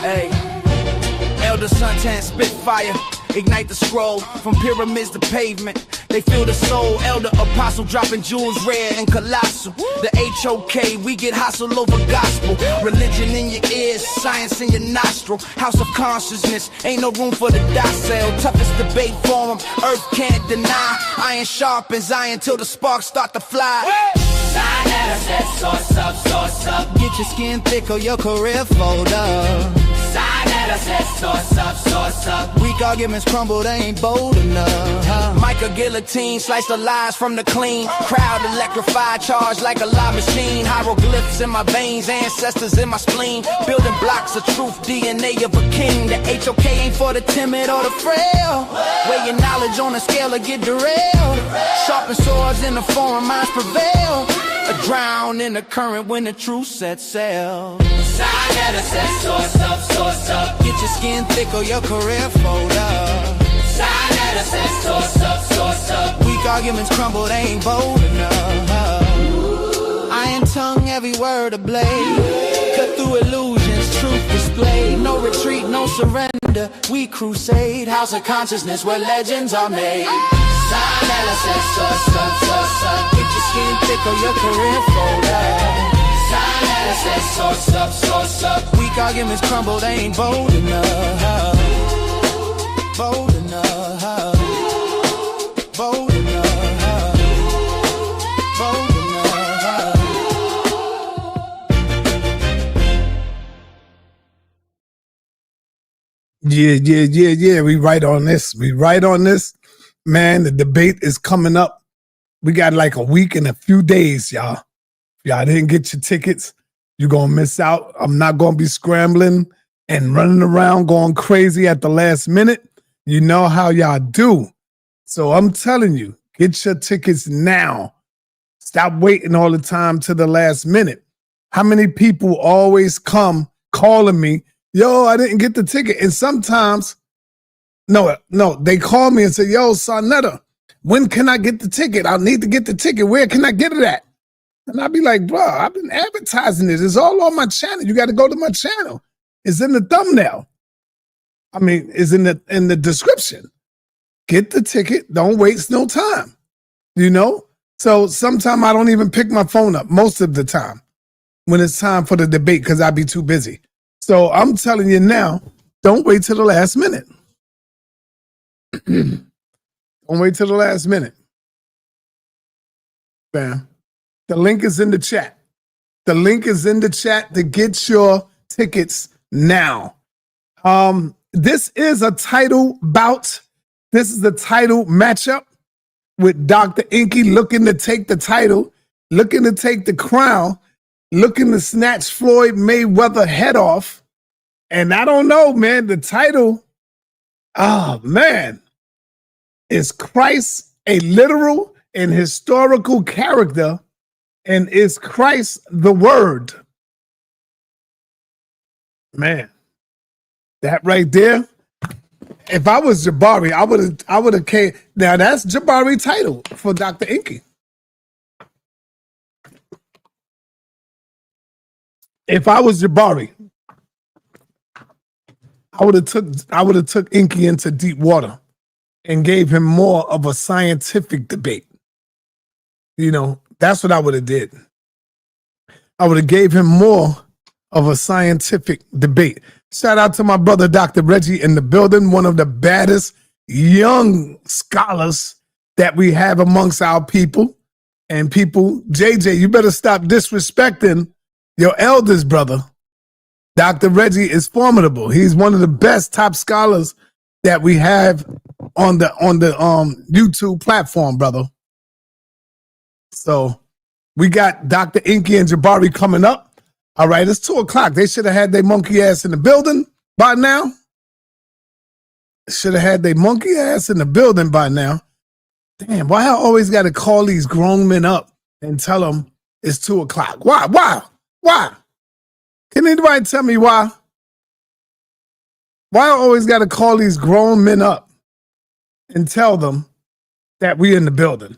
Hey, Elder Suntan Spitfire, ignite the scroll from pyramids to pavement. They feel the soul, Elder Apostle dropping jewels rare and colossal. The HOK, we get hustle over gospel. Religion in your ears, science in your nostril. House of consciousness, ain't no room for the docile. Toughest debate forum, earth can't deny. Iron sharpens iron till the sparks start to fly. sa.neter says source up, source up. Get your skin thick or your career fold up. sa.neter says source up, source up. Weak arguments crumble, they ain't bold enough. Micah guillotine, slice the lies from the clean. Crowd electrified, charged like a live machine. Hieroglyphs in my veins, ancestors in my spleen. Building blocks of truth, DNA of a king. The HOK ain't for the timid or the frail. Weigh your knowledge on a scale or get derailed. Sharpen swords in the foreign minds prevail. A drown in the current when the truth sets sail. sa.neter says source up, source up. Get your skin thick or your career fold up. sa.neter says source up, source up. Weak arguments crumble, they ain't bold enough. Iron tongue, every word a blade. Cut through illusions, truth displayed. No retreat, no surrender, we crusade. House of consciousness where legends are made. sa.neter says source up, source up. Get your skin thick or your career fold up. sa.neter says source up, source up. Weak arguments crumble, they ain't bold enough. Bold enough. Bold enough. Bold enough. Yeah. We right on this. Man, the debate is coming up. We got like a week and a few days, y'all. If y'all didn't get your tickets, you're going to miss out. I'm not going to be scrambling and running around going crazy at the last minute. You know how y'all do. So I'm telling you, get your tickets now. Stop waiting all the time to the last minute. How many people always come calling me, yo, I didn't get the ticket. And sometimes, no, they call me and say, yo, sa.neter, when can I get the ticket? I need to get the ticket. Where can I get it at? And I'll be like, bro, I've been advertising this. It's all on my channel. You got to go to my channel. It's in the thumbnail. I mean, it's in the description. Get the ticket. Don't waste no time. You know? So sometimes I don't even pick my phone up most of the time when it's time for the debate because I'll be too busy. So I'm telling you now, don't wait till the last minute. Don't wait till the last minute. Bam. The link is in the chat. The link is in the chat to get your tickets now. This is a title bout. This is the title matchup with Dr. Enqi looking to take the title, looking to take the crown, looking to snatch Floyd Mayweather head off. And I don't know, man, the title, oh man, is Christ a literal and historical character, and is Christ the Word? Man, that right there. If I was Jabari, I would have came. Now that's Jabari title for Dr. Enqi. If I was Jabari, I would have took Enqi into deep water and gave him more of a scientific debate. You know, that's what I would have did. I would have gave him more of a scientific debate. Shout out to my brother, Dr. Reggie, in the building, one of the baddest young scholars that we have amongst our people. And people, JJ, you better stop disrespecting your elders, brother. Dr. Reggie is formidable. He's one of the best top scholars that we have on the YouTube platform, brother. So we got Dr. Enqi and Jabari coming up. All right, it's 2:00. They should have had their monkey ass in the building by now. Should have had their monkey ass in the building by now. Damn, why I always got to call these grown men up and tell them it's 2:00? Why? Can anybody tell me why? Why I always got to call these grown men up and tell them that we in the building?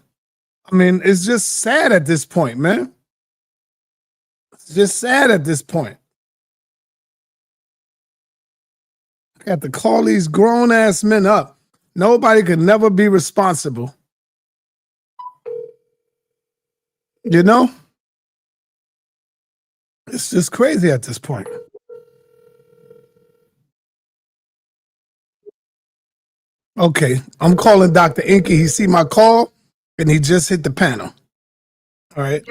I mean, it's just sad at this point, man. It's just sad at this point. I got to call these grown ass men up. Nobody could never be responsible. You know? It's just crazy at this point. Okay, I'm calling Dr. Enqi. He see my call, and he just hit the panel. All right.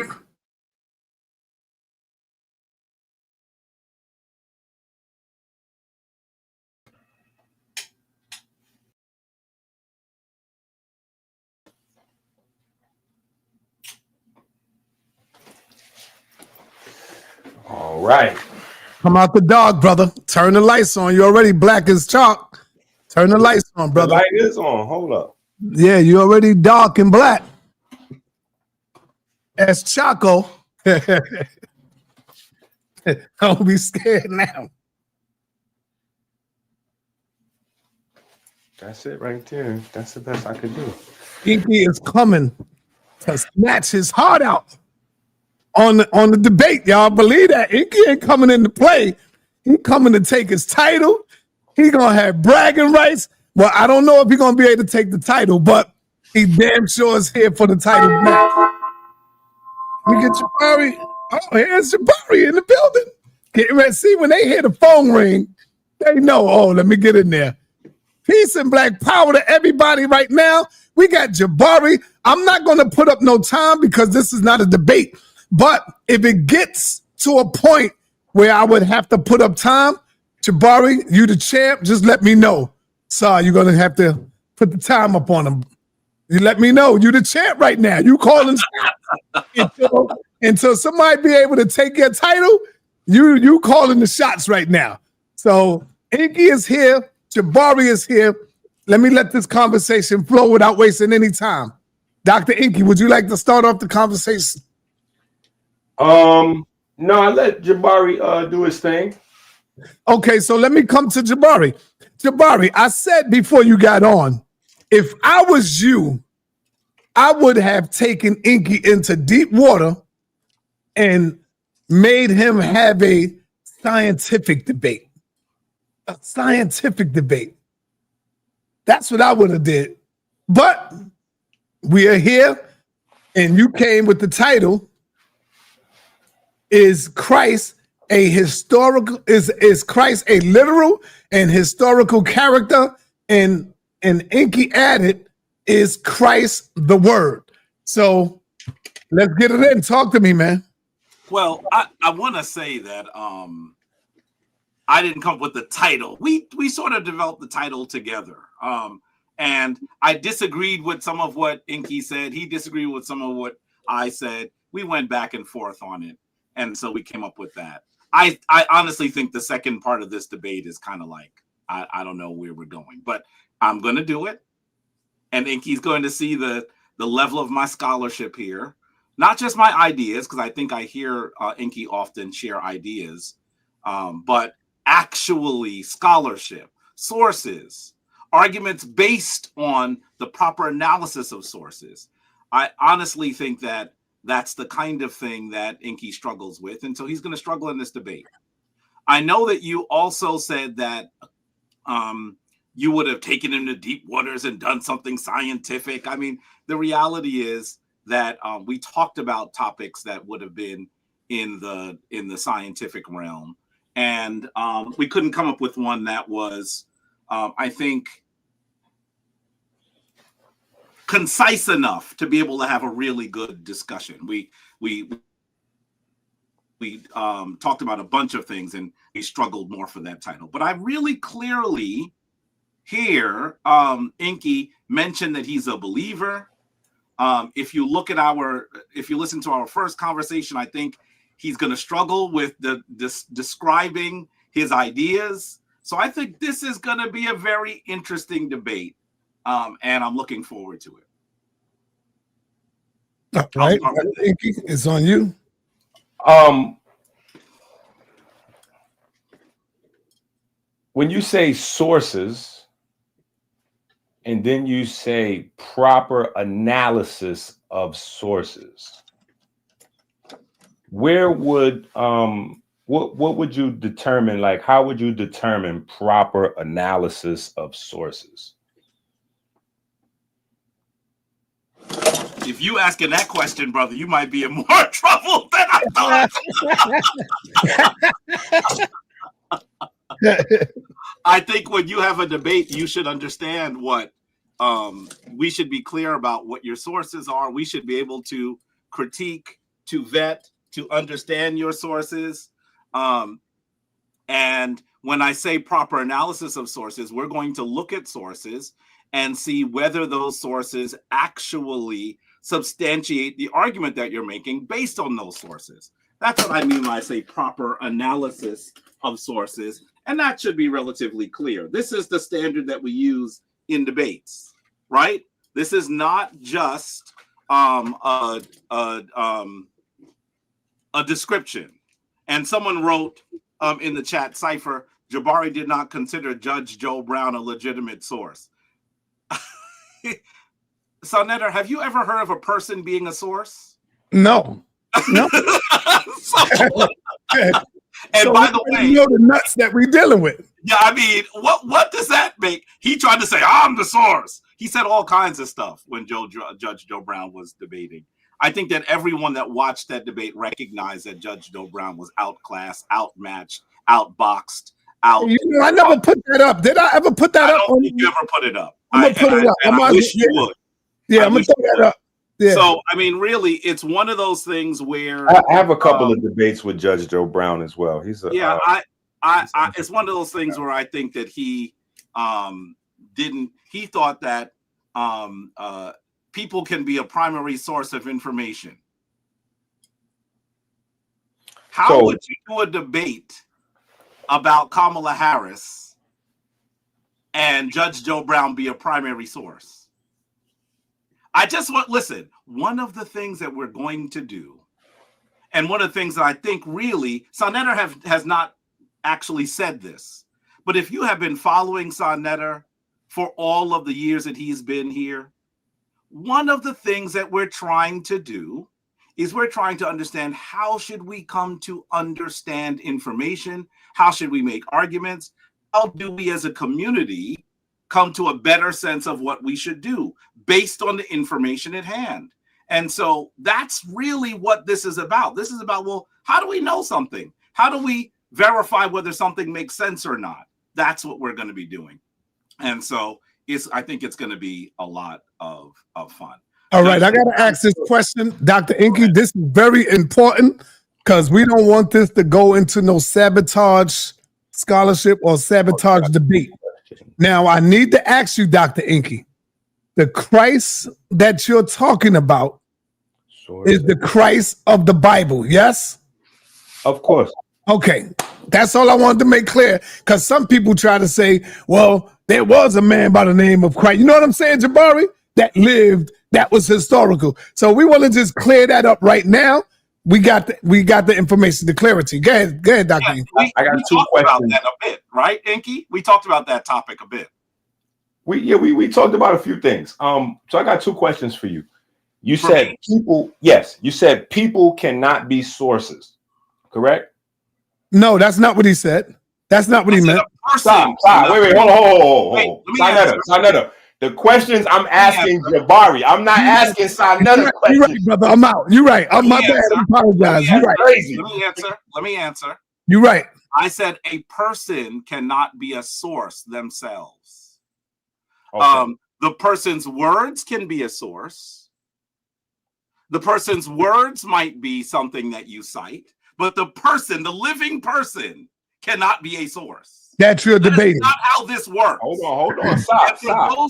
All right. Come out the dog, brother. Turn the lights on. You're already black as chalk. Turn the lights on, The brother. light is on. Hold up. Yeah, you're already dark and black. As Chaco. Don't be scared now. That's it right there. That's the best I could do. Enqi is coming to snatch his heart out on the debate. Y'all believe that? Enqi ain't coming into play. He coming to take his title. He gonna have bragging rights. Well, I don't know if he's gonna be able to take the title, but he damn sure is here for the title match. Let me get Jabari. Oh, here's Jabari in the building. Get ready. See, when they hear the phone ring, they know, oh, let me get in there. Peace and black power to everybody right now. We got Jabari. I'm not going to put up no time because this is not a debate. But if it gets to a point where I would have to put up time, Jabari, you the champ, just let me know. Sorry, you're going to have to put the time up on him. You let me know. You the champ right now. You calling shots. Until somebody be able to take your title, you calling the shots right now. So Enqi is here. Jabari is here. Let me let this conversation flow without wasting any time. Dr. Enqi, would you like to start off the conversation? No, I let Jabari do his thing. Okay, so let me come to Jabari. Jabari, I said before you got on, if I was you, I would have taken Enqi into deep water and made him have a scientific debate. A scientific debate. That's what I would have did. But we are here, and you came with the title, Is Christ a historical, is Christ a literal and historical character? And Enqi added, is Christ the word? So let's get it in. Talk to me, man. Well, I want to say that I didn't come up with the title. We sort of developed the title together. And I disagreed with some of what Enqi said. He disagreed with some of what I said. We went back and forth on it. And so we came up with that. I honestly think the second part of this debate is kind of like, I don't know where we're going, but I'm going to do it. And Enqi's going to see the level of my scholarship here. Not just my ideas, because I think I hear Enqi often share ideas, but actually scholarship, sources, arguments based on the proper analysis of sources. I honestly think that that's the kind of thing that Enqi struggles with, and so he's going to struggle in this debate. I know that you also said that you would have taken him to deep waters and done something scientific. I mean, the reality is that we talked about topics that would have been in the scientific realm, and we couldn't come up with one that was, I think, concise enough to be able to have a really good discussion. We talked about a bunch of things, and we struggled more for that title. But I really clearly hear Enqi mention that he's a believer. If you listen to our first conversation, I think he's going to struggle with describing his ideas. So I think this is going to be a very interesting debate, and I'm looking forward to it. All right, Enqi, it's on you. when you say sources, and then you say proper analysis of sources, where would what would you determine? Like, how would you determine proper analysis of sources? If you asking that question, brother, you might be in more trouble than I thought. I think when you have a debate, you should understand what we should be clear about what your sources are. We should be able to critique, to vet, to understand your sources. And when I say proper analysis of sources, we're going to look at sources and see whether those sources actually substantiate the argument that you're making based on those sources. That's what I mean when I say proper analysis of sources. And that should be relatively clear. This is the standard that we use in debates, right? This is not just a description. And someone wrote in the chat cipher, Jabari did not consider Judge Joe Brown a legitimate source. sa.neter, have you ever heard of a person being a source? No. So, and so by the way, you know the nuts that we're dealing with. Yeah, I mean, what does that make? He tried to say, I'm the source. He said all kinds of stuff when Judge Joe Brown was debating. I think that everyone that watched that debate recognized that Judge Joe Brown was outclassed, outmatched, outboxed, out. You know, I never put that up. Did I ever put that up? I don't think you ever put it up. I'm going to put it up. I wish you would. Yeah, I'm going to throw that up. Yeah. So, I mean, really, it's one of those things where I have a couple of debates with Judge Joe Brown as well. He's a it's one of those things where I think that he he thought that people can be a primary source of information. How would you do a debate about Kamala Harris and Judge Joe Brown be a primary source? I just want, listen, one of the things that we're going to do, and one of the things that I think really, sa.neter has not actually said this, but if you have been following sa.neter for all of the years that he's been here, one of the things that we're trying to do is we're trying to understand how should we come to understand information? How should we make arguments? How do we as a community come to a better sense of what we should do based on the information at hand? And so that's really what this is about. This is about, well, how do we know something? How do we verify whether something makes sense or not? That's what we're going to be doing. And so I think it's going to be a lot of fun. All right, I got to ask this question, Dr. Enqi. This is very important because we don't want this to go into no sabotage scholarship or sabotage debate. Now, I need to ask you, Dr. Enqi, the Christ that you're talking about is the Christ of the Bible, yes? Of course. Okay, that's all I wanted to make clear, because some people try to say, well, there was a man by the name of Christ. You know what I'm saying, Jabari? That lived, that was historical. So we want to just clear that up right now. We got the information, the clarity. Go ahead, Dr. Enqi. I got two questions about that a bit, right, Enqi? We talked about that topic a bit. We talked about a few things. So I got two questions for you. You said people, yes, you said people cannot be sources, correct? No, that's not what he said. That's not what he meant. Stop. Wait, hold on. sa.neter. The questions I'm asking Jabari. I'm not asking sa.neter questions. You're right, brother. I'm out. You're right. I'm my bad. I apologize. You're right. Crazy. Let me answer. You're right. I said a person cannot be a source themselves. Okay. The person's words can be a source. The person's words might be something that you cite, but the person, the living person, cannot be a source. That's your debate. That's not how this works. Hold on. Stop.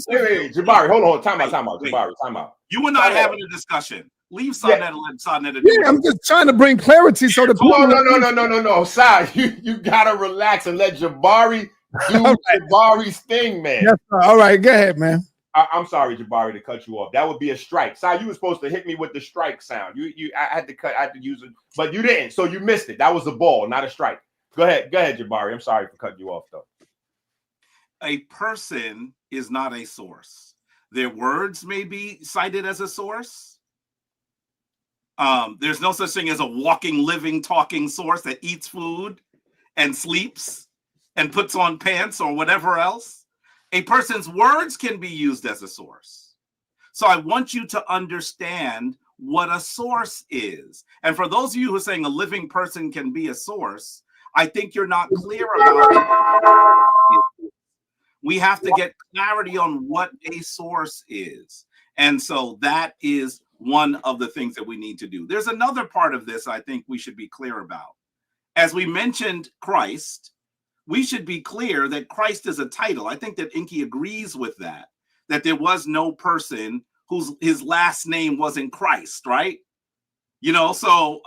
Wait, Jabari, hold on. Time out. Jabari, time out. You and I having a discussion. Leave sa.neter, let sa.neter do it. I'm just trying to bring clarity so the people. No. Sa, you gotta relax and let Jabari do Jabari's thing, man. Yes, sir. All right, go ahead, man. I'm sorry, Jabari, to cut you off. That would be a strike. Sa, you were supposed to hit me with the strike sound. I had to use it, but you didn't. So you missed it. That was a ball, not a strike. Go ahead, Jabari. I'm sorry for cutting you off, though. a person is not a source. Their words may be cited as a source. There's no such thing as a walking, living, talking source that eats food and sleeps and puts on pants or whatever else. A person's words can be used as a source. So I want you to understand what a source is. And for those of you who are saying a living person can be a source, I think you're not clear about it. We have to get clarity on what a source is. And so that is one of the things that we need to do. There's another part of this I think we should be clear about. As we mentioned Christ, we should be clear that Christ is a title. I think that Enqi agrees with that there was no person his last name wasn't Christ, right? You know, so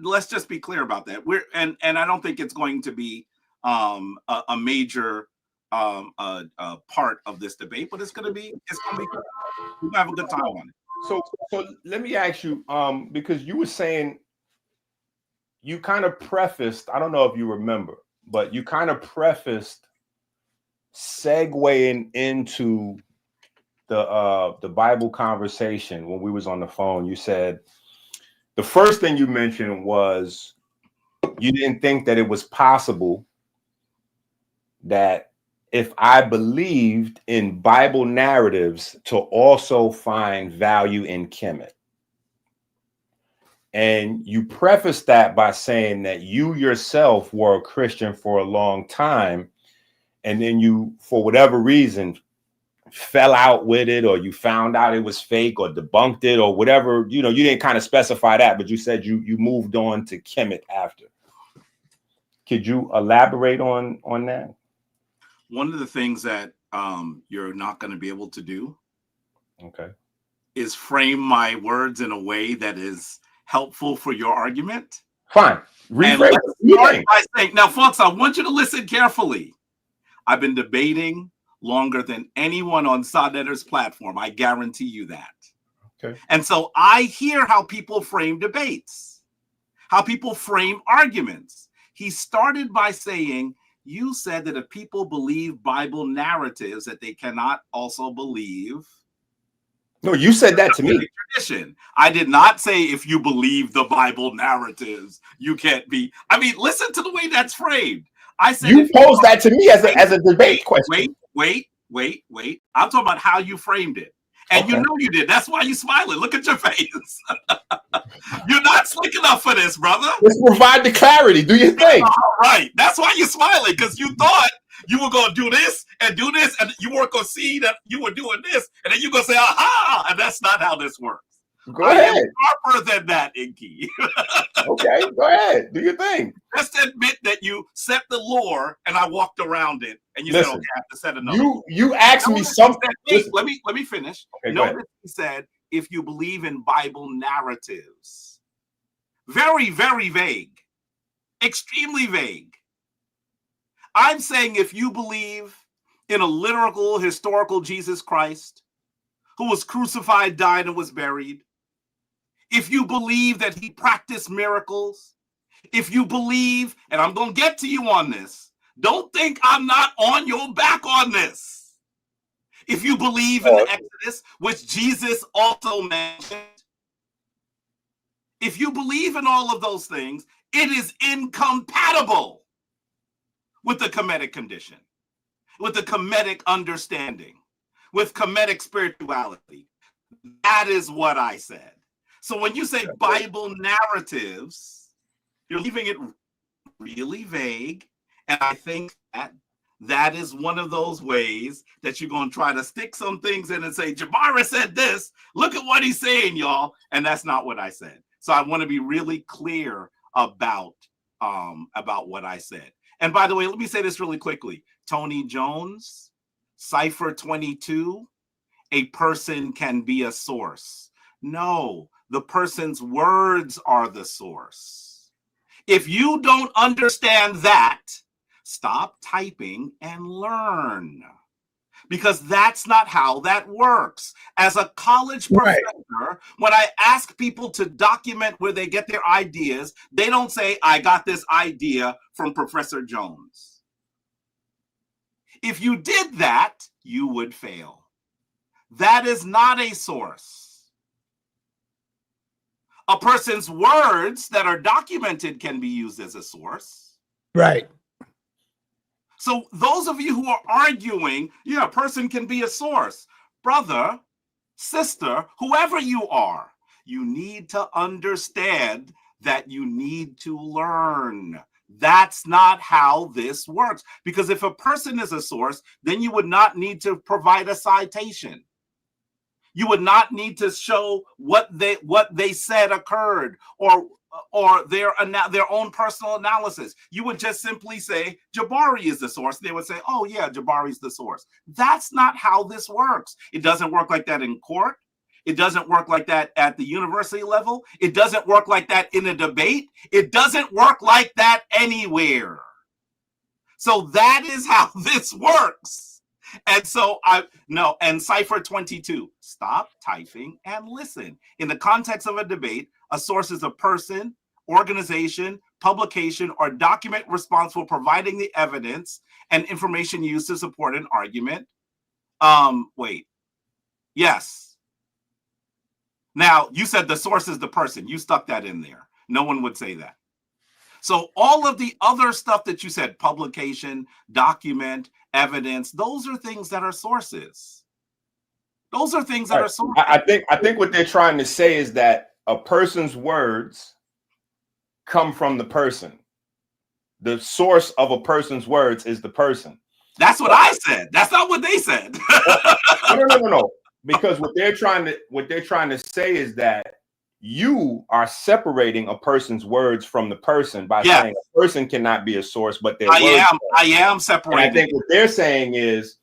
let's just be clear about that. And I don't think it's going to be a major part of this debate, but it's gonna be good. We'll have a good time on it. So let me ask you, because you were saying, you kind of prefaced, I don't know if you remember, but you kind of prefaced segueing into the Bible conversation when we was on the phone. You said the first thing you mentioned was you didn't think that it was possible that if I believed in Bible narratives to also find value in Kemet. And you prefaced that by saying that you yourself were a Christian for a long time, and then you, for whatever reason, fell out with it, or you found out it was fake or debunked it or whatever. You know, you didn't kind of specify that, but you said you moved on to Kemet after. Could you elaborate on that? One of the things that you're not going to be able to do, okay, is frame my words in a way that is helpful for your argument. Fine. Rephrase it. By saying, now, folks, I want you to listen carefully. I've been debating longer than anyone on sa.neter's platform. I guarantee you that. Okay. And so I hear how people frame debates, how people frame arguments. He started by saying, you said that if people believe Bible narratives, that they cannot also believe. No, you said that to me. Tradition. I did not say if you believe the Bible narratives, you can't be. I mean, listen to the way that's framed. I said you posed that to me as a debate question. Wait. I'm talking about how you framed it. And okay. You know you did. That's why you're smiling. Look at your face. You're not slick enough for this, brother. Let's provide the clarity. Do you think? All right. That's why you're smiling, because you thought you were going to do this, and you weren't going to see that you were doing this, and then you're going to say, aha, and that's not how this works. Go ahead. am sharper than that, Enqi. Okay, go ahead. Do your thing. Just admit that you set the lore, and I walked around it, and you said, okay, I have to set another. You asked me something. Let me finish. Okay, notice he said, if you believe in Bible narratives. Very, very vague. Extremely vague. I'm saying if you believe in a literal, historical Jesus Christ, who was crucified, died, and was buried, if you believe that he practiced miracles, if you believe, and I'm going to get to you on this, don't think I'm not on your back on this. If you believe in the Exodus, which Jesus also mentioned, if you believe in all of those things, it is incompatible with the Kemetic condition, with the Kemetic understanding, with Kemetic spirituality. That is what I said. So when you say Bible narratives, you're leaving it really vague. And I think that is one of those ways that you're going to try to stick some things in and say, Jabari said this. Look at what he's saying, y'all. And that's not what I said. So I want to be really clear about what I said. And by the way, let me say this really quickly. Tony Jones, Cipher 22, a person can be a source. No, the person's words are the source. If you don't understand that, stop typing and learn. Because that's not how that works. As a college professor, when I ask people to document where they get their ideas, they don't say, I got this idea from Professor Jones. If you did that, you would fail. That is not a source. A person's words that are documented can be used as a source. Right. So those of you who are arguing, yeah, a person can be a source. Brother, sister, whoever you are, you need to understand that you need to learn. That's not how this works. Because if a person is a source, then you would not need to provide a citation. You would not need to show what they said occurred or their own personal analysis. You would just simply say Jabari is the source. They would say, oh yeah, Jabari's the source. That's not how this works. It doesn't work like that in court. It doesn't work like that at the university level. It doesn't work like that in a debate. It doesn't work like that anywhere. So that is how this works. And so and Cipher 22, stop typing and listen. In the context of a debate, a source is a person, organization, publication, or document responsible for providing the evidence and information used to support an argument. Yes. Now, you said the source is the person. You stuck that in there. No one would say that. So all of the other stuff that you said, publication, document, evidence, those are things that are sources. Those are things that are sources. I think what they're trying to say is that a person's words come from the person. The source of a person's words is the person. That's what I said. That's not what they said. No. Because what they're trying to say is that you are separating a person's words from the person by saying a person cannot be a source, but their I am separating. And I think what they're saying is,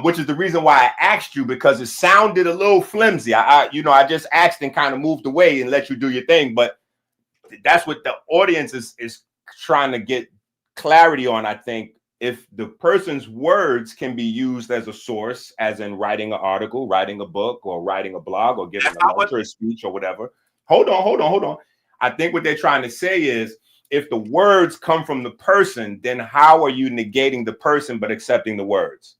which is the reason why I asked you, because it sounded a little flimsy. I just asked and kind of moved away and let you do your thing, but that's what the audience is trying to get clarity on. I think if the person's words can be used as a source, as in writing an article, writing a book, or writing a blog, or giving a lecture, a speech, or whatever. Hold on. I think what they're trying to say is, if the words come from the person, then how are you negating the person but accepting the words?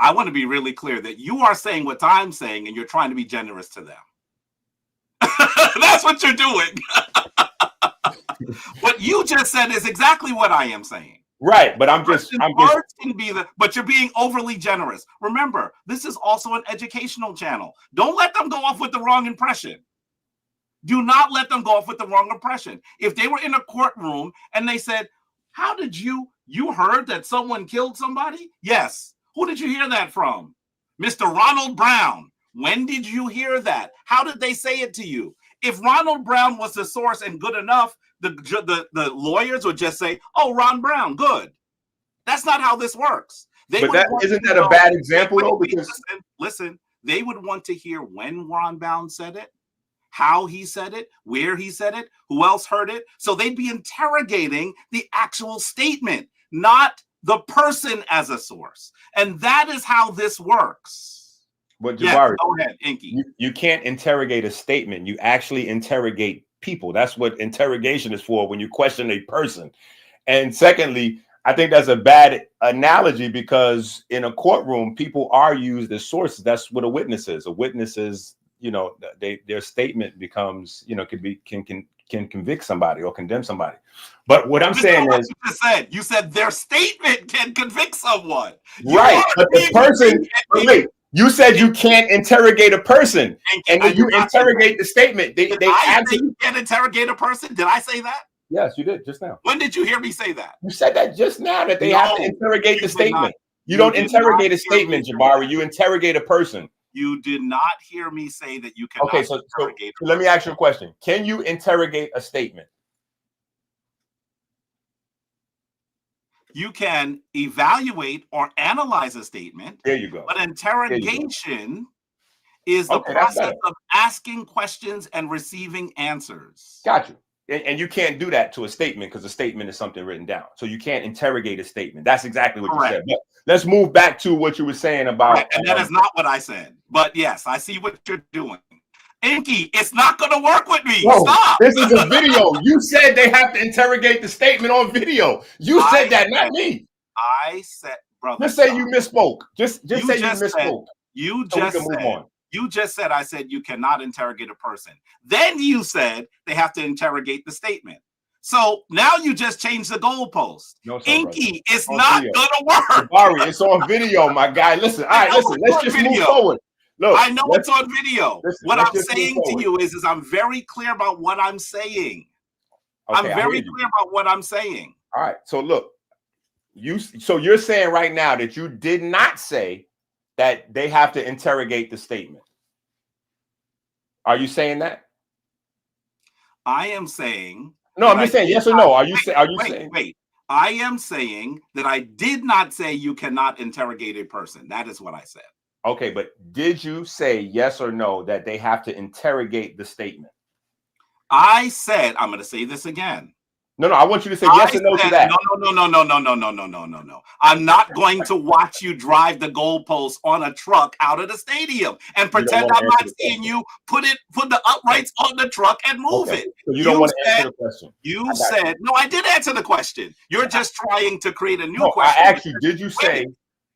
I want to be really clear that you are saying what I'm saying, and you're trying to be generous to them. That's what you're doing. What you just said is exactly what I am saying. Right, but but you're being overly generous. Remember, this is also an educational channel. Don't let them go off with the wrong impression. Do not let them go off with the wrong impression. If they were in a courtroom and they said, how did you heard that someone killed somebody? Yes. Who did you hear that from? Mr. Ronald Brown. When did you hear that? How did they say it to you? If Ronald Brown was the source and good enough, the lawyers would just say, oh, Ron Brown, good. That's not how this works. Isn't that a bad example, though? Because listen, they would want to hear when Ron Brown said it, how he said it, where he said it, who else heard it. So they'd be interrogating the actual statement, not the person as a source. And that is how this works. But Jabari, go ahead, Enqi. You can't interrogate a statement. You actually interrogate people. That's what interrogation is for, when you question a person. And secondly, I think that's a bad analogy, because in a courtroom, people are used as sources. That's what a witness is. A witness is, their statement becomes, can convict somebody or condemn somebody. But what I'm saying is, you said their statement can convict someone. Right. But the person, wait. You said you can't interrogate a person, and then you interrogate the statement. They you can't interrogate a person. Did I say that? Yes, you did just now. When did you hear me say that? You said that just now, that they have to interrogate the statement. You don't interrogate a statement, Jabari. You interrogate a person. You did not hear me say that you cannot interrogate. So let me ask you a question. Can you interrogate a statement? You can evaluate or analyze a statement. There you go. But interrogation is the process of asking questions and receiving answers. Got you. And you can't do that to a statement, because a statement is something written down. So you can't interrogate a statement. That's exactly what you said. But let's move back to what you were saying about. And that is not what I said. But yes, I see what you're doing. Enqi, it's not going to work with me. Whoa, stop. This is a video. You said they have to interrogate the statement on video. You said that, not me. I said, brother. Just say you misspoke. Just say you misspoke. You So just we can move on. You just said, I said you cannot interrogate a person. Then you said they have to interrogate the statement. So now you just changed the goalpost. No, sir, Enqi, it's on not video. gonna work. Jabari, it's on video, my guy. Listen, all right, listen, let's just move forward. Look, I know it's on video. Listen, what I'm saying to you is I'm very clear about what I'm saying. Okay, I'm very clear about what I'm saying. All right, so look, so you're saying right now that you did not say that they have to interrogate the statement. Are you saying that? I am saying. No, I'm just saying yes or no. Are you saying? Wait. I am saying that I did not say you cannot interrogate a person. That is what I said. Okay, but did you say yes or no that they have to interrogate the statement? I said, I'm going to say this again. No, I want you to say yes or no to that. No. I'm not going to watch you drive the goalpost on a truck out of the stadium and pretend I'm not seeing you put the uprights on the truck and move it. So you don't want to answer the question. You said, no, I did answer the question. You're just trying to create a new question. I asked you, did you say?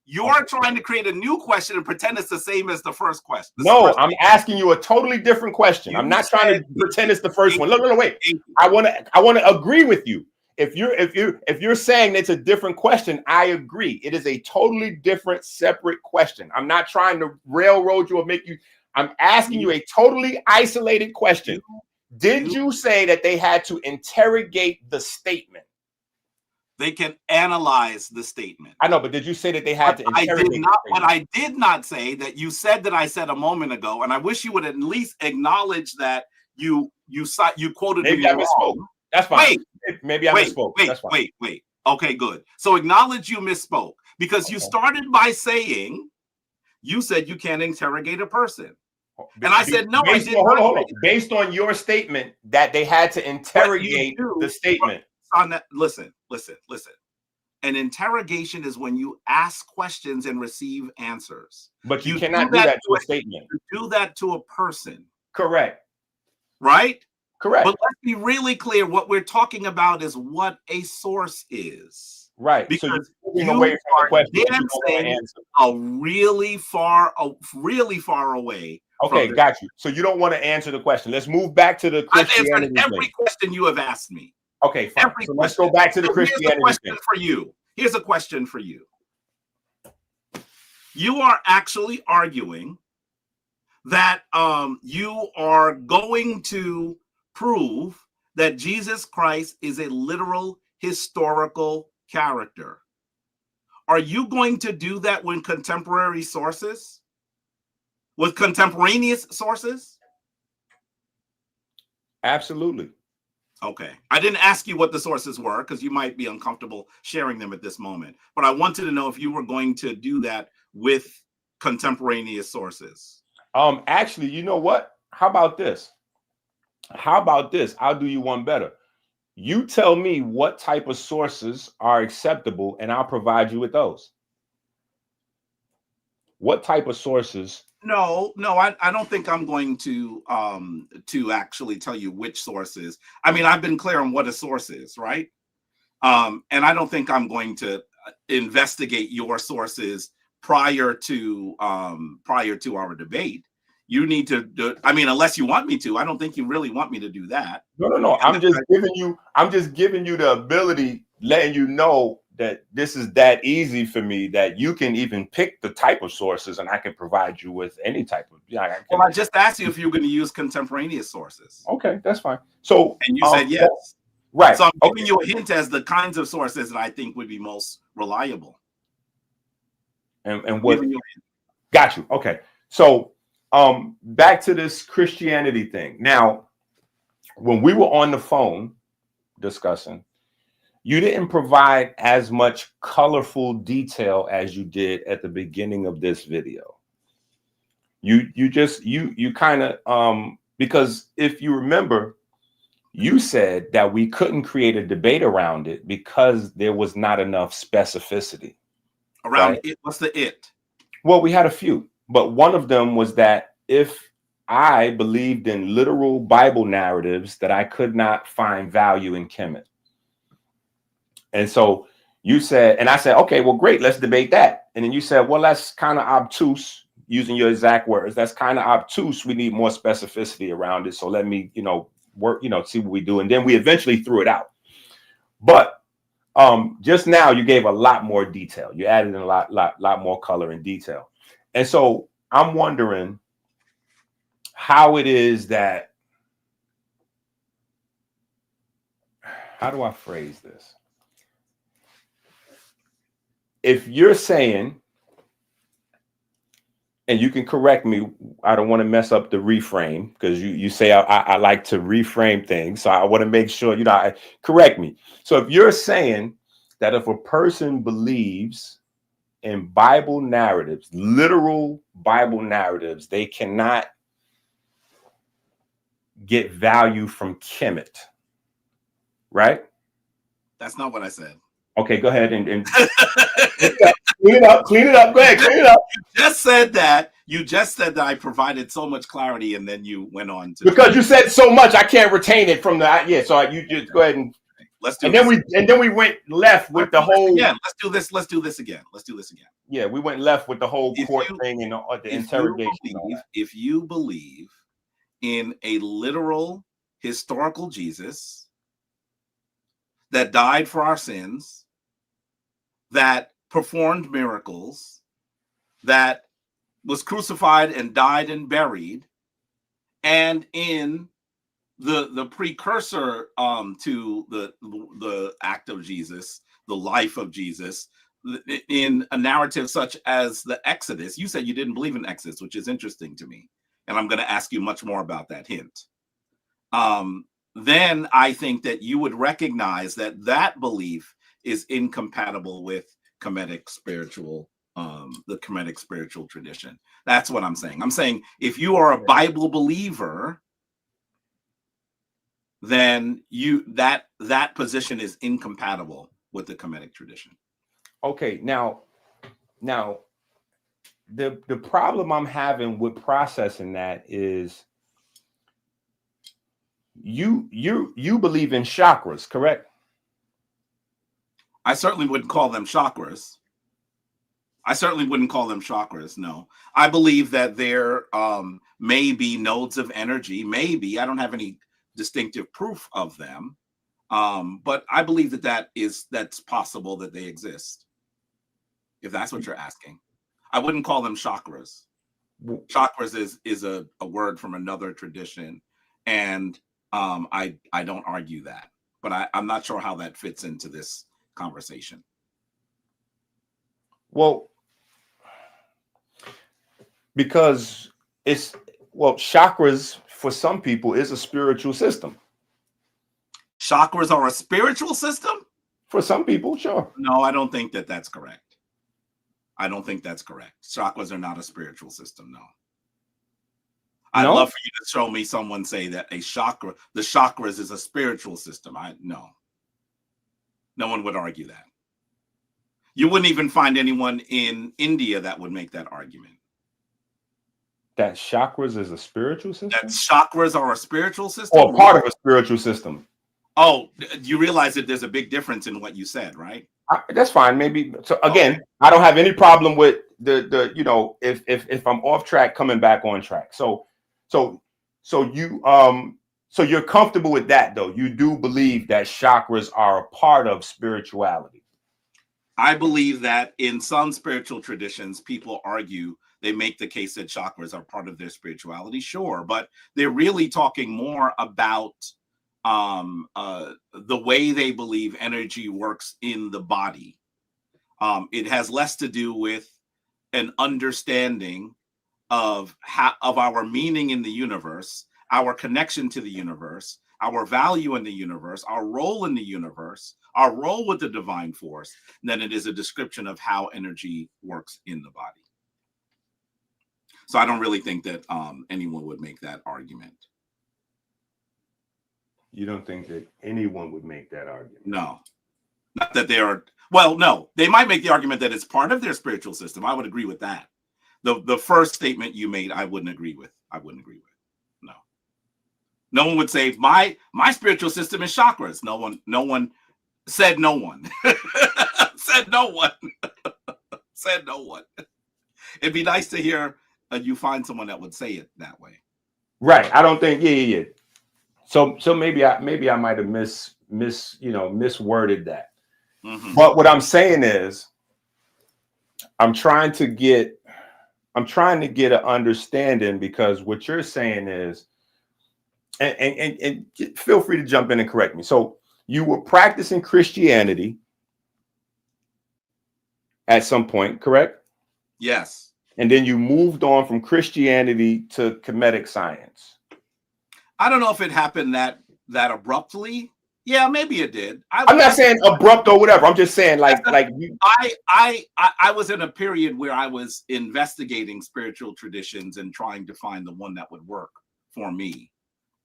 You're trying to create a new question and pretend it's the same as the first question. No, I'm asking you a totally different question. I'm not trying to pretend it's the first one. No, wait. I want to agree with you. If you're saying it's a different question, I agree. It is a totally different, separate question. I'm not trying to railroad you or make you. I'm asking you a totally isolated question. Did you say that they had to interrogate the statement? They can analyze the statement. I know, but did you say that they had to interrogate? But I did not say that you said that I said a moment ago, and I wish you would at least acknowledge that you quoted me. Maybe I misspoke. That's fine. Maybe I misspoke. That's fine. Wait. Okay, good. So acknowledge you misspoke because you started by saying you said you can't interrogate a person. And I said, no, I didn't. Hold on. Based on your statement that they had to interrogate the statement. Listen. An interrogation is when you ask questions and receive answers. But you cannot do that to a statement. You do that to a person. Correct. Right? Correct. But let's be really clear. What we're talking about is what a source is. Right. Because so you're moving away from the question. Really far away. Okay, got you. So you don't want to answer the question. Let's move back to the Christianity. I've answered every question you have asked me. Okay, fine. So let's go back to the Christianity. Here's a question for you. You are actually arguing that you are going to prove that Jesus Christ is a literal historical character. Are you going to do that with contemporaneous sources? Absolutely. Okay. I didn't ask you what the sources were because you might be uncomfortable sharing them at this moment. But I wanted to know if you were going to do that with contemporaneous sources. Actually, you know what? How about this? I'll do you one better. You tell me what type of sources are acceptable, and I'll provide you with those. What type of sources? No, I don't think I'm going to actually tell you which sources. I mean, I've been clear on what a source is, right? And I don't think I'm going to investigate your sources prior to our debate. You need to do, I mean, unless you want me to. I don't think you really want me to do that. No. I'm just giving you the ability, letting you know that this is that easy for me that you can even pick the type of sources and I can provide you with any type of. Well, I just asked you if you were going to use contemporaneous sources. Okay, that's fine. So and you said yes. Right. So I'm giving you a hint as the kinds of sources that I think would be most reliable. And what? Got you. Okay. So back to this Christianity thing. Now, when we were on the phone discussing, you didn't provide as much colorful detail as you did at the beginning of this video. You kind of because if you remember, you said that we couldn't create a debate around it because there was not enough specificity. Around it? What's the it? Well, we had a few, but one of them was that if I believed in literal Bible narratives, that I could not find value in Kemet. And so You said, and I said, okay, well, great, let's debate that. And then you said, well, that's kind of obtuse, using your exact words. That's kind of obtuse. We need more specificity around it. So let me, work, see what we do. And then we eventually threw it out. But just now you gave a lot more detail. You added in a lot more color and detail. And so I'm wondering how it is that, how do I phrase this? If you're saying, and you can correct me, I don't want to mess up the reframe, because you say I like to reframe things. So I want to make sure, correct me. So if you're saying that if a person believes in Bible narratives, literal Bible narratives, they cannot get value from Kemet, right? That's not what I said. Okay, go ahead and clean it up. Go ahead, clean it up. You just said that I provided so much clarity, and then you went on to, because you said so much, I can't retain it from the So you just go ahead and let's do. Then we went left with the whole. Yeah, let's do this. Let's do this again. Yeah, we went left with the whole court thing and the interrogation. If you believe in a literal historical Jesus that died for our sins, that performed miracles, that was crucified and died and buried, and in the precursor to the act of Jesus, the life of Jesus, in a narrative such as the Exodus. You said you didn't believe in Exodus, which is interesting to me, and I'm going to ask you much more about that hint. Then I think that you would recognize that belief is incompatible with Kemetic spiritual, the Kemetic spiritual tradition. That's what I'm saying. I'm saying if you are a Bible believer, then that position is incompatible with the Kemetic tradition. Okay, now the problem I'm having with processing that is you believe in chakras, correct? I certainly wouldn't call them chakras. No. I believe that there may be nodes of energy. Maybe. I don't have any distinctive proof of them. But I believe that's possible that they exist. If that's what you're asking. I wouldn't call them chakras. Chakras is a word from another tradition. And I don't argue that. But I'm not sure how that fits into this conversation. Well, because chakras for some people is a spiritual system. Chakras are a spiritual system? For some people, sure. No, I don't think that's correct. Chakras are not a spiritual system, no. I'd love for you to show me someone say that the chakras is a spiritual system. No one would argue that. You wouldn't even find anyone in India that would make that argument. That chakras is a spiritual system? That chakras are a spiritual system? Or part of a spiritual system. Oh, you realize that there's a big difference in what you said, right? That's fine. Maybe. So again, I don't have any problem with the if I'm off track, coming back on track. So you're comfortable with that, though. You do believe that chakras are a part of spirituality. I believe that in some spiritual traditions, people argue, they make the case that chakras are part of their spirituality. Sure, but they're really talking more about the way they believe energy works in the body. It has less to do with an understanding of our meaning in the universe, our connection to the universe, our value in the universe, our role in the universe, our role with the divine force, than it is a description of how energy works in the body. So I don't really think that anyone would make that argument. You don't think that anyone would make that argument? No. Not that they are. Well, no. They might make the argument that it's part of their spiritual system. I would agree with that. The first statement you made, I wouldn't agree with. No. No one would say my spiritual system is chakras. No one said no one. Said no one. Said no one. It'd be nice to hear you find someone that would say it that way. Right. I don't think. Yeah. So maybe I might have misworded that. Mm-hmm. But what I'm saying is, I'm trying to get an understanding, because what you're saying is, and feel free to jump in and correct me. So you were practicing Christianity at some point, correct? Yes. And then you moved on from Christianity to comedic science. I don't know if it happened that abruptly. Yeah, maybe it did. I'm not saying abrupt or whatever. I'm just saying I was in a period where I was investigating spiritual traditions and trying to find the one that would work for me.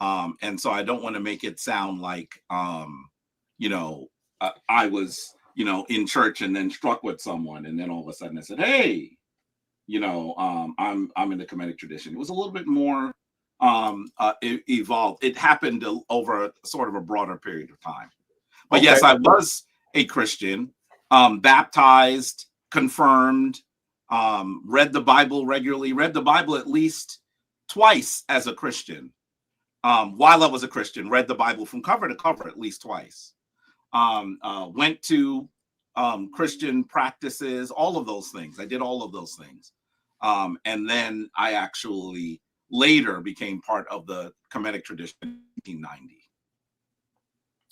And so I don't want to make it sound like I was in church and then struck with someone, and then all of a sudden I said, hey, I'm in the comedic tradition. It was a little bit more evolved. It happened over sort of a broader period of time. But okay. Yes, I was a Christian, baptized, confirmed, read the Bible regularly, read the Bible at least twice as a Christian. While I was a Christian, read the Bible from cover to cover at least twice. Went to Christian practices, all of those things. I did all of those things. And then I actually later became part of the comedic tradition in 1990.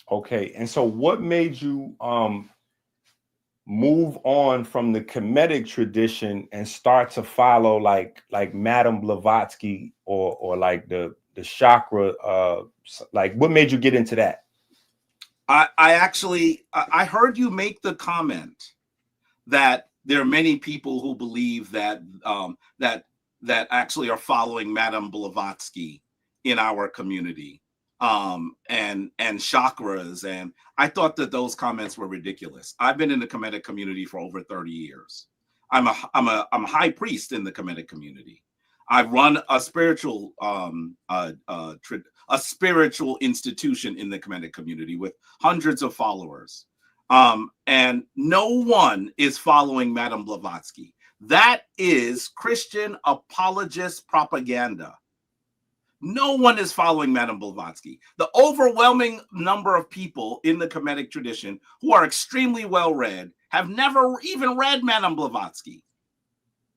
Okay. And so what made you move on from the comedic tradition and start to follow like Madame Blavatsky or like the chakra, like what made you get into that? I heard you make the comment that there are many people who believe that that actually are following Madame Blavatsky in our community, and chakras, and I thought that those comments were ridiculous. I've been in the comedic community for over 30 years. I'm a high priest in the comedic community. I run a spiritual spiritual institution in the comedic community with hundreds of followers. And no one is following Madame Blavatsky. That is Christian apologist propaganda. No one is following Madame Blavatsky. The overwhelming number of people in the comedic tradition who are extremely well read have never even read Madame Blavatsky.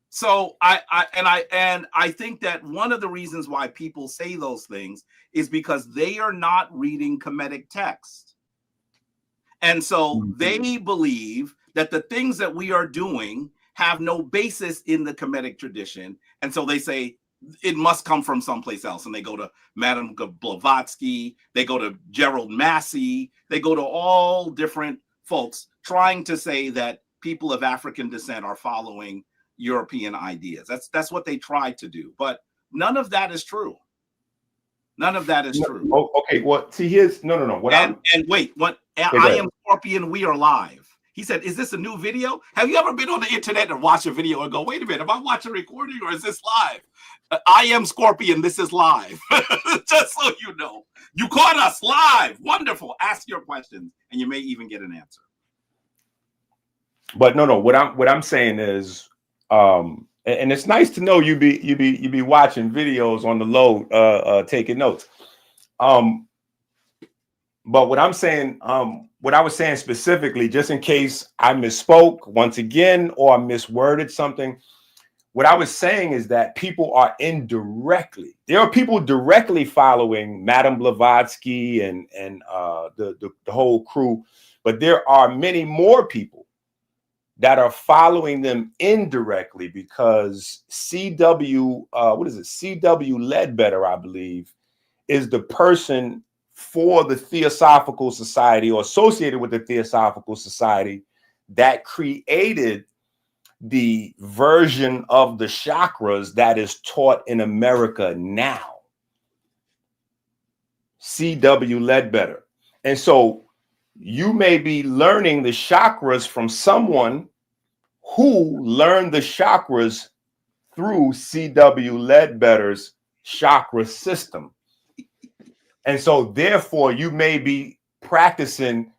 So I think that one of the reasons why people say those things is because they are not reading comedic text. And so they believe that the things that we are doing have no basis in the comedic tradition. And so they say it must come from someplace else. And they go to Madame Blavatsky, they go to Gerald Massey, they go to all different folks trying to say that people of African descent are following European ideas. That's what they try to do. But none of that is true. None of that is true. Oh, okay. Well, see, here's no. Wait, I am Scorpion. We are live. He said, "Is this a new video? Have you ever been on the internet and watched a video and go, wait a minute, am I watching a recording or is this live? I am Scorpion. This is live." Just so you know, you caught us live. Wonderful. Ask your questions, and you may even get an answer. But no. What I'm saying is, and it's nice to know you be watching videos on the low, taking notes. But what I'm saying, what I was saying specifically, just in case I misspoke once again or I misworded something, what I was saying is that people are there are people directly following Madame Blavatsky and the whole crew, but there are many more people that are following them indirectly because C.W. Ledbetter, I believe, is the person for the Theosophical Society or associated with the Theosophical Society that created the version of the chakras that is taught in America now. C.W. Ledbetter. And so you may be learning the chakras from someone who learned the chakras through C.W. Ledbetter's chakra system. And so therefore you may be practicing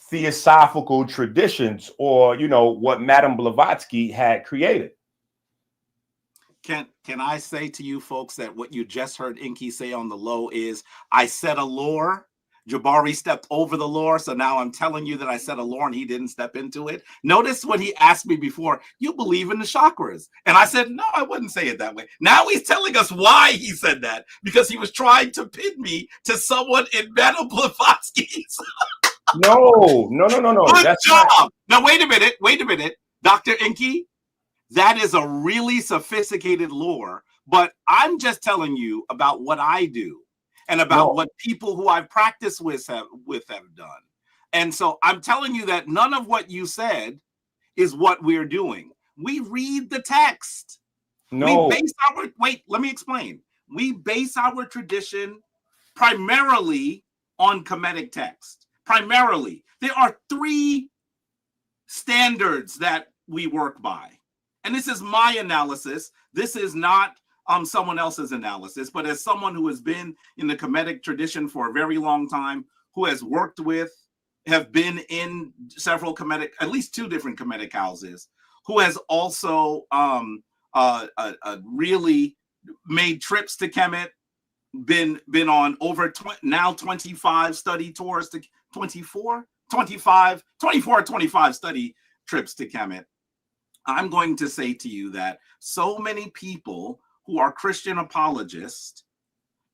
theosophical traditions, or what Madame Blavatsky had created. Can I say to you folks that what you just heard Enqi say on the low is, I set a lore, Jabari stepped over the lore, so now I'm telling you that I set a lore and he didn't step into it. Notice when he asked me before, you believe in the chakras? And I said, no, I wouldn't say it that way. Now he's telling us why he said that, because he was trying to pin me to someone in Madame Blavatsky's. No. Good That's job. not... Now, wait a minute, Dr. Enqi. That is a really sophisticated lore, but I'm just telling you about what I do and about what people who I've practiced with have done. And so I'm telling you that none of what you said is what we're doing. We read the text. No. Let me explain. We base our tradition primarily on Kemetic text. Primarily. There are 3 standards that we work by. And this is my analysis. This is not someone else's analysis, but as someone who has been in the Kemetic tradition for a very long time, who has worked with, have been in several Kemetic, at least 2 different Kemetic houses, who has also really made trips to Kemet, been on over 25 study tours to 24 or 25 study trips to Kemet. I'm going to say to you that so many people who are Christian apologists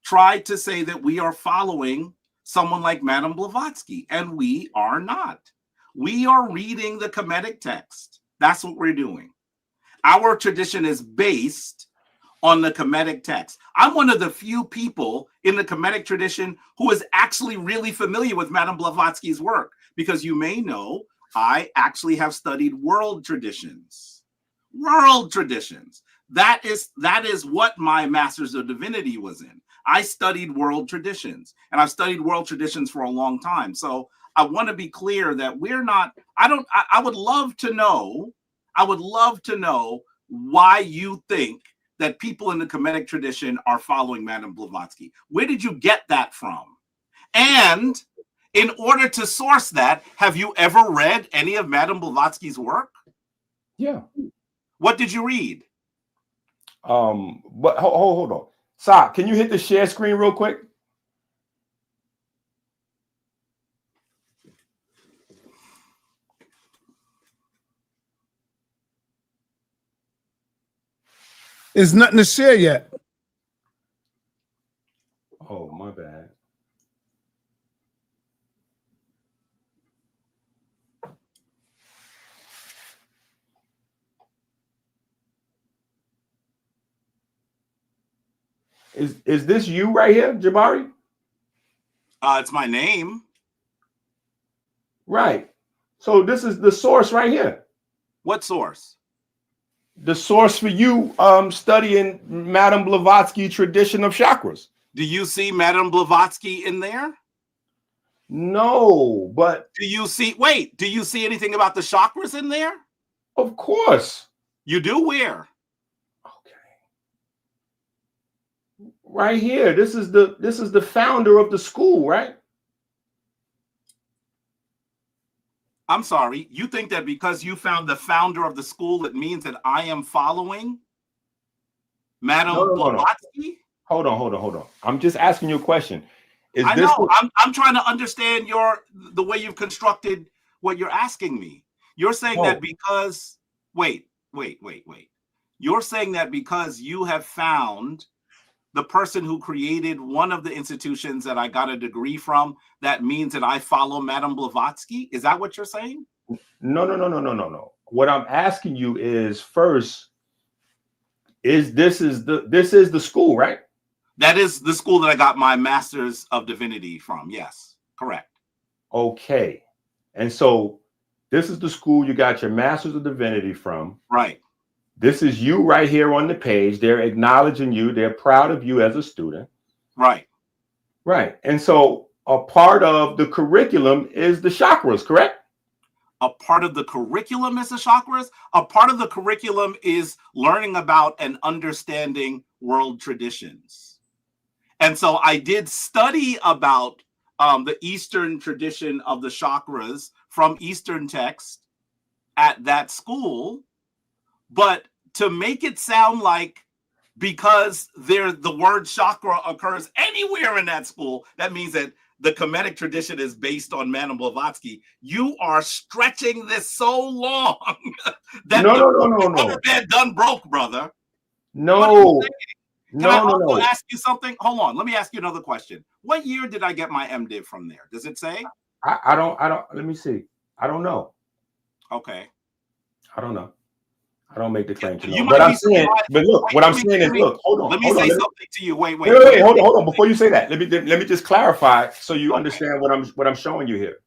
try to say that we are following someone like Madame Blavatsky, and we are not. We are reading the Kemetic text. That's what we're doing. Our tradition is based on the Kemetic text. I'm one of the few people in the Kemetic tradition who is actually really familiar with Madame Blavatsky's work, because you may know I actually have studied world traditions. World traditions. That is what my Master's of Divinity was in. I studied world traditions, and I've studied world traditions for a long time. So I want to be clear that we're not, I would love to know why you think that people in the Kemetic tradition are following Madame Blavatsky. Where did you get that from? And in order to source that, have you ever read any of Madame Blavatsky's work? Yeah. What did you read? But hold on. Sa, can you hit the share screen real quick? There's nothing to share yet. Oh, my bad. Is this you right here, Jabari? It's my name. Right. So this is the source right here. What source? The source for you studying Madame Blavatsky tradition of chakras. Do you see Madame Blavatsky in there? No, but do you see anything about the chakras in there? Of course. You do? Where? Okay. Right here. This is the founder of the school, right? I'm sorry. You think that because you found the founder of the school, it means that I am following Madame Blavatsky? Hold on. I'm just asking you a question. I'm trying to understand the way you've constructed what you're asking me. You're saying that because wait. You're saying that because you have found the person who created one of the institutions that I got a degree from, that means that I follow Madame Blavatsky? Is that what you're saying? No. What I'm asking you is, first, this is the school, right? That is the school that I got my Master's of Divinity from. Yes, correct. Okay. And so this is the school you got your Master's of Divinity from. Right. This is you right here on the page. They're acknowledging you. They're proud of you as a student. Right. Right. And so a part of the curriculum is the chakras, correct? A part of the curriculum is the chakras. A part of the curriculum is learning about and understanding world traditions. And so I did study about the Eastern tradition of the chakras from Eastern text at that school, but to make it sound like because the word chakra occurs anywhere in that school, that means that the Kemetic tradition is based on Madame Blavatsky. You are stretching this so long that no. bed done broke, brother. No. Can I also ask you something? Hold on. Let me ask you another question. What year did I get my MDiv from there? Does it say? I don't. Let me see. I don't know. Okay. I don't know. I don't make the claim to know. But I'm saying, but look, what I'm saying is, look, hold on. Let me say something to you. Wait, hold on. Before you say that, let me just clarify so you understand what I'm showing you here.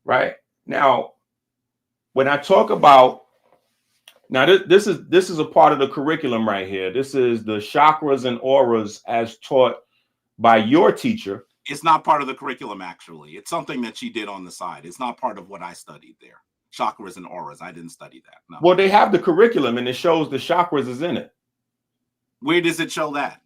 Right now, when I talk about this is a part of the curriculum right here. This is the chakras and auras as taught by your teacher. It's not part of the curriculum, actually. It's something that she did on the side. It's not part of what I studied there. Chakras and auras. I didn't study that. No. Well, they have the curriculum and it shows the chakras is in it. Where does it show that?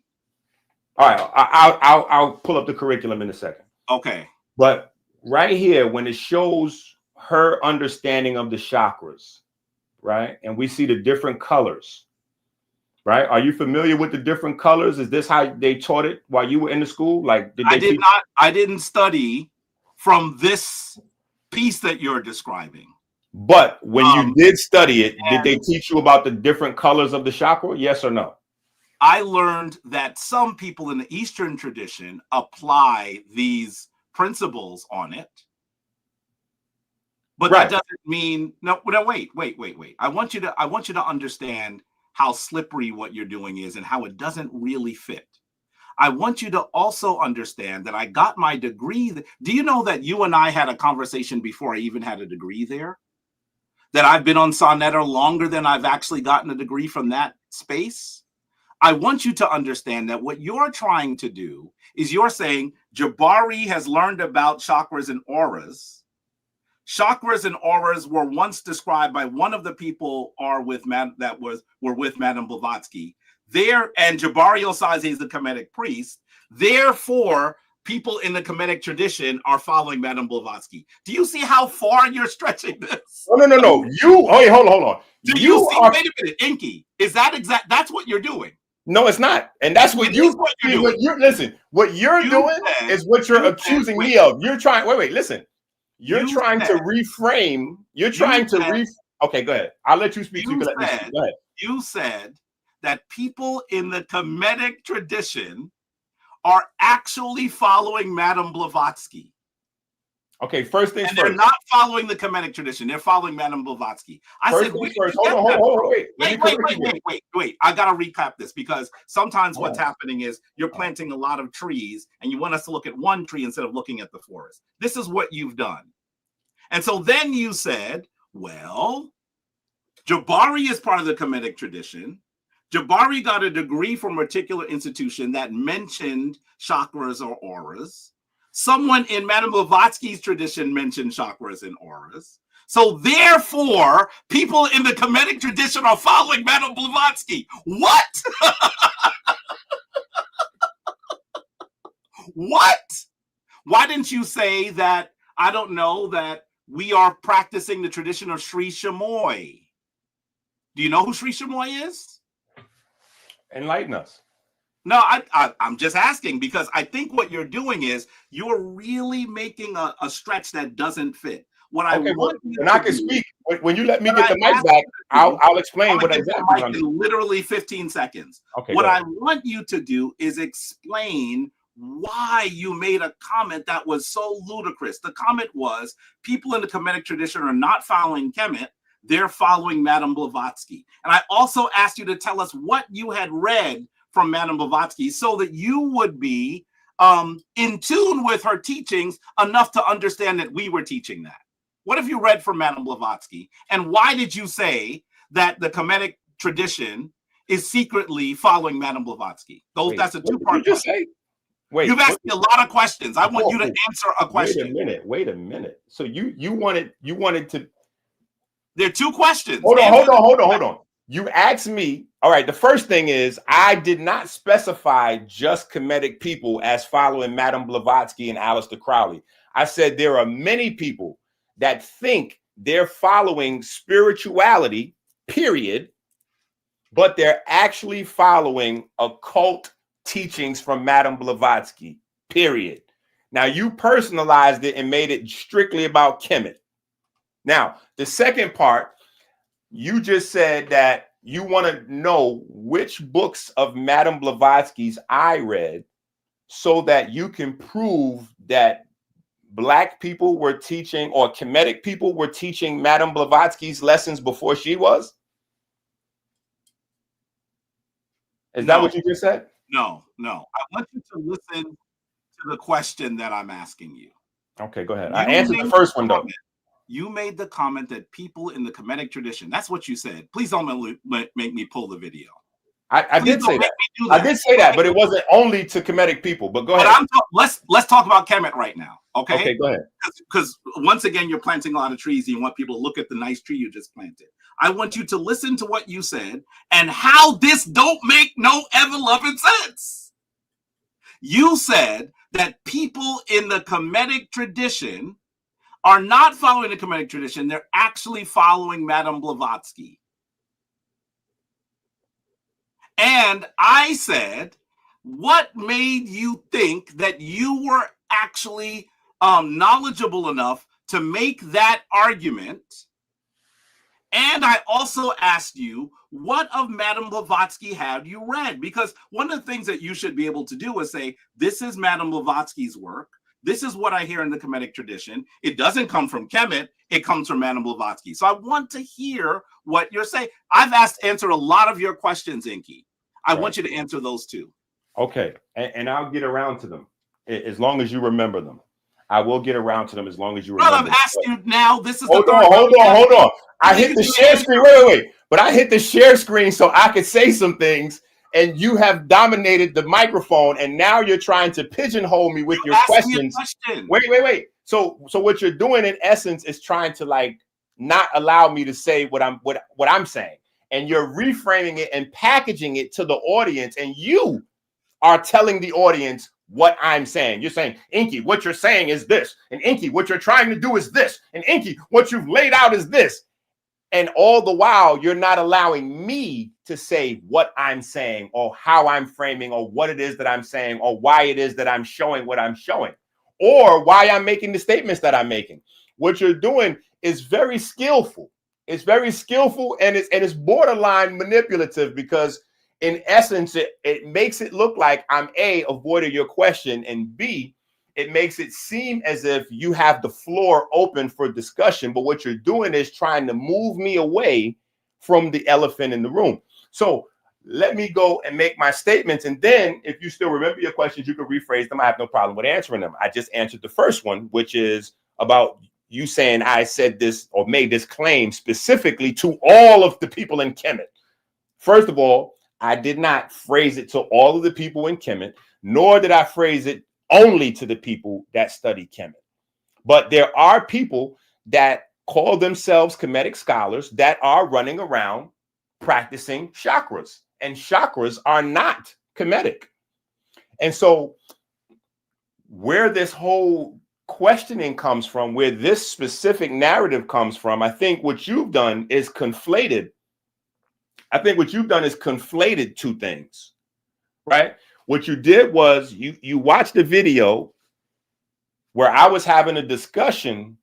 All right, I'll pull up the curriculum in a second. Okay. But right here, when it shows her understanding of the chakras, right, and we see the different colors, right? Are you familiar with the different colors? Is this how they taught it while you were in the school? Like, I didn't study from this piece that you're describing. But when you did study it, did they teach you about the different colors of the chakra? Yes or no? I learned that some people in the Eastern tradition apply these principles on it. But that doesn't mean wait. I want you to understand how slippery what you're doing is and how it doesn't really fit. I want you to also understand that I got my degree. Do you know that you and I had a conversation before I even had a degree there? That I've been on sa.neter longer than I've actually gotten a degree from that space? I want you to understand that what you're trying to do is you're saying Jabari has learned about chakras and auras. Chakras and auras were once described by one of the people were with Madame Blavatsky. And Jabari Osaze is the Kemetic priest. Therefore, people in the Kemetic tradition are following Madame Blavatsky. Do you see how far you're stretching this? No. Wait, hold on. Do you see? Wait a minute, Enqi. Is that exact? That's what you're doing. No, it's not. And that's what you're doing. What you're doing is what you're accusing me of. You're trying. Wait. Listen. You're trying to reframe. Okay, go ahead. I'll let you speak. Go ahead. You said that people in the Kemetic tradition are actually following Madame Blavatsky. Okay, first things first. They're not following the Kemetic tradition. They're following Madame Blavatsky. Hold on. Wait. I got to recap this because sometimes what's happening is you're planting a lot of trees and you want us to look at one tree instead of looking at the forest. This is what you've done. And so then you said, well, Jabari is part of the Kemetic tradition. Jabari got a degree from a particular institution that mentioned chakras or auras. Someone in Madame Blavatsky's tradition mentioned chakras and auras. So therefore, people in the Kemetic tradition are following Madame Blavatsky. What? What? Why didn't you say that, I don't know, that we are practicing the tradition of Sri Chamoy? Do you know who Sri Chamoy is? Enlighten us. No, I'm just asking because I think what you're doing is you're really making a stretch that doesn't fit. I can speak. When you let me get the mic back, I'll explain what exactly I'm doing. In literally 15 seconds. Okay. What I want you to do is explain why you made a comment that was so ludicrous. The comment was people in the Kemetic tradition are not following Kemet. They're following Madame Blavatsky. And I also asked you to tell us what you had read from Madame Blavatsky so that you would be in tune with her teachings enough to understand that we were teaching that. What have you read from Madame Blavatsky? And why did you say that the Kemetic tradition is secretly following Madame Blavatsky? That's a two-part question. You've asked me a lot of questions. I want you to answer a question. Wait a minute. So you wanted to. There are two questions. Hold on. You asked me, all right, the first thing is I did not specify just Kemetic people as following Madame Blavatsky and Aleister Crowley. I said there are many people that think they're following spirituality, period, but they're actually following occult teachings from Madame Blavatsky, period. Now, you personalized it and made it strictly about Kemet. Now, the second part, you just said that you want to know which books of Madame Blavatsky's I read so that you can prove that Black people were teaching, or Kemetic people were teaching Madame Blavatsky's lessons before she was? Is that what you just said? No. I want you to listen to the question that I'm asking you. Okay, go ahead. I answered the first one, though. You made the comment that people in the Kemetic tradition, that's what you said. Please don't make me pull the video. I did say that. I did say that, but it wasn't only to Kemetic people. But go ahead. Let's talk about Kemet right now. Okay. Okay, go ahead. Because once again, you're planting a lot of trees and you want people to look at the nice tree you just planted. I want you to listen to what you said and how this don't make no ever-loving sense. You said that people in the Kemetic tradition are not following the Kemetic tradition. They're actually following Madame Blavatsky. And I said, what made you think that you were actually knowledgeable enough to make that argument? And I also asked you, what of Madame Blavatsky have you read? Because one of the things that you should be able to do is say, this is Madame Blavatsky's work. This is what I hear in the Kemetic tradition. It doesn't come from Kemet. It comes from Madame Blavatsky. So I want to hear what you're saying. I've answered a lot of your questions, Enqi. I want you to answer those too. Okay. And I'll get around to them as long as you remember them. I will get around to them as long as you remember. Well, I've asked you now. This is hold on. I hit the share screen. Wait. But I hit the share screen so I could say some things, and you have dominated the microphone, and now you're trying to pigeonhole me with your questions. Wait. So what you're doing in essence is trying to like not allow me to say what I'm saying, and you're reframing it and packaging it to the audience, and you are telling the audience what I'm saying. You're saying, Enqi, what you're saying is this, and Enqi, what you're trying to do is this, and Enqi, what you've laid out is this. And all the while, you're not allowing me to say what I'm saying or how I'm framing or what it is that I'm saying or why it is that I'm showing what I'm showing or why I'm making the statements that I'm making. What you're doing is very skillful. It's very skillful, and it's borderline manipulative, because in essence, it makes it look like I'm A, avoiding your question, and B, it makes it seem as if you have the floor open for discussion. But what you're doing is trying to move me away from the elephant in the room. So let me go and make my statements. And then if you still remember your questions, you can rephrase them. I have no problem with answering them. I just answered the first one, which is about you saying I said this or made this claim specifically to all of the people in Kemet. First of all, I did not phrase it to all of the people in Kemet, nor did I phrase it only to the people that study Kemet. But there are people that call themselves Kemetic scholars that are running around practicing chakras, and chakras are not Kemetic. And so where this whole questioning comes from, where this specific narrative comes from, I think what you've done is conflated. I think what you've done is conflated two things, right? What you did was you watched a video where I was having a discussion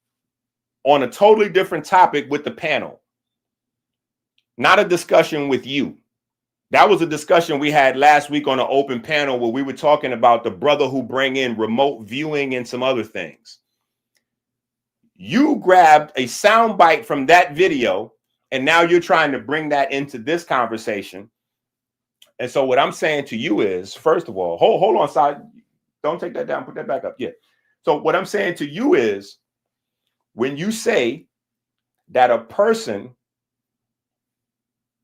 on a totally different topic with the panel, not a discussion with you. That was a discussion we had last week on an open panel where we were talking about the brother who bring in remote viewing and some other things. You grabbed a soundbite from that video, and now you're trying to bring that into this conversation. And so what I'm saying to you is, first of all, hold on, side. Don't take that down. Put that back up. Yeah. So what I'm saying to you is, when you say that a person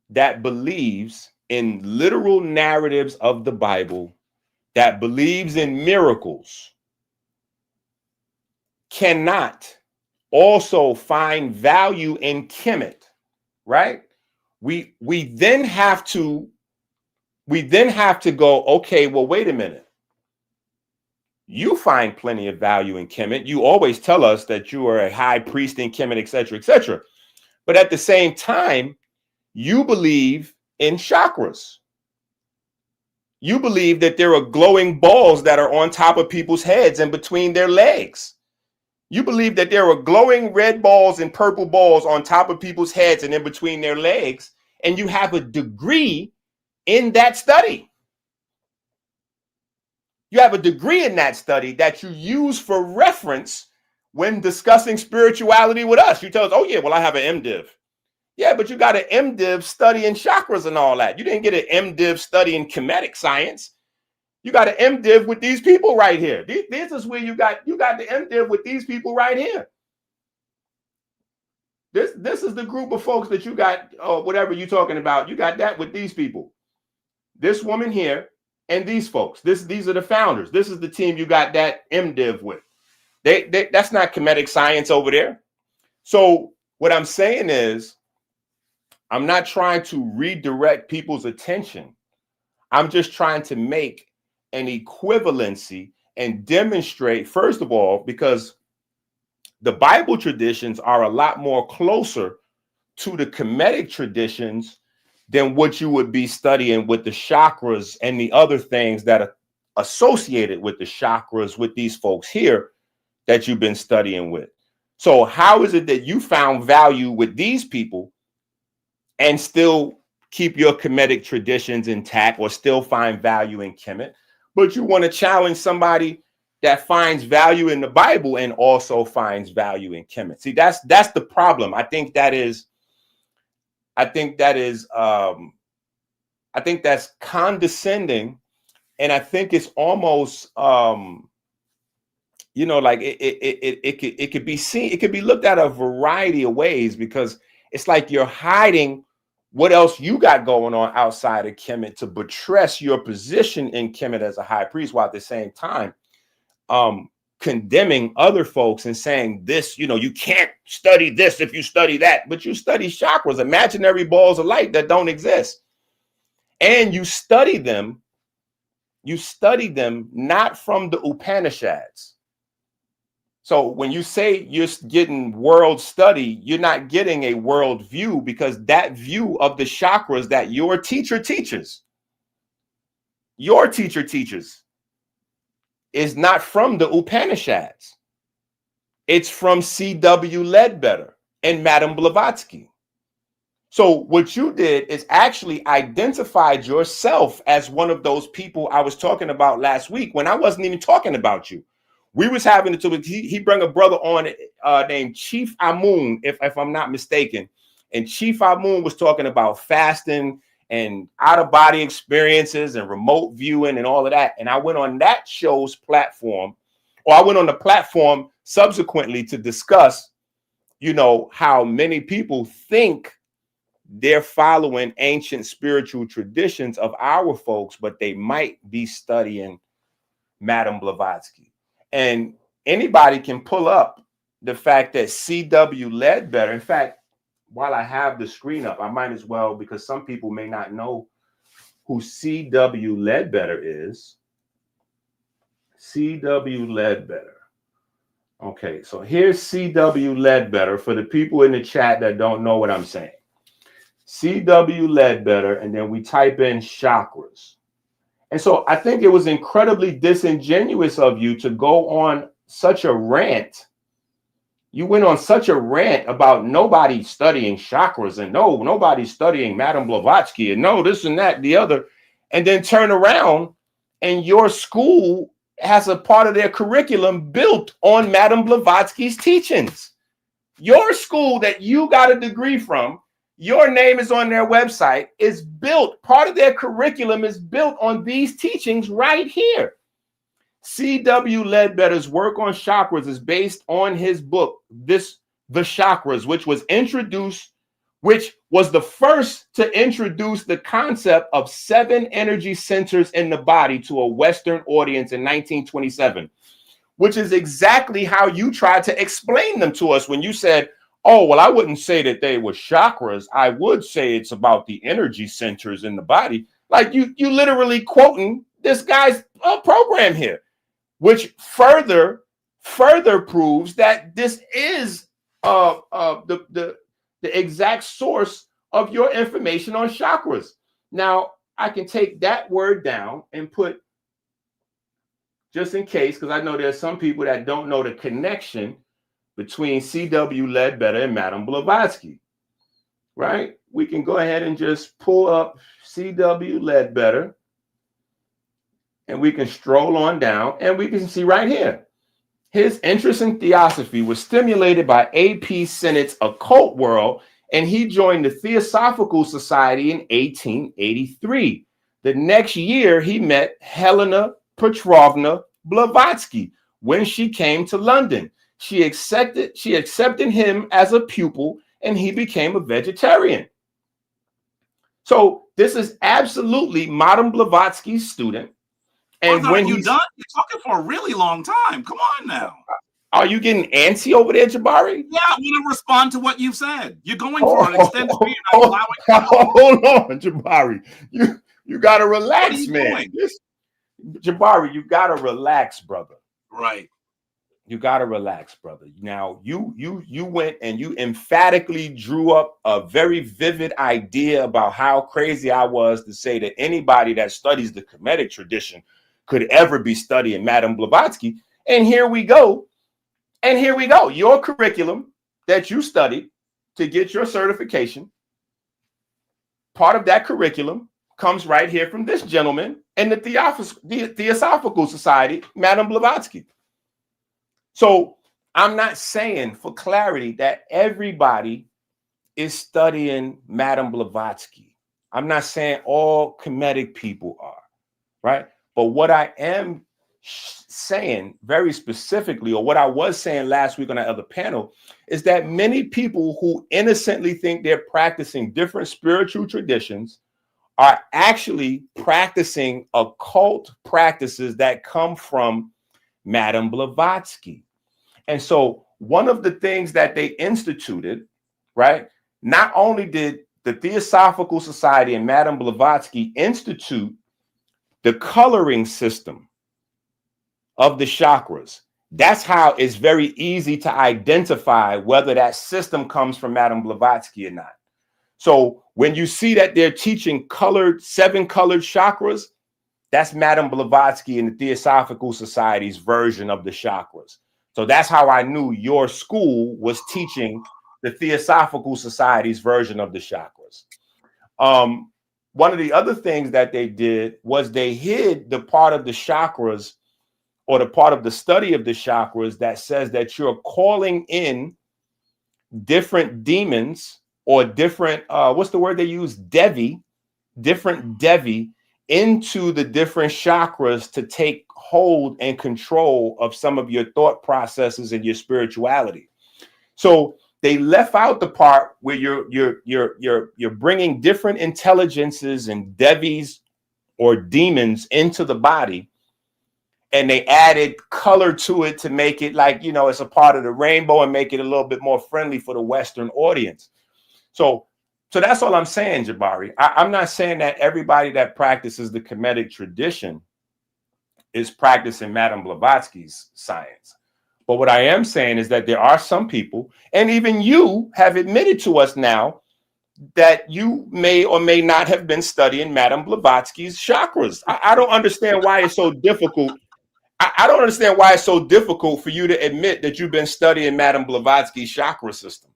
that believes in literal narratives of the Bible, that believes in miracles, cannot also find value in Kemet, right? we then have to go, okay, well, wait a minute. You find plenty of value in Kemet. You always tell us that you are a high priest in Kemet, et cetera, et cetera. But at the same time, you believe in chakras. You believe that there are glowing balls that are on top of people's heads and between their legs. You believe that there are glowing red balls and purple balls on top of people's heads and in between their legs. And you have a degree in that study. You have a degree in that study that you use for reference when discussing spirituality with us. You tell us, oh yeah, well, I have an MDiv. Yeah, but you got an MDiv studying chakras and all that. You didn't get an MDiv studying Kemetic science. You got an MDiv with these people right here. This is where you got the MDiv with these people right here. This is the group of folks that you got, whatever you're talking about. You got that with these people. This woman here and these folks. These are the founders. This is the team you got that MDiv with. That's not Kemetic science over there. So what I'm saying is, I'm not trying to redirect people's attention. I'm just trying to make an equivalency and demonstrate, first of all, because the Bible traditions are a lot more closer to the Kemetic traditions than what you would be studying with the chakras and the other things that are associated with the chakras with these folks here that you've been studying with. So how is it that you found value with these people and still keep your Kemetic traditions intact, or still find value in Kemet, but you want to challenge somebody that finds value in the Bible and also finds value in Kemet? See, that's the problem. I think that's condescending, and I think it's almost like it could be seen, it could be looked at a variety of ways, because it's like you're hiding what else you got going on outside of Kemet to buttress your position in Kemet as a high priest, while at the same time condemning other folks and saying this, you can't study this if you study that, but you study chakras, imaginary balls of light that don't exist. And you study them not from the Upanishads. So when you say you're getting world study, you're not getting a world view, because that view of the chakras that your teacher teaches is not from the Upanishads. It's from C.W. Ledbetter and Madame Blavatsky. So what you did is actually identified yourself as one of those people I was talking about last week when I wasn't even talking about you. We was having it. He brought a brother on named Chief Amun, if I'm not mistaken. And Chief Amun was talking about fasting and out-of-body experiences and remote viewing and all of that. And I went on that show's platform, or I went on the platform subsequently to discuss, how many people think they're following ancient spiritual traditions of our folks, but they might be studying Madame Blavatsky. And anybody can pull up the fact that C.W. Ledbetter, in fact, while I have the screen up, I might as well, because some people may not know who C.W. Ledbetter is. C.W. Ledbetter. Okay, so here's C.W. Ledbetter for the people in the chat that don't know what I'm saying. C.W. Ledbetter, and then we type in chakras. And so I think it was incredibly disingenuous of you to go on such a rant. You went on such a rant about nobody studying chakras and nobody studying Madame Blavatsky and no, this and that, the other, and then turn around and your school has a part of their curriculum built on Madame Blavatsky's teachings. Your school that you got a degree from, your name is on their website, is built, part of their curriculum is built on these teachings right here. C.W. Ledbetter's work on chakras is based on his book, The Chakras, which was the first to introduce the concept of 7 energy centers in the body to a Western audience in 1927, which is exactly how you tried to explain them to us when you said, Oh, well, I wouldn't say that they were chakras. I would say it's about the energy centers in the body. Like you literally quoting this guy's program here, which further proves that this is the exact source of your information on chakras. Now, I can take that word down and put, just in case, because I know there's some people that don't know the connection between C.W. Ledbetter and Madame Blavatsky, right? We can go ahead and just pull up C.W. Ledbetter, and we can stroll on down, and we can see right here. His interest in theosophy was stimulated by A.P. Sennett's occult world, and he joined the Theosophical Society in 1883. The next year, he met Helena Petrovna Blavatsky when she came to London. She accepted him as a pupil, and he became a vegetarian. So this is absolutely Madame Blavatsky's student. And when you done, you're talking for a really long time. Come on now. Are you getting antsy over there, Jabari? Yeah, I'm going to respond to what you've said. You're going for an extended period. Hold on, Jabari. You got to relax, man. Jabari, you got to relax, brother. Right. You got to relax, brother. Now, you went and you emphatically drew up a very vivid idea about how crazy I was to say that anybody that studies the Kemetic tradition could ever be studying Madame Blavatsky. And here we go. Your curriculum that you studied to get your certification, part of that curriculum comes right here from this gentleman in the Theosophical Society, Madame Blavatsky. So I'm not saying, for clarity, that everybody is studying Madame Blavatsky. I'm not saying all Kemetic people are, right? But what I am saying very specifically, or what I was saying last week on that other panel, is that many people who innocently think they're practicing different spiritual traditions are actually practicing occult practices that come from Madame Blavatsky. And so one of the things that they instituted, right, not only did the Theosophical Society and Madame Blavatsky institute the coloring system of the chakras. That's how it's very easy to identify whether that system comes from Madame Blavatsky or not. So when you see that they're teaching seven colored chakras, that's Madame Blavatsky and the Theosophical Society's version of the chakras. So that's how I knew your school was teaching the Theosophical Society's version of the chakras. One of the other things that they did was they hid the part of the chakras, or the part of the study of the chakras, that says that you're calling in different demons or different, what's the word they use? Different Devi into the different chakras to take hold and control of some of your thought processes and your spirituality. So they left out the part where you're bringing different intelligences and Devis or demons into the body, and they added color to it to make it like, you know, it's a part of the rainbow and make it a little bit more friendly for the Western audience. So that's all I'm saying, Jabari. I'm not saying that everybody that practices the Kemetic tradition is practicing Madame Blavatsky's science. But what I am saying is that there are some people, and even you have admitted to us now, that you may or may not have been studying Madame Blavatsky's chakras. I don't understand why it's so difficult. I don't understand why it's so difficult for you to admit that you've been studying Madame Blavatsky's chakra system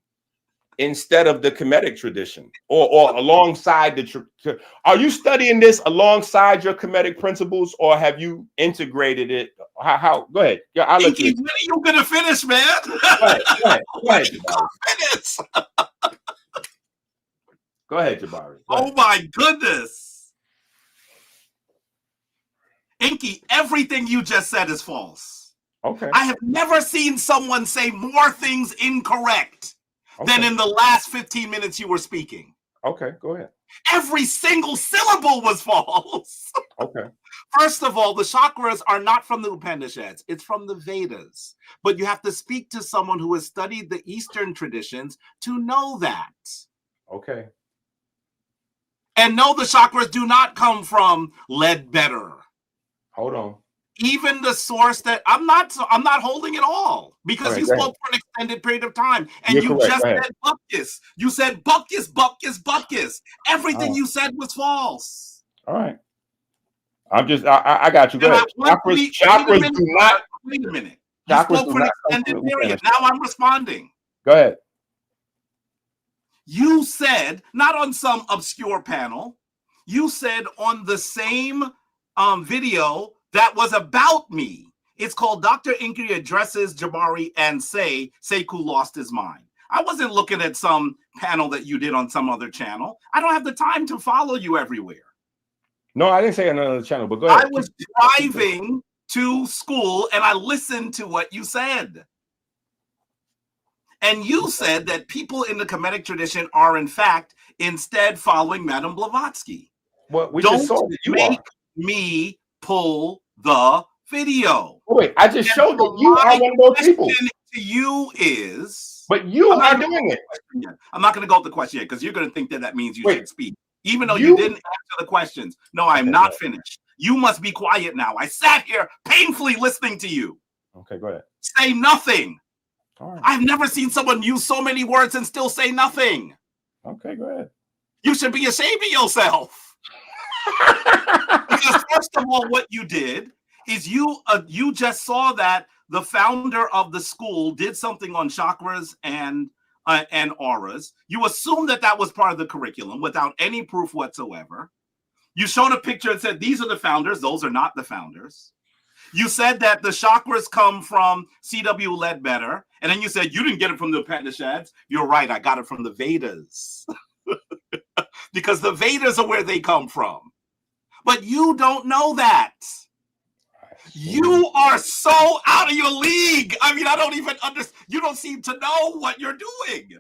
instead of the Kemetic tradition, or alongside the. Are you studying this alongside your Kemetic principles, or have you integrated it? How? Go ahead. Yeah, I'll let you. When are you gonna finish, man? Go ahead, Go ahead, Jabari. Oh my goodness. Enqi, everything you just said is false. Okay. I have never seen someone say more things incorrect than in the last 15 minutes you were speaking. Okay, go ahead. Every single syllable was false. Okay. First of all, the chakras are not from the Upanishads. It's from the Vedas. But you have to speak to someone who has studied the Eastern traditions to know that. Okay. And no, the chakras do not come from Ledbetter. Hold on. Even the source that I'm not holding it all, because Right, you spoke for an extended period of time and You're you correct. just said Bupkis. You said Bupkis, Bupkis, Bupkis. Everything you said was false. All right. I'm just, I got you. Go ahead. Chakras do not. Wait a minute. You Chakras spoke do for an not come extended from period. Now I'm responding. Go ahead. You said, not on some obscure panel, you said on the same video that was about me. It's called Dr. Enqi Addresses Jabari and Sekou Lost His Mind. I wasn't looking at some panel that you did on some other channel. I don't have the time to follow you everywhere. No, I didn't say another channel, but go ahead. I was driving to school and I listened to what you said. And you said that people in the Kemetic tradition are, in fact, instead following Madame Blavatsky. Well, we Don't just saw that you make are. me pull the video. Oh, wait, I just showed that you are one of those people. To you is, but you are doing it. I'm not going to go with the question yet because you're going to think that that means you should speak, even though you didn't answer the questions. No, I'm not finished. You must be quiet now. I sat here painfully listening to you. Okay, go ahead. Say nothing. All right. I've never seen someone use so many words and still say nothing. Okay, go ahead. You should be ashamed of yourself. Because first of all, what you did is you just saw that the founder of the school did something on chakras and auras. You assumed that that was part of the curriculum without any proof whatsoever. You showed a picture and said, these are the founders. Those are not the founders. You said that the chakras come from C.W. Ledbetter. And then you said, you didn't get it from the Upanishads. You're right. I got it from the Vedas. Because the Vedas are where they come from. But you don't know that. You are so out of your league. I mean, I don't even understand. You don't seem to know what you're doing.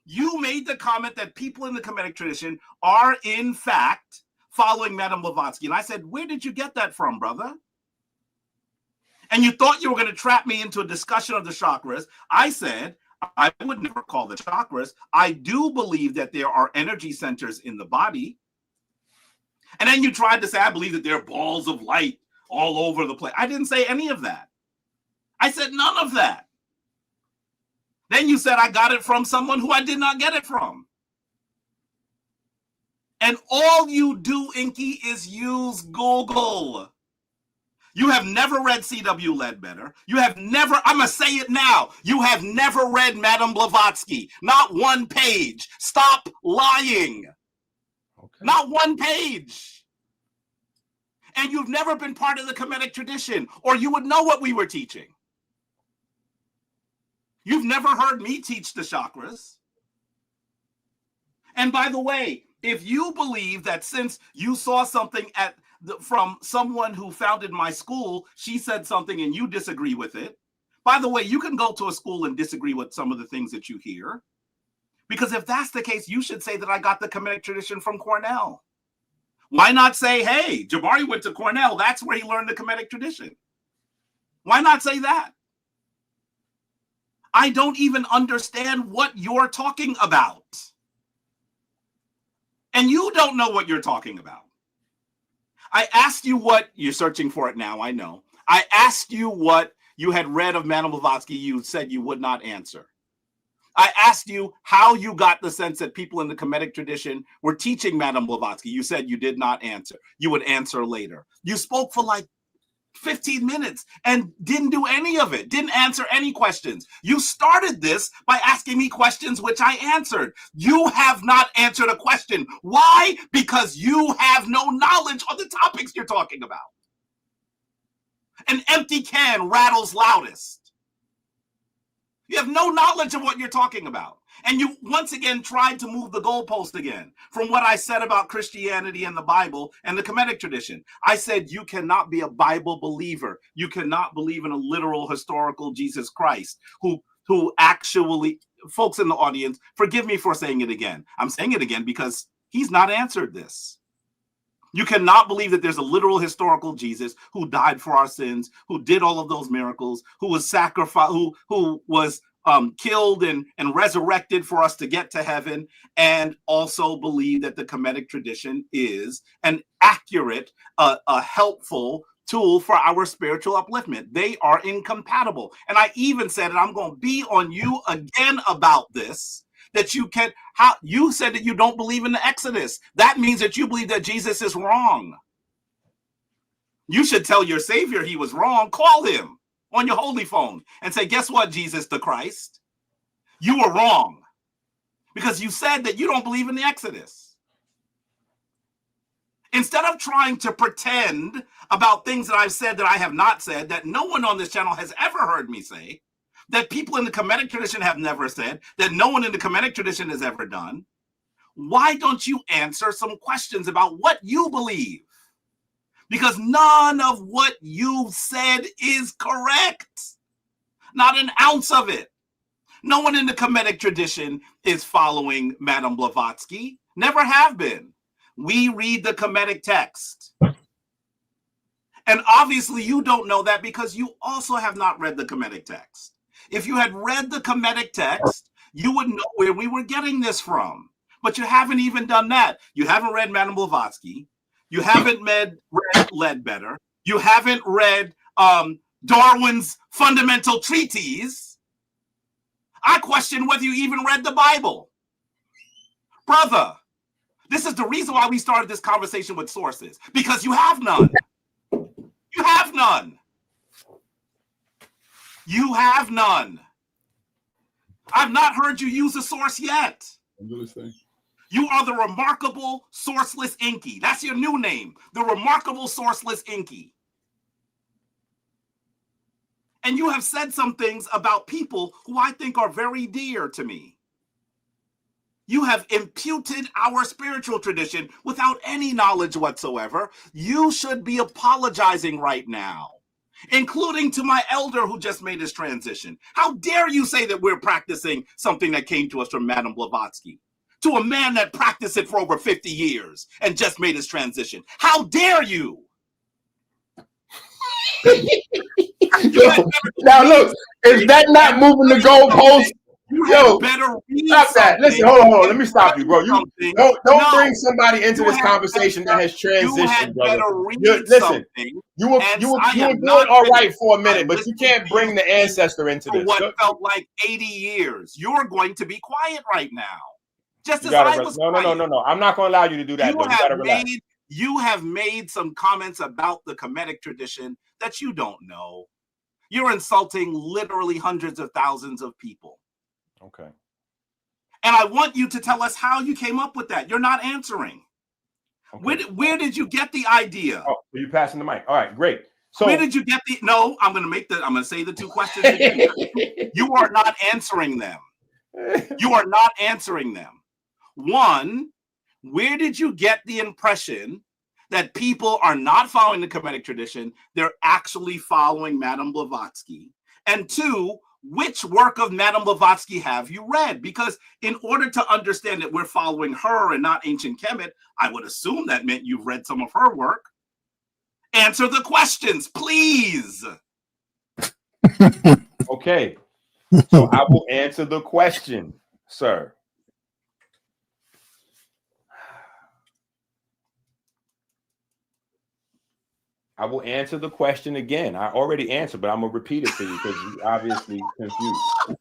You made the comment that people in the Kemetic tradition are, in fact, following Madame Blavatsky. And I said, where did you get that from, brother? And you thought you were going to trap me into a discussion of the chakras. I said, I would never call the chakras. I do believe that there are energy centers in the body. And then you tried to say, I believe that there are balls of light all over the place. I didn't say any of that. I said none of that. Then you said I got it from someone who I did not get it from. And all you do, Enqi, is use Google. You have never read C.W. Ledbetter. You have never, I'm going to say it now, you have never read Madame Blavatsky. Not one page. Stop lying. Okay. Not one page. And you've never been part of the Kemetic tradition, or you would know what we were teaching. You've never heard me teach the chakras. And by the way, if you believe that since you saw something from someone who founded my school, she said something and you disagree with it. By the way, you can go to a school and disagree with some of the things that you hear. Because if that's the case, you should say that I got the Kemetic tradition from Cornell. Why not say, hey, Jabari went to Cornell. That's where he learned the Kemetic tradition. Why not say that? I don't even understand what you're talking about. And you don't know what you're talking about. I asked you what, you're searching for it now, I know. I asked you what you had read of Madame Blavatsky. You said you would not answer. I asked you how you got the sense that people in the Kemetic tradition were teaching Madame Blavatsky. You said you did not answer. You would answer later. You spoke for like 15 minutes and didn't do any of it, didn't answer any questions. You started this by asking me questions which I answered. You have not answered a question. Why? Because you have no knowledge on the topics you're talking about. An empty can rattles loudest. You have no knowledge of what you're talking about. And you once again tried to move the goalpost again from what I said about Christianity and the Bible and the Kemetic tradition. I said you cannot be a Bible believer. You cannot believe in a literal historical Jesus Christ who actually, folks in the audience, forgive me for saying it again. I'm saying it again because he's not answered this. You cannot believe that there's a literal historical Jesus who died for our sins, who did all of those miracles, who was sacrificed, who was killed and resurrected for us to get to heaven, and also believe that the Kemetic tradition is an accurate, a helpful tool for our spiritual upliftment. They are incompatible. And I even said, and I'm going to be on you again about this, that you can, how you said that you don't believe in the Exodus. That means that you believe that Jesus is wrong. You should tell your Savior he was wrong. Call him on your holy phone and say, guess what, Jesus the Christ? You were wrong because you said that you don't believe in the Exodus. Instead of trying to pretend about things that I've said that I have not said, that no one on this channel has ever heard me say, that people in the Kemetic tradition have never said, that no one in the Kemetic tradition has ever done, why don't you answer some questions about what you believe? Because none of what you said is correct. Not an ounce of it. No one in the Kemetic tradition is following Madame Blavatsky. Never have been. We read the Kemetic text. And obviously you don't know that because you also have not read the Kemetic text. If you had read the Kemetic text, you would know where we were getting this from. But you haven't even done that. You haven't read Madame Blavatsky. You haven't read Ledbetter. You haven't read Darwin's fundamental treatise. I question whether you even read the Bible. Brother, this is the reason why we started this conversation with sources, because you have none. You have none. You have none. I've not heard you use a source yet. I'm listening. You are the remarkable sourceless Enqi. That's your new name, the remarkable sourceless Enqi. And you have said some things about people who I think are very dear to me. You have imputed our spiritual tradition without any knowledge whatsoever. You should be apologizing right now, including to my elder who just made his transition. How dare you say that we're practicing something that came to us from Madame Blavatsky? To a man that practiced it for over 50 years and just made his transition. How dare you? Now look, is that not moving the goalpost? Yo, better stop that. Listen, hold on. Let me stop you, bro. You don't bring somebody into this conversation that has transitioned, brother. Listen, you were doing all right for a minute, but you can't bring the ancestor into this. What felt like 80 years. You're going to be quiet right now. Just as I was. No. I'm not going to allow you to do that. You have made some comments about the Kemetic tradition that you don't know. You're insulting literally hundreds of thousands of people. Okay. And I want you to tell us how you came up with that. You're not answering. Okay. Where did you get the idea? Oh, are you passing the mic? All right, great. So where did you get the? No, I'm going to say the two questions again. You are not answering them. You are not answering them. One, where did you get the impression that people are not following the Kemetic tradition? They're actually following Madame Blavatsky. And two, which work of Madame Blavatsky have you read? Because in order to understand that we're following her and not ancient Kemet, I would assume that meant you've read some of her work. Answer the questions, please. Okay. So I will answer the question, sir. I will answer the question again. I already answered, but I'm gonna repeat it to you because you obviously confused.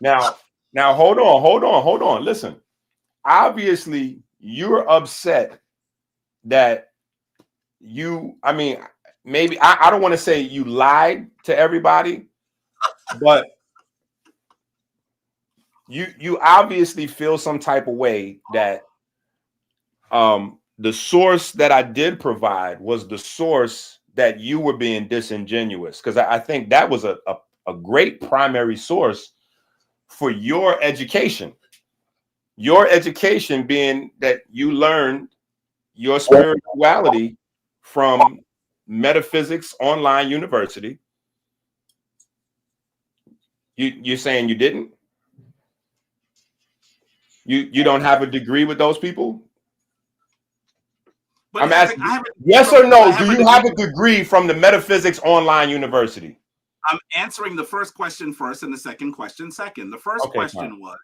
Now, hold on. Listen, obviously you're upset that maybe I don't want to say you lied to everybody, but you obviously feel some type of way that the source that I did provide was the source that you were being disingenuous, because I think that was a great primary source for your education. Your education being that you learned your spirituality from Metaphysics Online University. You're saying you didn't? You don't have a degree with those people? But I'm asking, yes or no, do you have a degree from the Metaphysics Online University? I'm answering the first question first and the second question second. The first question was,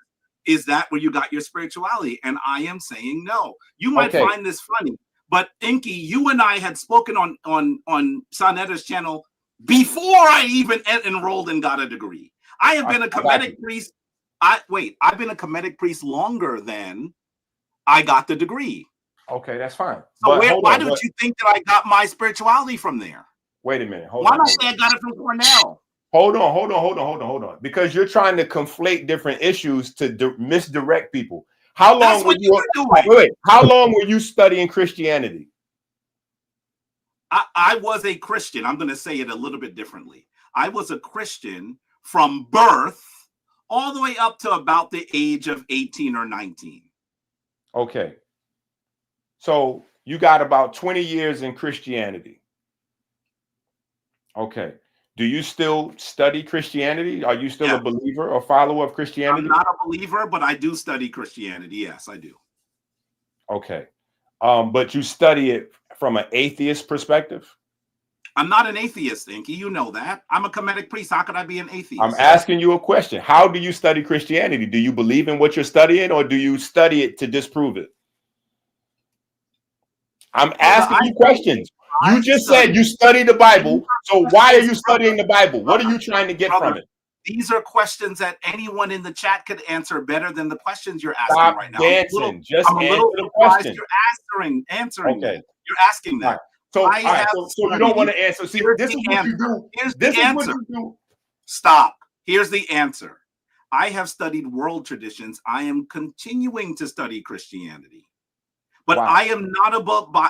is that where you got your spirituality? And I am saying no. You might find this funny, but Enqi, you and I had spoken on sa.neter's channel before I even enrolled and got a degree. I have been a Kemetic priest. I've been a Kemetic priest longer than I got the degree. Okay, that's fine. So why don't you think that I got my spirituality from there? Wait a minute. Why not say I got it from Cornell? Hold on. Because you're trying to conflate different issues to misdirect people. How long were you doing? How long were you studying Christianity? I was a Christian. I'm going to say it a little bit differently. I was a Christian from birth all the way up to about the age of 18 or 19. Okay. So you got about 20 years in Christianity. Okay. Do you still study Christianity? Are you still a believer or follower of Christianity? I'm not a believer, but I do study Christianity. Yes, I do. Okay. But you study it from an atheist perspective? I'm not an atheist, Enqi. You know that. I'm a Kemetic priest. How could I be an atheist? I'm asking you a question. How do you study Christianity? Do you believe in what you're studying, or do you study it to disprove it? I'm asking you questions. You just said you study the Bible. So why are you studying the Bible? What are you trying to get from it? These are questions that anyone in the chat could answer better than the questions you're asking right now. Dancing. Just answer the question. You're answering. Okay. You're asking that. So you don't want to answer. See, this is what you do. This is what you do. Stop. Here's the answer. I have studied world traditions. I am continuing to study Christianity. But I am not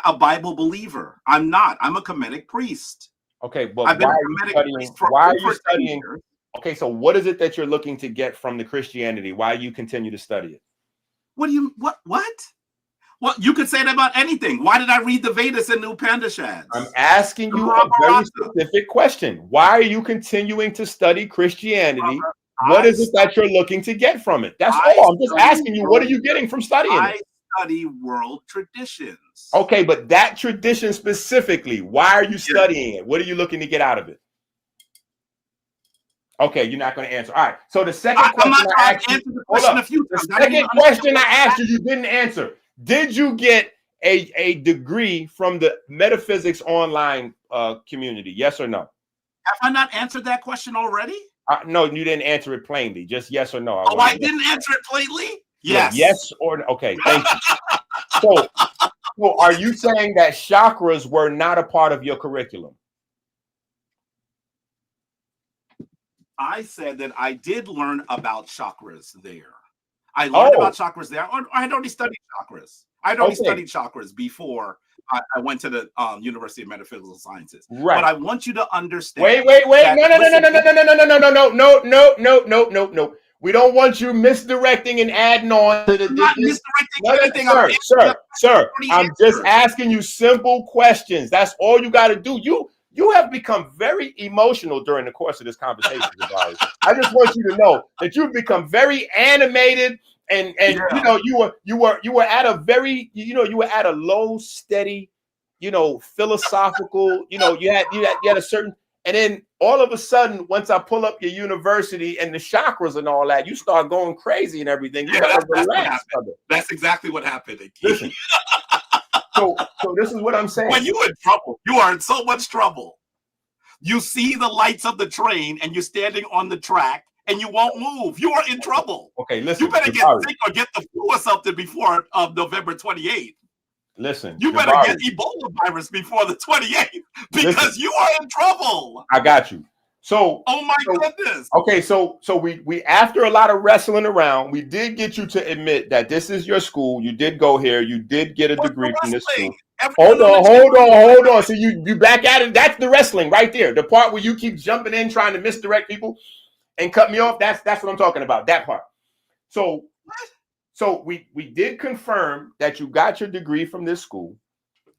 a Bible believer. I'm not. I'm a Kemetic priest. Okay, but why are you studying? Okay, so what is it that you're looking to get from the Christianity? Why you continue to study it? What? Well, you could say that about anything. Why did I read the Vedas and Upanishads? I'm asking you a very specific question. Why are you continuing to study Christianity? What is it that you're looking to get from it? That's all. I'm just asking you, what are you getting from studying it? Study world traditions. Okay, but that tradition specifically, why are you studying it? What are you looking to get out of it? Okay, you're not going to answer. All right. So the second question I asked you, the second question I asked you, you didn't answer. Did you get a degree from the Metaphysics Online community? Yes or no? Have I not answered that question already? No, you didn't answer it plainly. Just yes or no. I didn't answer it plainly? Yes. Yes or no. Okay, thank you. So are you saying that chakras were not a part of your curriculum? I said that I did learn about chakras there. I learned about chakras there. I had already studied chakras. I had already studied chakras before I went to the University of Metaphysical Sciences. Right. But I want you to understand. Wait. No. We don't want you misdirecting and adding on to the. I'm not misdirecting anything. Sir. I'm just asking you simple questions. That's all you got to do. You have become very emotional during the course of this conversation, Jabari. I just want you to know that you've become very animated, and you were at a very you were at a low, steady, philosophical. You had a certain. And then all of a sudden, once I pull up your university and the chakras and all that, you start going crazy and everything. You gotta relax. That's exactly what happened. Listen. So this is what I'm saying. When you're in trouble, you are in so much trouble. You see the lights of the train and you're standing on the track and you won't move. You are in trouble. Okay, listen. You better get sick or get the flu or something before November 28th. Listen, you better get Ebola virus before the 28th because you are in trouble. I got you. So, oh my goodness. Okay, so we after a lot of wrestling around, we did get you to admit that this is your school. You did go here. You did get a degree from this school. Hold on. So you back at it. That's the wrestling right there. The part where you keep jumping in, trying to misdirect people and cut me off. That's what I'm talking about. That part. So we did confirm that you got your degree from this school.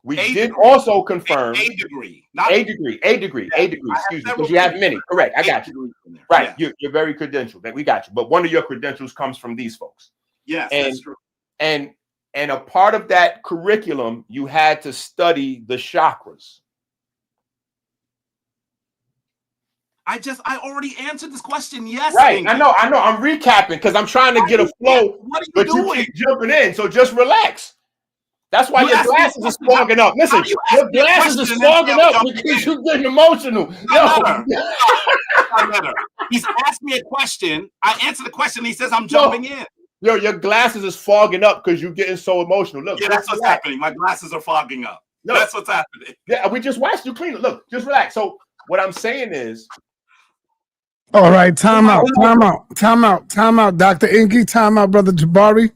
We did also confirm a degree. Excuse me, because you have many. Correct. I got you. Right. Yeah. You're very credentialed. We got you. But one of your credentials comes from these folks. Yes, that's true. And And a part of that curriculum, you had to study the chakras. I already answered this question. Yes. Right. Enqi. I know. I'm recapping because I'm trying to get a flow. What are you but doing? You keep jumping in. So just relax. That's why your glasses are fogging up. Listen, your glasses are fogging up because you're getting emotional. He's asked me a question. I answer the question. He says I'm jumping in. Yo, your glasses is fogging up because you're getting so emotional. Look, yeah, that's what's happening. My glasses are fogging up. Look, that's what's happening. Yeah, we just watched you clean it. Look, just relax. So what I'm saying is, all right, time out, Dr. Enqi, time out, brother Jabari.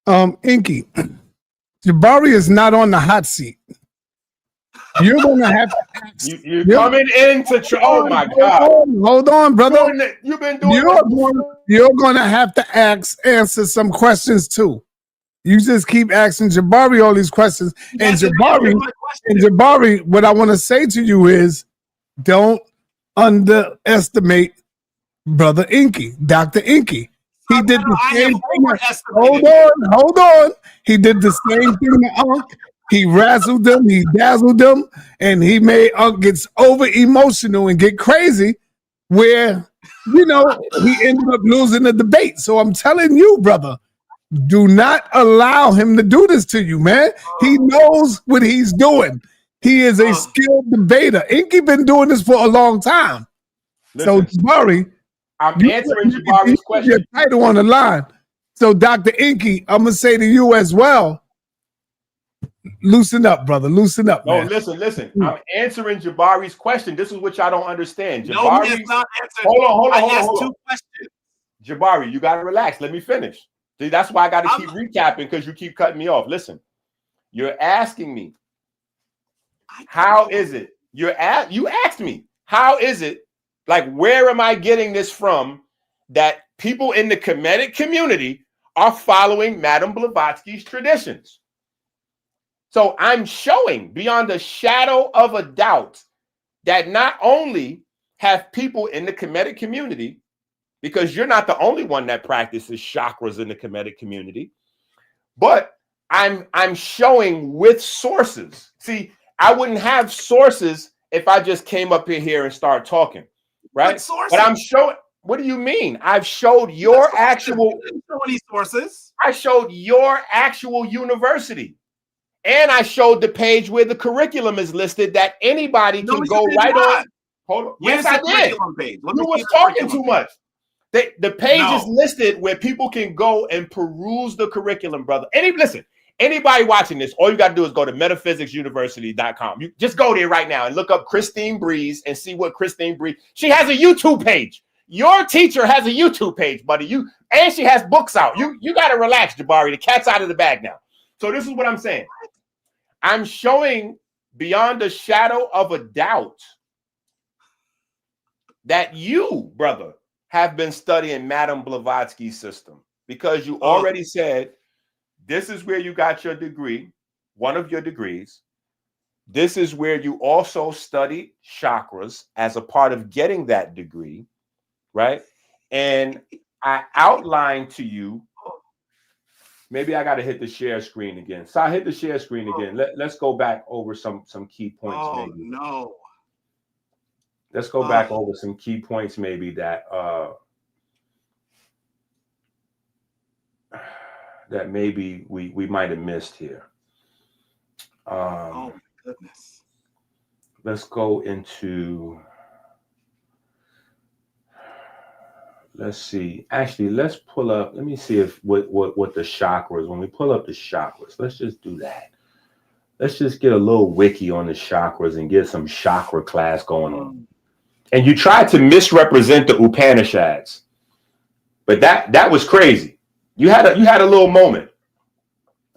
Enqi, Jabari is not on the hot seat. You're gonna have to ask. You're coming into oh my God. Hold on, brother. You've been doing you're gonna have to answer some questions too. You just keep asking Jabari all these questions. And Jabari, what I want to say to you is don't underestimate Brother Enqi, Dr. Enqi. He did the same thing. Hold on. He did the same thing to Unc. He razzled them, he dazzled them, and he made Unc gets over emotional and get crazy where, he ended up losing the debate. So I'm telling you, brother, do not allow him to do this to you, man. He knows what he's doing. He is a skilled debater. Enqi been doing this for a long time. Listen, so, Jabari, I'm answering Jabari's question. Your title on the line. So, Dr. Enqi, I'm going to say to you as well, loosen up, brother. Loosen up, man. No, listen. I'm answering Jabari's question. This is what y'all don't understand. Jabari, no, he is not answering. Hold on. Two questions. Jabari, you got to relax. Let me finish. See, that's why I got to keep recapping because you keep cutting me off. Listen, you're asking me, how is it? You asked me, how is it? Like, where am I getting this from that people in the Kemetic community are following Madame Blavatsky's traditions? So I'm showing beyond a shadow of a doubt that not only have people in the Kemetic community, because you're not the only one that practices chakras in the Kemetic community, but I'm showing with sources. See, I wouldn't have sources if I just came up in here and started talking, right? But I'm showing. What do you mean? I've showed your actual. Sources. I showed your actual university, and I showed the page where the curriculum is listed that anybody can go right on. Hold on. Yes, I did. You was talking too much. The page is listed where people can go and peruse the curriculum, brother. Anybody watching this, all you got to do is go to metaphysicsuniversity.com. You just go there right now and look up Christine Breeze and see what Christine Breeze. She has a YouTube page. Your teacher has a YouTube page, buddy. And she has books out. You got to relax, Jabari. The cat's out of the bag now. So this is what I'm saying. I'm showing beyond a shadow of a doubt that you, brother, have been studying Madame Blavatsky's system because you already said this is where you got your degree, one of your degrees. This is where you also studied chakras as a part of getting that degree, right? And I outlined to you, maybe I got to hit the share screen again. So I hit the share screen again. Let's go back over some key points. Maybe. No. Let's go back over some key points maybe that that maybe we might have missed here. Oh my goodness. Let's go into, let's see. Actually, let's pull up. Let me see if what the chakras, when we pull up the chakras, let's just do that. Let's just get a little wiki on the chakras and get some chakra class going on. And you tried to misrepresent the Upanishads, but that was crazy. You had a little moment.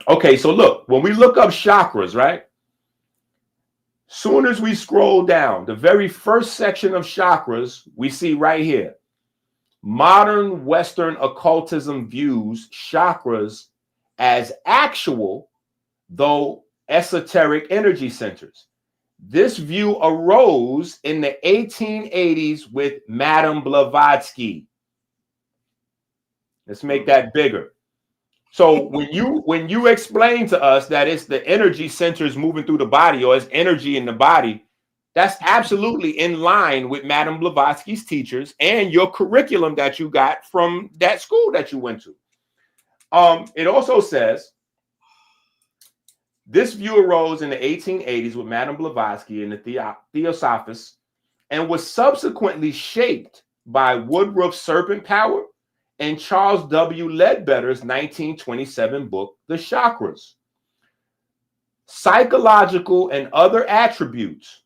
Okay, so look, when we look up chakras, right? Soon as we scroll down, the very first section of chakras we see right here. Modern Western occultism views chakras as actual, though esoteric energy centers. This view arose in the 1880s with Madame Blavatsky. Let's make that bigger. So when you explain to us that it's the energy centers moving through the body, or it's energy in the body, that's absolutely in line with Madame Blavatsky's teachers and your curriculum that you got from that school that you went to. It also says this view arose in the 1880s with Madame Blavatsky and the Theosophists, and was subsequently shaped by Woodruff's Serpent Power and Charles W. Ledbetter's 1927 book, The Chakras. Psychological and other attributes,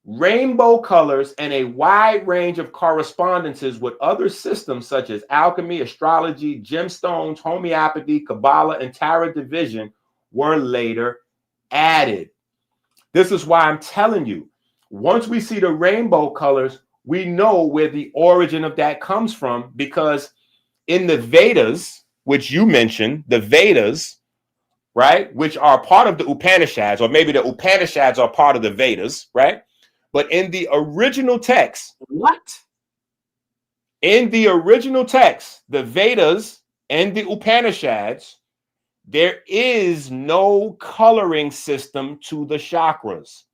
rainbow colors, and a wide range of correspondences with other systems such as alchemy, astrology, gemstones, homeopathy, Kabbalah, and tarot division were later added. This is why I'm telling you, once we see the rainbow colors, we know where the origin of that comes from, because in the Vedas, which you mentioned, the Vedas, right, which are part of the Upanishads, or maybe the Upanishads are part of the Vedas, right? But in the original text, in the original text, the Vedas and the Upanishads, there is no coloring system to the chakras.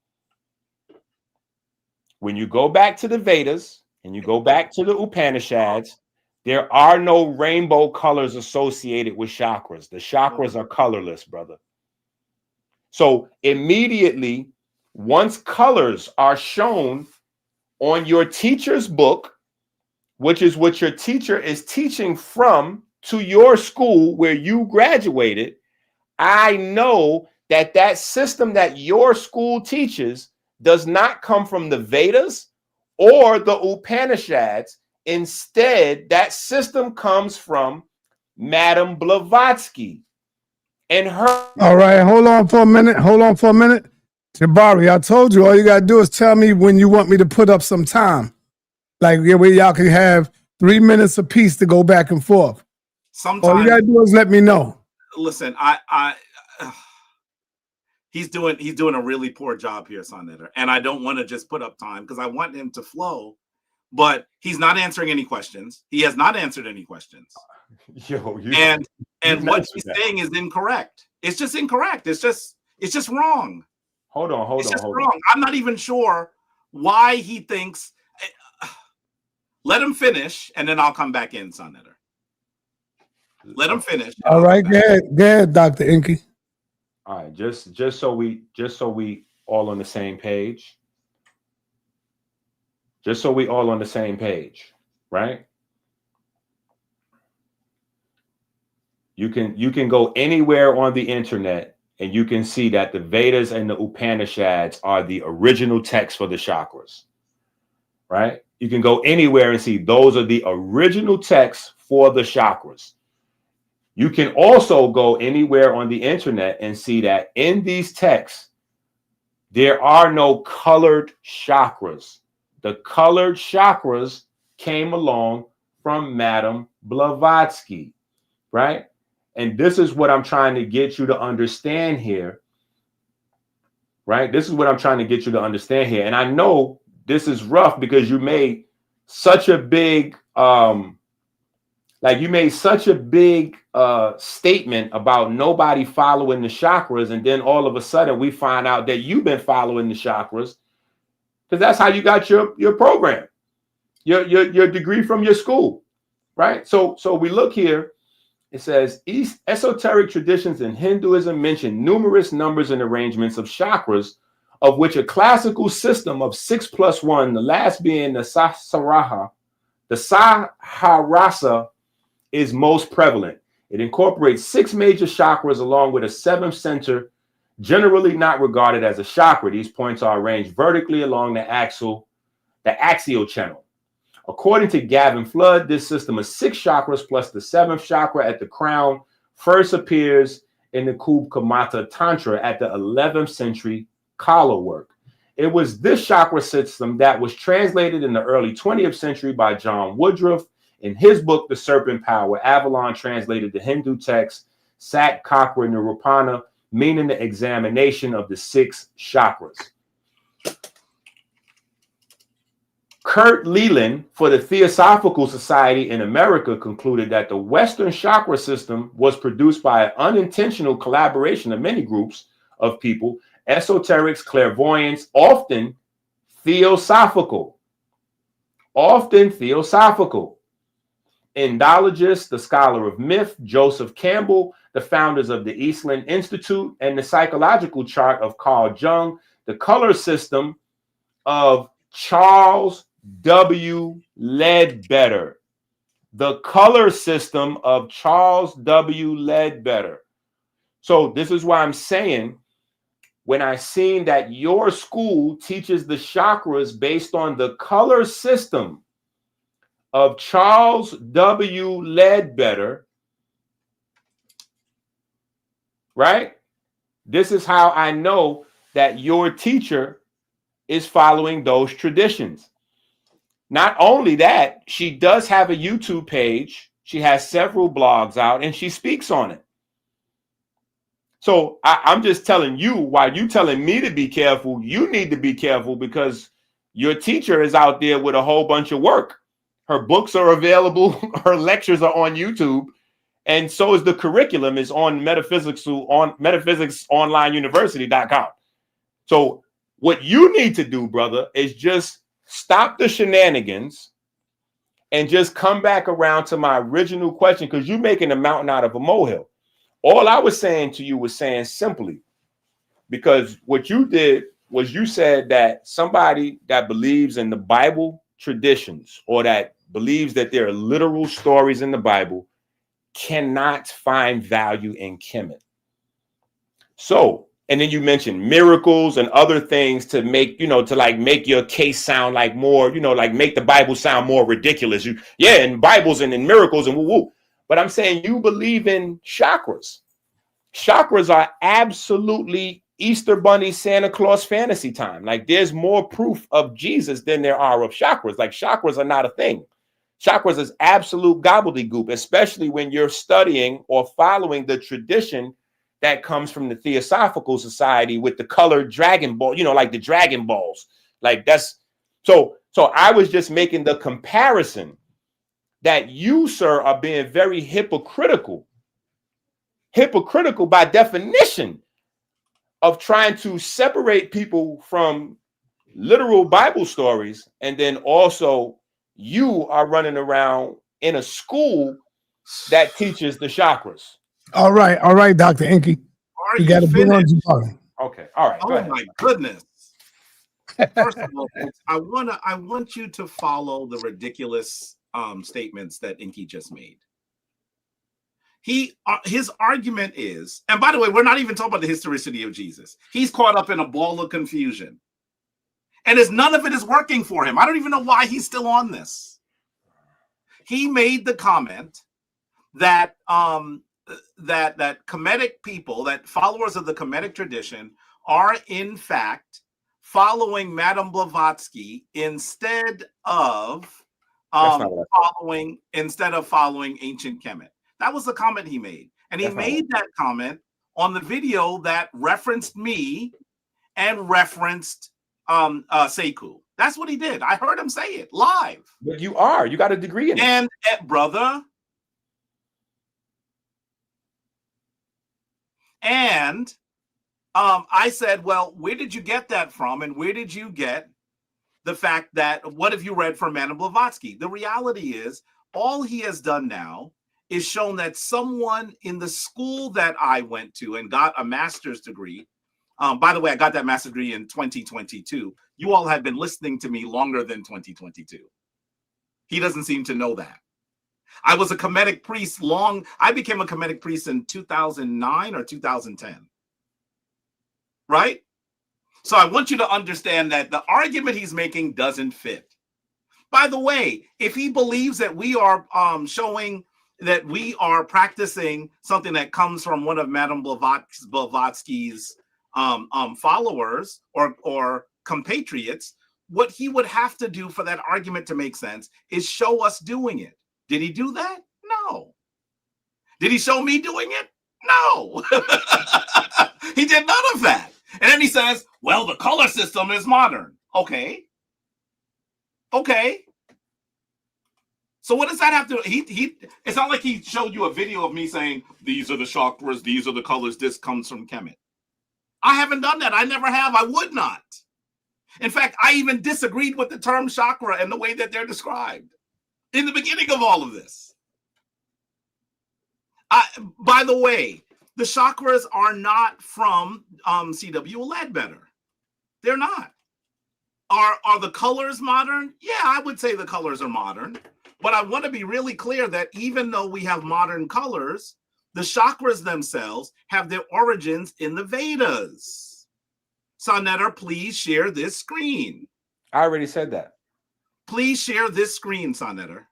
When you go back to the Vedas and you go back to the Upanishads, there are no rainbow colors associated with chakras. The chakras are colorless, brother. So immediately, once colors are shown on your teacher's book, which is what your teacher is teaching from to your school where you graduated, I know that that system that your school teaches does not come from the Vedas or the Upanishads. Instead, that system comes from Madame Blavatsky and her. All right, hold on for a minute. Jabari, I told you all you got to do is tell me when you want me to put up some time. Like, where y'all can have 3 minutes apiece to go back and forth. Sometimes all you got to do is let me know. Listen, he's doing a really poor job here, sa.neter, and I don't want to just put up time because I want him to flow, but he's not answering any questions. He has not answered any questions. And what he's saying is incorrect. It's just incorrect. It's just wrong. Hold on. Wrong. I'm not even sure why he thinks. Let him finish, and then I'll come back in, sa.neter. Let him finish. All right, go ahead, Dr. Enqi. All right, just so we all on the same page. Just so we all on the same page, right? You can go anywhere on the internet and you can see that the Vedas and the Upanishads are the original text for the chakras, right? You can go anywhere and see those are the original texts for the chakras. You can also go anywhere on the internet and see that in these texts, there are no colored chakras. The colored chakras came along from Madame Blavatsky, right? And this is what I'm trying to get you to understand here, right? This is what I'm trying to get you to understand here. And I know this is rough because you made such a big, statement about nobody following the chakras, and then all of a sudden we find out that you've been following the chakras because that's how you got your program, your degree from your school, right? So we look here. It says esoteric traditions in Hinduism mention numerous numbers and arrangements of chakras, of which a classical system of 6 + 1, the last being the Sahasrara, is most prevalent. It incorporates 6 major chakras along with a 7th center, generally not regarded as a chakra. These points are arranged vertically along the axial channel. According to Gavin Flood, this system of 6 chakras plus the 7th chakra at the crown first appears in the Kubkamata Tantra at the 11th century Kala work. It was this chakra system that was translated in the early 20th century by John Woodruff in his book, The Serpent Power. Avalon translated the Hindu text Sat Kakra Nirupana, meaning the examination of the 6 chakras. Kurt Leland for the Theosophical Society in America concluded that the Western chakra system was produced by an unintentional collaboration of many groups of people, esoterics, clairvoyants, often theosophical. Indologist, the scholar of myth, Joseph Campbell, the founders of the Eastland Institute, and the psychological chart of Carl Jung, the color system of Charles W. Ledbetter. The color system of Charles W. Ledbetter. So this is why I'm saying, when I seen that your school teaches the chakras based on the color system of Charles W. Ledbetter, right? This is how I know that your teacher is following those traditions. Not only that, she does have a YouTube page. She has several blogs out and she speaks on it. So I'm just telling you, while you telling me to be careful, you need to be careful because your teacher is out there with a whole bunch of work. Her books are available. Her lectures are on YouTube. And so is the curriculum is on metaphysicsonlineuniversity.com. So what you need to do, brother, is just stop the shenanigans and just come back around to my original question, because you're making a mountain out of a molehill. All I was saying to you was saying simply, because what you did was you said that somebody that believes in the Bible traditions or that believes that there are literal stories in the Bible cannot find value in Kemet. So, and then you mentioned miracles and other things to make, to like make your case sound like more, like make the Bible sound more ridiculous. And Bibles and miracles and woo-woo. But I'm saying you believe in chakras. Chakras are absolutely Easter Bunny, Santa Claus fantasy time. Like there's more proof of Jesus than there are of chakras. Like chakras are not a thing. Chakras is absolute gobbledygook, especially when you're studying or following the tradition that comes from the Theosophical Society with the colored Dragon Ball, like the Dragon Balls. Like that's so I was just making the comparison that you, sir, are being very hypocritical by definition of trying to separate people from literal Bible stories. And then also you are running around in a school that teaches the chakras. All right, Dr. Enqi. You got to bring on Jabari. Okay, all right. Oh my goodness. First of all, I want you to follow the ridiculous statements that Enqi just made. His argument is, and by the way, we're not even talking about the historicity of Jesus. He's caught up in a ball of confusion. And none of it is working for him. I don't even know why he's still on this. He made the comment that that Kemetic people, that followers of the Kemetic tradition, are in fact following Madame Blavatsky instead of following ancient Kemet. That was the comment he made, and he made that comment on the video that referenced me and referenced Sekou. That's what he did. I heard him say it live. But you got a degree in it. And brother. And I said, well, where did you get that from? And where did you get the fact that, what have you read from Madame Blavatsky? The reality is, all he has done now is shown that someone in the school that I went to and got a master's degree. By the way, I got that master's degree in 2022. You all have been listening to me longer than 2022. He doesn't seem to know that. I was a Kemetic priest I became a Kemetic priest in 2009 or 2010. Right? So I want you to understand that the argument he's making doesn't fit. By the way, if he believes that we are showing that we are practicing something that comes from one of Madame Blavatsky's followers or compatriots, what he would have to do for that argument to make sense is show us doing it. Did he do that? No. Did he show me doing it? No. He did none of that. And then he says, well, the color system is modern. Okay. Okay. So what does that have to? It's not like he showed you a video of me saying these are the chakras, these are the colors. This comes from Kemet. I haven't done that. I never have. I would not. In fact, I even disagreed with the term chakra and the way that they're described in the beginning of all of this. By the way, the chakras are not from C.W. Ledbetter. They're not. Are the colors modern? Yeah, I would say the colors are modern. But I want to be really clear that even though we have modern colors, the chakras themselves have their origins in the Vedas. sa.neter, please share this screen. I already said that. Please share this screen, sa.neter.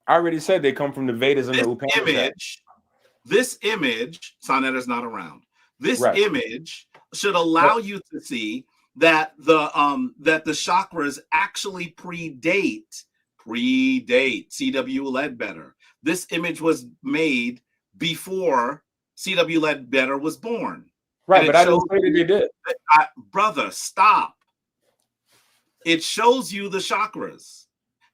I already said they come from the Vedas and the Upanishads. This image, sa.neter's not around. This image should allow you to see that the chakras actually predate C.W. Ledbetter. This image was made before C.W. Ledbetter was born. Right, but I didn't say that they did. Brother, stop. It shows you the chakras.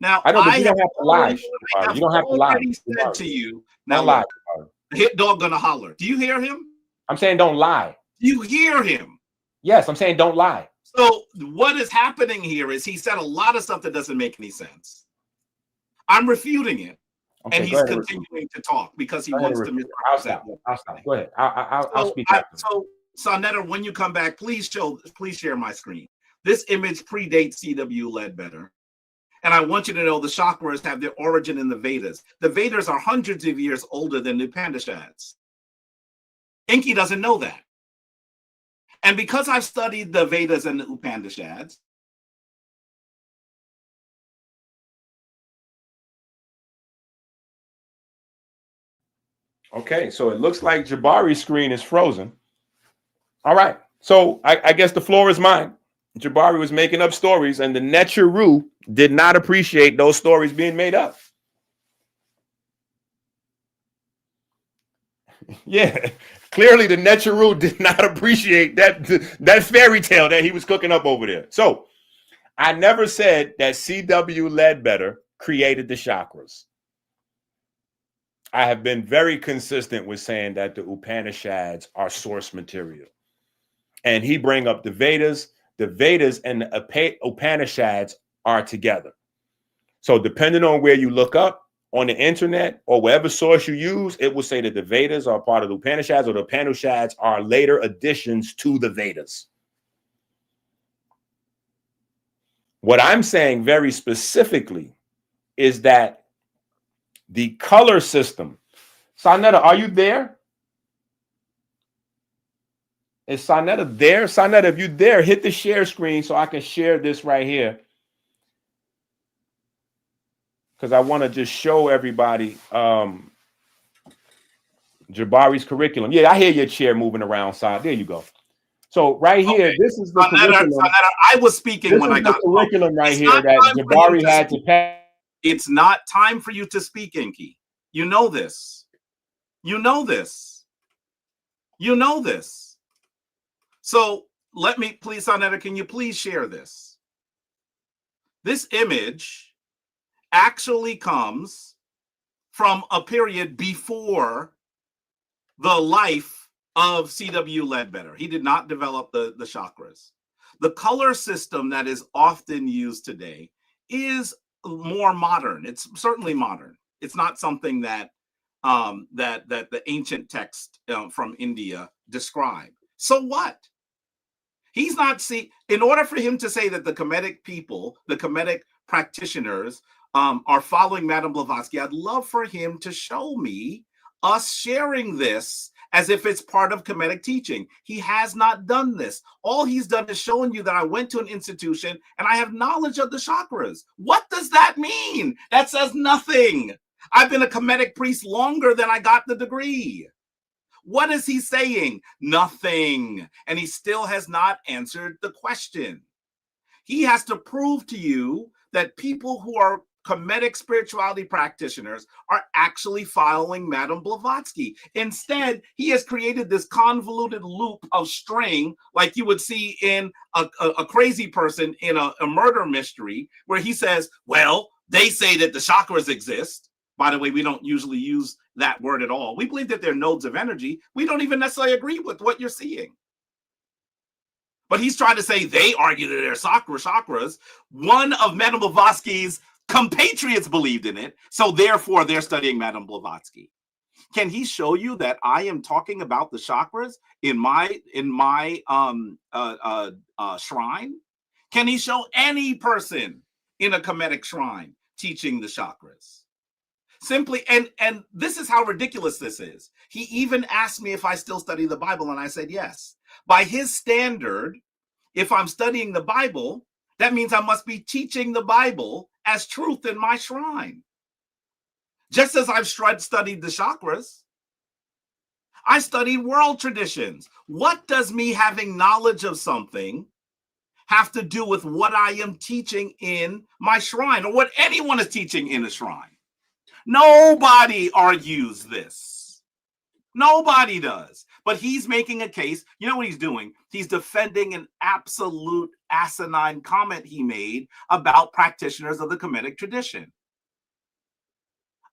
Now, I don't have to lie. You don't have to lie. Said to you, now lie. The hit dog gonna holler. Do you hear him? I'm saying don't lie. You hear him? Yes, I'm saying don't lie. So what is happening here is he said a lot of stuff that doesn't make any sense. I'm refuting it, okay, and he's continuing to talk because he wants to misrepresent. I'll stop. Go ahead. I'll speak. So, sa.neter, when you come back, please share my screen. This image predates C.W. Ledbetter, and I want you to know the chakras have their origin in the Vedas. The Vedas are hundreds of years older than the Upanishads. Enqi doesn't know that. And because I've studied the Vedas and the Upanishads, okay, so it looks like Jabari's screen is frozen. All right, so I guess the floor is mine. Jabari was making up stories, and the Neteru did not appreciate those stories being made up. Yeah, clearly the Neteru did not appreciate that fairy tale that he was cooking up over there. So I never said that C.W. Ledbetter created the chakras. I have been very consistent with saying that the Upanishads are source material. And he bring up the Vedas. The Vedas and the Upanishads are together. So depending on where you look up on the internet or whatever source you use, it will say that the Vedas are part of the Upanishads or the Upanishads are later additions to the Vedas. What I'm saying very specifically is that the color system. sa.neter, are you there? Is sa.neter there? sa.neter, if you're there, hit the share screen so I can share this right here. Because I want to just show everybody Jabari's curriculum. Yeah, I hear your chair moving around, side. There you go. So right here, this is the curriculum. I was speaking when I got the curriculum right here that Jabari had to pass. It's not time for you to speak, Enqi. You know this. You know this. You know this. So let me please, sa.neter, can you please share this? This image actually comes from a period before the life of C.W. Ledbetter. He did not develop the chakras. The color system that is often used today is more modern. It's certainly modern. It's not something that that the ancient text from India describe. So what? He's not in order for him to say that the Kemetic people, the Kemetic practitioners are following Madame Blavatsky, I'd love for him to show me us sharing this as if it's part of Kemetic teaching. He has not done this. All he's done is showing you that I went to an institution and I have knowledge of the chakras. What does that mean? That says nothing. I've been a Kemetic priest longer than I got the degree. What is he saying? Nothing. And he still has not answered the question. He has to prove to you that people who are Kemetic spirituality practitioners are actually following Madame Blavatsky. Instead, he has created this convoluted loop of string like you would see in a crazy person in a murder mystery, where he says, well, they say that the chakras exist. By the way, we don't usually use that word at all. We believe that they're nodes of energy. We don't even necessarily agree with what you're seeing. But he's trying to say they argue that they're chakras. One of Madame Blavatsky's compatriots believed in it, so therefore they're studying Madame Blavatsky. Can he show you that I am talking about the chakras in my shrine? Can he show any person in a Kemetic shrine teaching the chakras? Simply, and this is how ridiculous this is. He even asked me if I still study the Bible, and I said yes. By his standard, if I'm studying the Bible, that means I must be teaching the Bible as truth in my shrine. Just as I've studied the chakras, I studied world traditions. What does me having knowledge of something have to do with what I am teaching in my shrine, or what anyone is teaching in a shrine? Nobody argues this. Nobody does. But he's making a case. You know what he's doing? He's defending an absolute asinine comment he made about practitioners of the Kemetic tradition.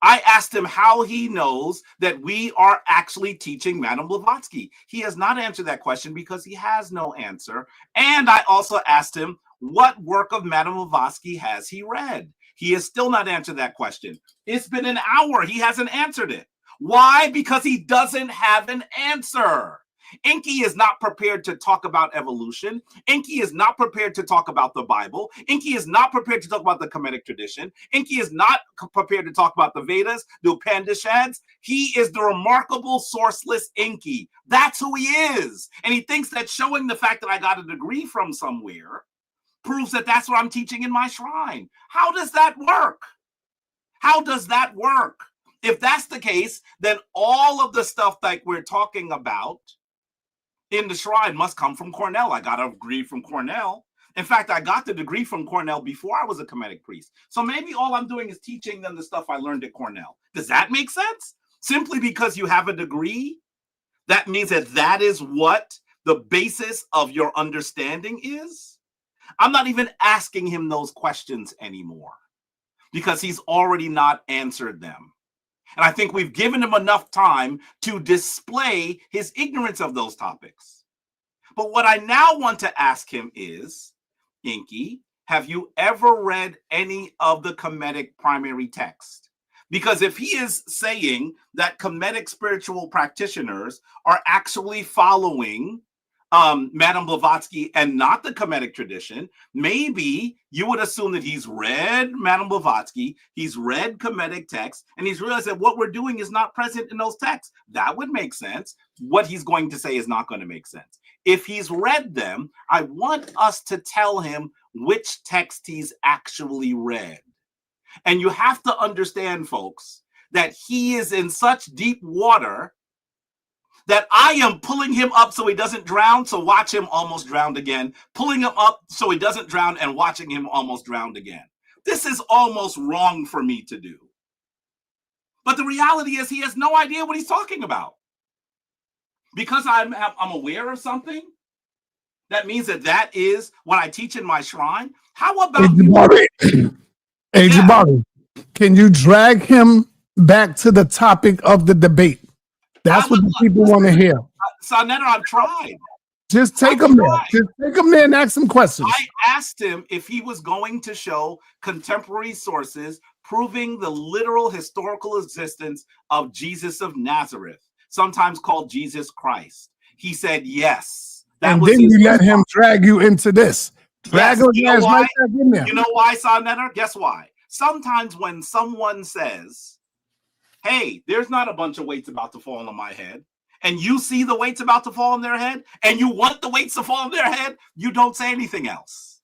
I asked him how he knows that we are actually teaching Madame Blavatsky. He has not answered that question because he has no answer. And I also asked him, what work of Madame Blavatsky has he read? He has still not answered that question. It's been an hour. He hasn't answered it. Why? Because he doesn't have an answer. Enqi is not prepared to talk about evolution. Enqi is not prepared to talk about the Bible. Enqi is not prepared to talk about the Kemetic tradition. Enqi is not prepared to talk about the Vedas, the Upanishads. He is the remarkable sourceless Enqi. That's who he is. And he thinks that showing the fact that I got a degree from somewhere proves that that's what I'm teaching in my shrine. How does that work? How does that work? If that's the case, then all of the stuff that we're talking about in the shrine must come from Cornell. I got a degree from Cornell. In fact, I got the degree from Cornell before I was a Kemetic priest. So maybe all I'm doing is teaching them the stuff I learned at Cornell. Does that make sense? Simply because you have a degree, that means that that is what the basis of your understanding is? I'm not even asking him those questions anymore because he's already not answered them. And I think we've given him enough time to display his ignorance of those topics. But what I now want to ask him is, Enqi, have you ever read any of the Kemetic primary text? Because if he is saying that Kemetic spiritual practitioners are actually following Madame Blavatsky and not the Kemetic tradition, maybe you would assume that he's read Madame Blavatsky, he's read Kemetic texts, and he's realized that what we're doing is not present in those texts. That would make sense. What he's going to say is not going to make sense. If he's read them, I want us to tell him which text he's actually read. And you have to understand, folks, that he is in such deep water that I am pulling him up so he doesn't drown, so watch him almost drown again. Pulling him up so he doesn't drown and watching him almost drown again. This is almost wrong for me to do. But the reality is he has no idea what he's talking about. Because I'm aware of something, that means that is what I teach in my shrine. How about Jabari? Jabari, can you drag him back to the topic of the debate? That's what the people want to hear. Sa.neter, I've tried. Just take him there. Just take him there and ask some questions. I asked him if he was going to show contemporary sources proving the literal historical existence of Jesus of Nazareth, sometimes called Jesus Christ. He said yes. And then you let him drag you into this. Drag him right back in there. You know why, Sa.neter? Guess why? Sometimes when someone says, hey, there's not a bunch of weights about to fall on my head, and you see the weights about to fall on their head, and you want the weights to fall on their head, you don't say anything else.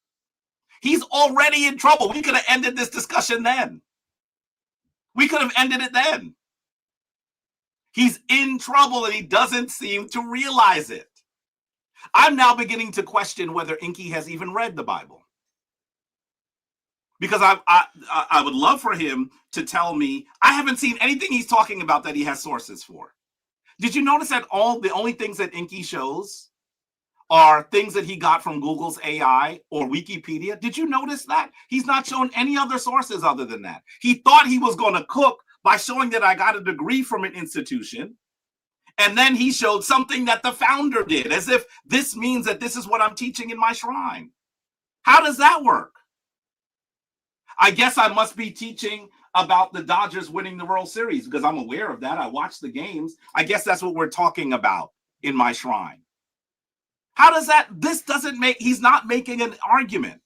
He's already in trouble. We could have ended this discussion then. We could have ended it then. He's in trouble, and he doesn't seem to realize it. I'm now beginning to question whether Enqi has even read the Bible. Because I would love for him to tell me. I haven't seen anything he's talking about that he has sources for. Did you notice that the only things that Enqi shows are things that he got from Google's AI or Wikipedia? Did you notice that? He's not shown any other sources other than that. He thought he was going to cook by showing that I got a degree from an institution. And then he showed something that the founder did, as if this means that this is what I'm teaching in my shrine. How does that work? I guess I must be teaching about the Dodgers winning the World Series because I'm aware of that. I watch the games. I guess that's what we're talking about in my shrine. How does that? This doesn't make, he's not making an argument.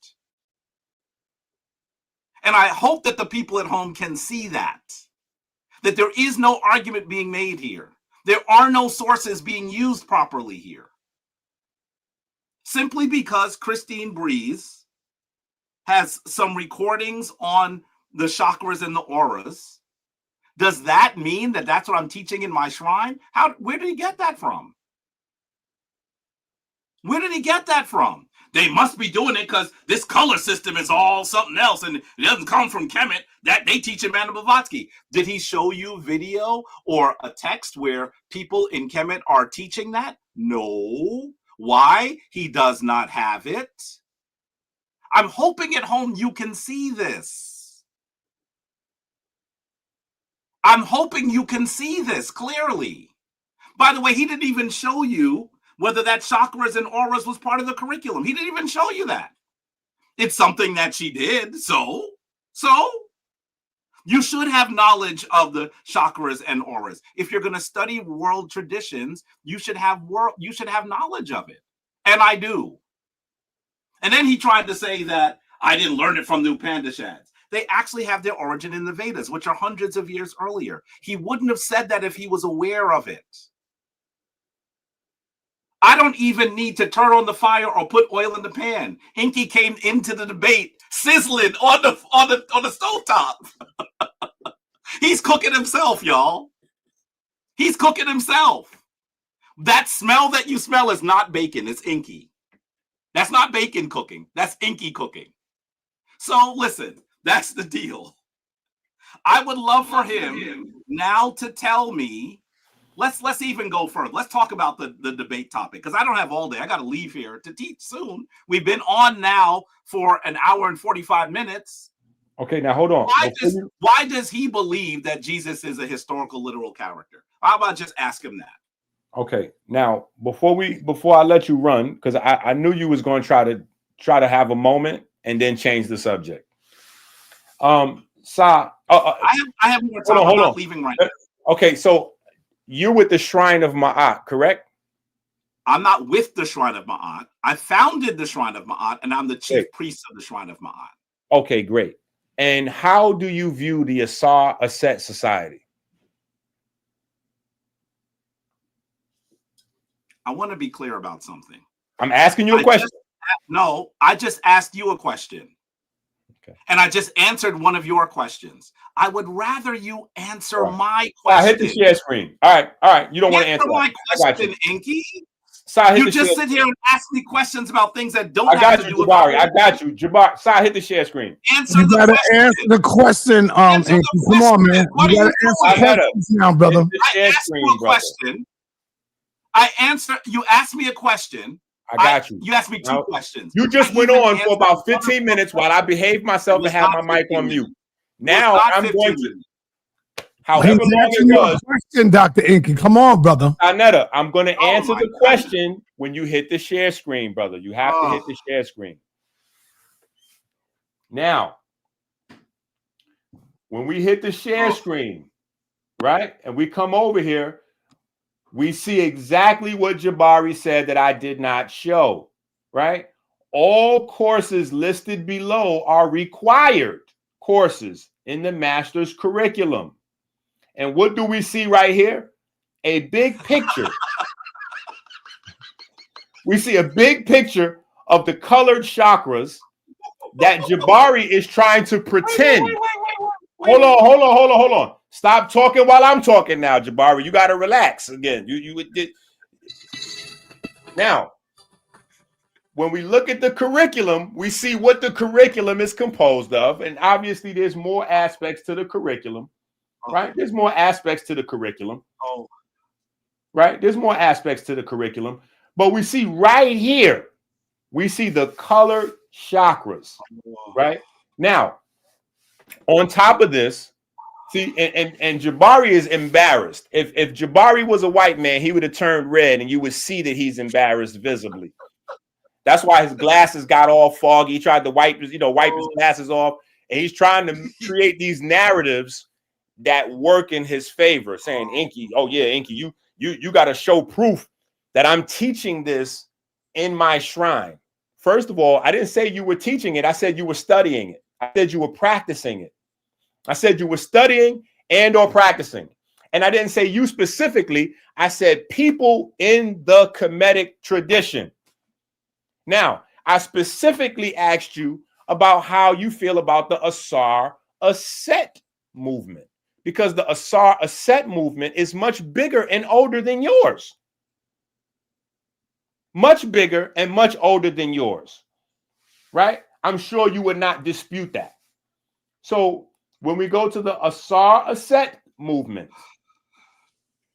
And I hope that the people at home can see that there is no argument being made here. There are no sources being used properly here. Simply because Christine Breeze has some recordings on the chakras and the auras. Does that mean that that's what I'm teaching in my shrine? Where did he get that from? Where did he get that from? They must be doing it because this color system is all something else and it doesn't come from Kemet that they teach in Madame Blavatsky. Did he show you video or a text where people in Kemet are teaching that? No. Why? He does not have it. I'm hoping at home you can see this. I'm hoping you can see this clearly. By the way, he didn't even show you whether that chakras and auras was part of the curriculum. He didn't even show you that. It's something that she did. So you should have knowledge of the chakras and auras. If you're going to study world traditions, you should have knowledge of it. And I do. And then he tried to say that I didn't learn it from the Upanishads. They actually have their origin in the Vedas, which are hundreds of years earlier. He wouldn't have said that if he was aware of it. I don't even need to turn on the fire or put oil in the pan. Enqi came into the debate sizzling on the stovetop. He's cooking himself, y'all. He's cooking himself. That smell that you smell is not bacon. It's Enqi. That's not bacon cooking. That's Enqi cooking. So listen, that's the deal. I would love for him now to tell me. Let's even go further. Let's talk about the debate topic because I don't have all day. I got to leave here to teach soon. We've been on now for an hour and 45 minutes. Okay, now hold on. Why does he believe that Jesus is a historical, literal character? How about just ask him that? Okay, now before I let you run, because I knew you was going to try to have a moment and then change the subject. Sa, I have more time. I'm not leaving right now. Okay, so you're with the Shrine of Ma'at, correct? I'm not with the Shrine of Ma'at. I founded the Shrine of Ma'at, and I'm the chief priest of the Shrine of Ma'at. Okay, great. And how do you view the Sa.neter Society? I want to be clear about something. I'm asking you a question. I just asked you a question. Okay. And I just answered one of your questions. I would rather you answer my question. I hit the share screen. All right. You don't want to answer my question, Enqi. You just sit here and ask me questions about things that don't have to do with Jabari. I got you, Jabari. Sa, hit the share screen. You gotta answer the question. Enqi. Come on, man. You gotta answer questions now, brother. I asked you a question. You asked me a question. I got you. You asked me two questions. You just went on for about 15 minutes while I behaved myself and had my mic on mute. Now I'm going to. However long it was. Question, Dr. Enqi. Come on, brother. Sa.neter, I'm going to answer the question when you hit the share screen, brother. You have to hit the share screen. Now, when we hit the share screen, right, and we come over here, we see exactly what Jabari said that I did not show, right? All courses listed below are required courses in the master's curriculum. And what do we see right here? A big picture. We see a big picture of the colored chakras that Jabari is trying to pretend. Hold on. Stop talking while I'm talking now, Jabari. You got to relax again. You did. Now, when we look at the curriculum, we see what the curriculum is composed of. And obviously there's more aspects to the curriculum, right? There's more aspects to the curriculum, right? There's more aspects to the curriculum. But we see right here, we see the colored chakras, right? Now, on top of this, see, and Jabari is embarrassed. If Jabari was a white man, he would have turned red and you would see that he's embarrassed visibly. That's why his glasses got all foggy. He tried to wipe his glasses off, and he's trying to create these narratives that work in his favor, saying, Enqi, oh yeah, Enqi, you got to show proof that I'm teaching this in my shrine. First of all, I didn't say you were teaching it. I said you were studying it. I said you were practicing it. I said you were studying and or practicing. And I didn't say you specifically. I said people in the Kemetic tradition. Now, I specifically asked you about how you feel about the Asar Aset movement, because the Asar Aset movement is much bigger and older than yours. Much bigger and much older than yours, right? I'm sure you would not dispute that. So when we go to the Asar Aset movement,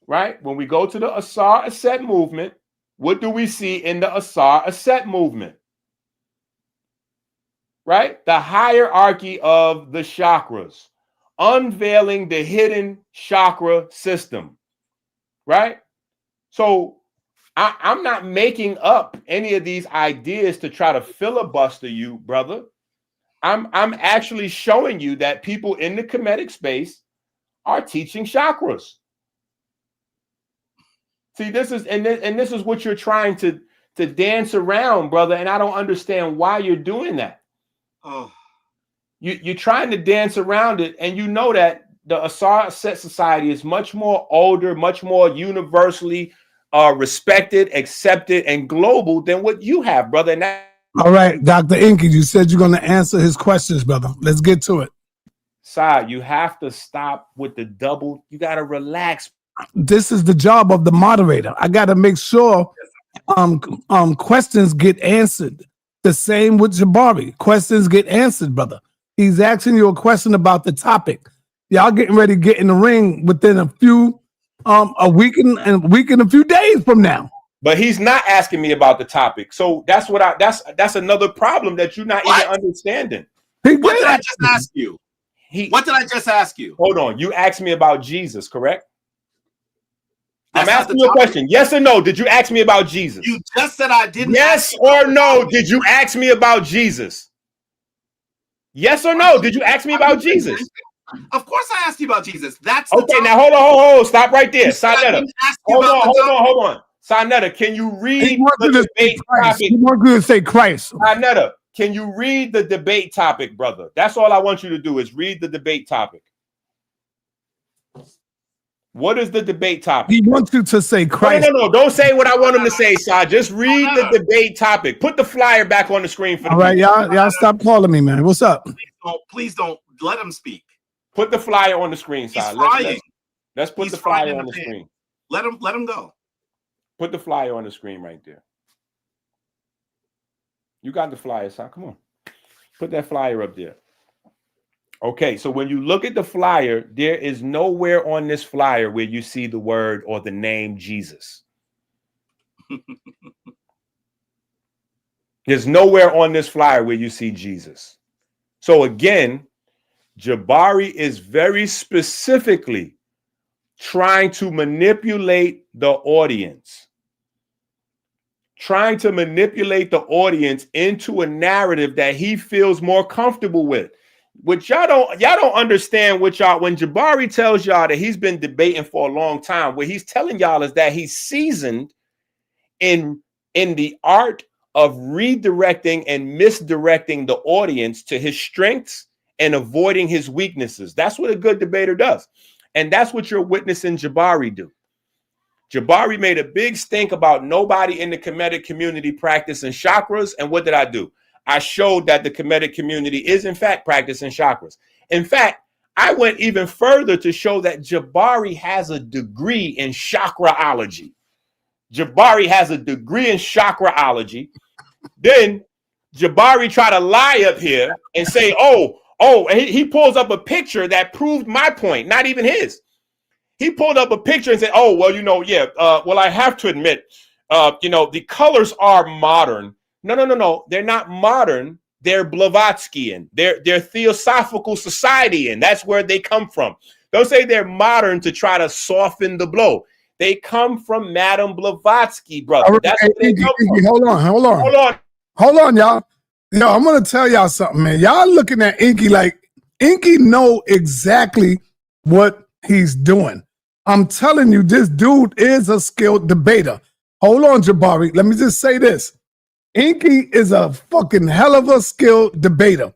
right? When we go to the Asar Aset movement, what do we see in the Asar Aset movement? Right? The hierarchy of the chakras, unveiling the hidden chakra system, right? So I'm not making up any of these ideas to try to filibuster you, brother. I'm actually showing you that people in the Kemetic space are teaching chakras. See, this is what you're trying to dance around, brother, and I don't understand why you're doing that. Oh, you're trying to dance around it, and you know that the Asar Aset Society is much more older, much more universally respected, accepted, and global than what you have, brother. And all right, Dr. Enqi, you said you're going to answer his questions, brother. Let's get to it. Sa, you have to stop with the double. You got to relax. This is the job of the moderator. I got to make sure questions get answered. The same with Jabari. Questions get answered, brother. He's asking you a question about the topic. Y'all getting ready to get in the ring within a few a week and a few days from now. But he's not asking me about the topic. So that's what that's another problem that you're not even understanding. What did I just ask you? What did I just ask you? Hold on. You asked me about Jesus, correct? I'm asking you a question. Yes or no? Did you ask me about Jesus? You just said I didn't. Yes or no? Did you ask me about Jesus? Yes or no? Did you ask me about Jesus? Of course I asked you about Jesus. That's okay. Now hold on. Stop right there. sa.neter. Hold on. Sa.neter, can you read the debate topic? He wants you to say Christ. Sa.neter, can you read the debate topic, brother? That's all I want you to do is read the debate topic. What is the debate topic? He wants you to say Christ. No. Don't say what I want him to say, Sa. Just read the debate topic. Put the flyer back on the screen for the all right, y'all stop calling me, man. What's up? Please don't let him speak. Put the flyer on the screen, Sa. Let's put the flyer on the screen. Let him go. Put the flyer on the screen right there. You got the flyer, Sa. Come on. Put that flyer up there. Okay, so when you look at the flyer, there is nowhere on this flyer where you see the word or the name Jesus. There's nowhere on this flyer where you see Jesus. So again, Jabari is very specifically trying to manipulate the audience. Trying to manipulate the audience into a narrative that he feels more comfortable with. Which y'all don't understand when Jabari tells y'all that he's been debating for a long time, what he's telling y'all is that he's seasoned in the art of redirecting and misdirecting the audience to his strengths and avoiding his weaknesses. That's what a good debater does. And that's what you're witnessing Jabari do. Jabari made a big stink about nobody in the Kemetic community practicing chakras. And what did I do? I showed that the Kemetic community is in fact practicing chakras. In fact, I went even further to show that Jabari has a degree in chakraology. Jabari has a degree in chakraology. Then Jabari try to lie up here and say, and he pulls up a picture that proved my point, not even his. He pulled up a picture and said, well, I have to admit, the colors are modern. No. They're not modern. They're Blavatskyan. They're Theosophical Society, and that's where they come from. Don't say they're modern to try to soften the blow. They come from Madame Blavatsky, brother. Right, that's where they come from. Hold on, y'all. Yo, I'm gonna tell y'all something, man. Y'all looking at Enqi like Enqi know exactly what he's doing. I'm telling you, this dude is a skilled debater. Hold on, Jabari. Let me just say this. Enqi is a fucking hell of a skilled debater.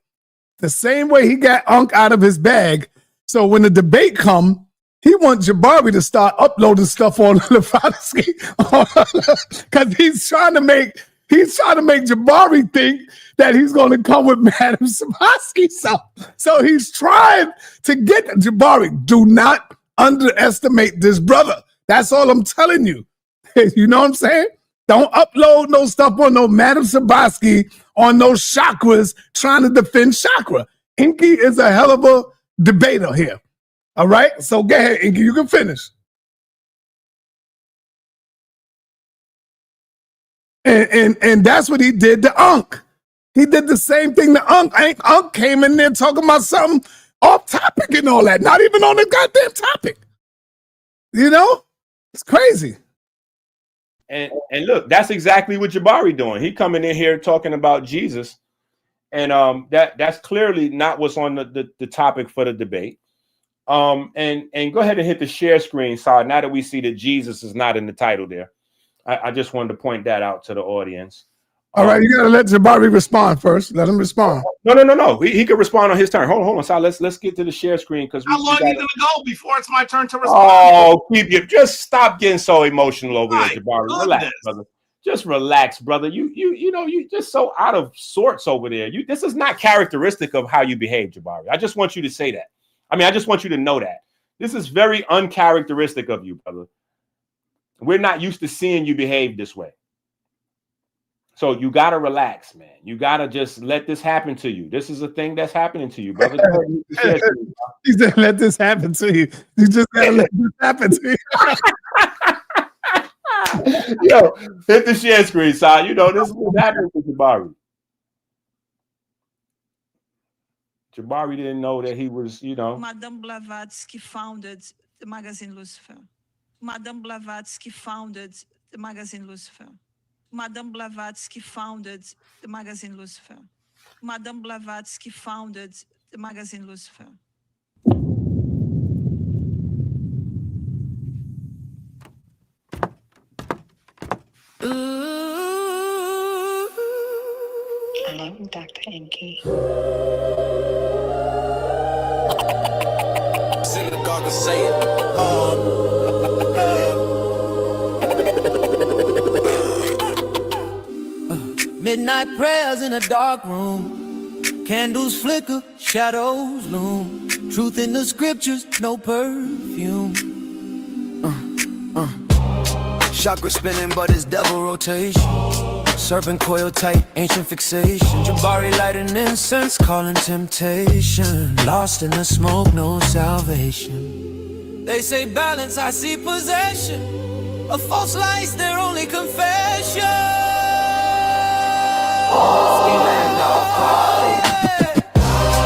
The same way he got Unc out of his bag. So when the debate come, he wants Jabari to start uploading stuff on Blavatsky because he's trying to make Jabari think that he's going to come with Madam Blavatsky. So he's trying to get Jabari. Do not underestimate this brother. That's all I'm telling you. You know what I'm saying? Don't upload no stuff on no Madam Blavatsky on those chakras trying to defend chakra. Enqi is a hell of a debater here. All right? So go ahead, Enqi. You can finish. And that's what he did to Unc. He did the same thing to Unc. Unc came in there talking about something off topic and all that. Not even on the goddamn topic. You know? It's crazy. And look, that's exactly what Jabari doing. He coming in here talking about Jesus. And that's clearly not what's on the topic for the debate. And go ahead and hit the share screen side now that we see that Jesus is not in the title there. I just wanted to point that out to the audience. All right, you gotta let Jabari respond first. Let him respond. No. He could respond on his turn. Hold on, Sal. Let's get to the share screen because how long are you gonna go before it's my turn to respond? Oh, just stop getting so emotional over there, Jabari. Relax, brother. Just relax, brother. You just so out of sorts over there. This is not characteristic of how you behave, Jabari. I just want you to say that. I just want you to know that. This is very uncharacteristic of you, brother. We're not used to seeing you behave this way. So you got to relax, man. You got to just let this happen to you. This is a thing that's happening to you, brother. He said, let this happen to you. You just got to let this happen to you. Yo, hit the share screen, son. This is what's happening to Jabari. Jabari didn't know that he was, Madame Blavatsky founded the magazine Lucifer. Madame Blavatsky founded the magazine Lucifer. Madame Blavatsky founded the magazine Lucifer. Madame Blavatsky founded the magazine Lucifer. Hello, Dr. Enqi. Synagogue is saying, midnight prayers in a dark room. Candles flicker, shadows loom. Truth in the scriptures, no perfume. Chakra spinning, but it's devil rotation. Serpent coil tight, ancient fixation. Jabari lighting incense, calling temptation. Lost in the smoke, no salvation. They say balance, I see possession. A false life's their only confession.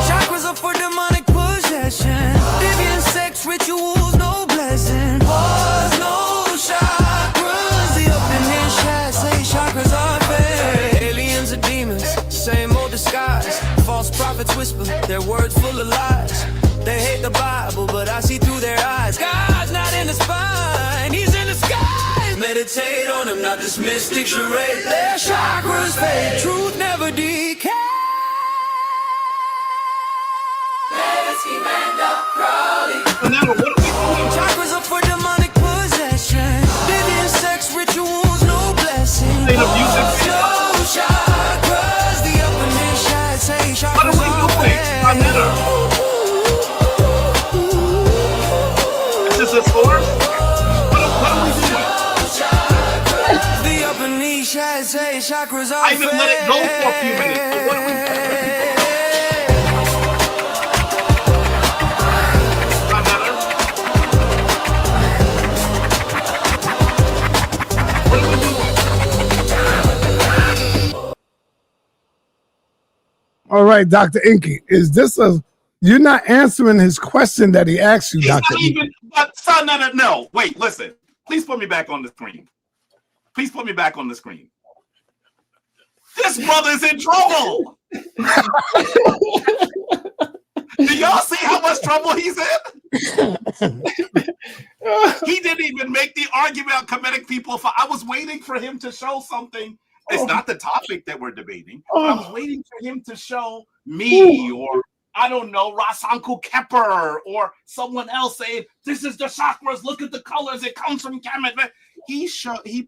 Chakras are for demonic possession. Deviant sex rituals, no blessing. Pause, no chakras. The open hand chat say chakras are fake. Aliens are demons, same old disguise. False prophets whisper their words full of lies. They hate the Bible, but I see through their eyes. God's not in the spine, he's in the sky. Meditate on him, not this mystic charade. Their chakras fade, truth never decay. Chakras are for demonic possession. Deviant sex rituals, no blessing. No chakras, the upper hand shine, say chakras are fade. Is this for? What are we doing? The upper knee shine, say chakras are I even let it go for a few minutes. So what do we What are you doing? All right, Dr. Enqi, is this you're not answering his question that he asked you, He's Dr. not Enqi. even, but sa.neter, no. Wait, listen. Please put me back on the screen. Please put me back on the screen. This brother's in trouble. Do y'all see how much trouble he's in? He didn't even make the argument on Kemetic people. I was waiting for him to show something. It's not the topic that we're debating, but I was waiting for him to show me or, I don't know, Rasanku Kepper or someone else saying, this is the chakras, look at the colors, it comes from Kemet. He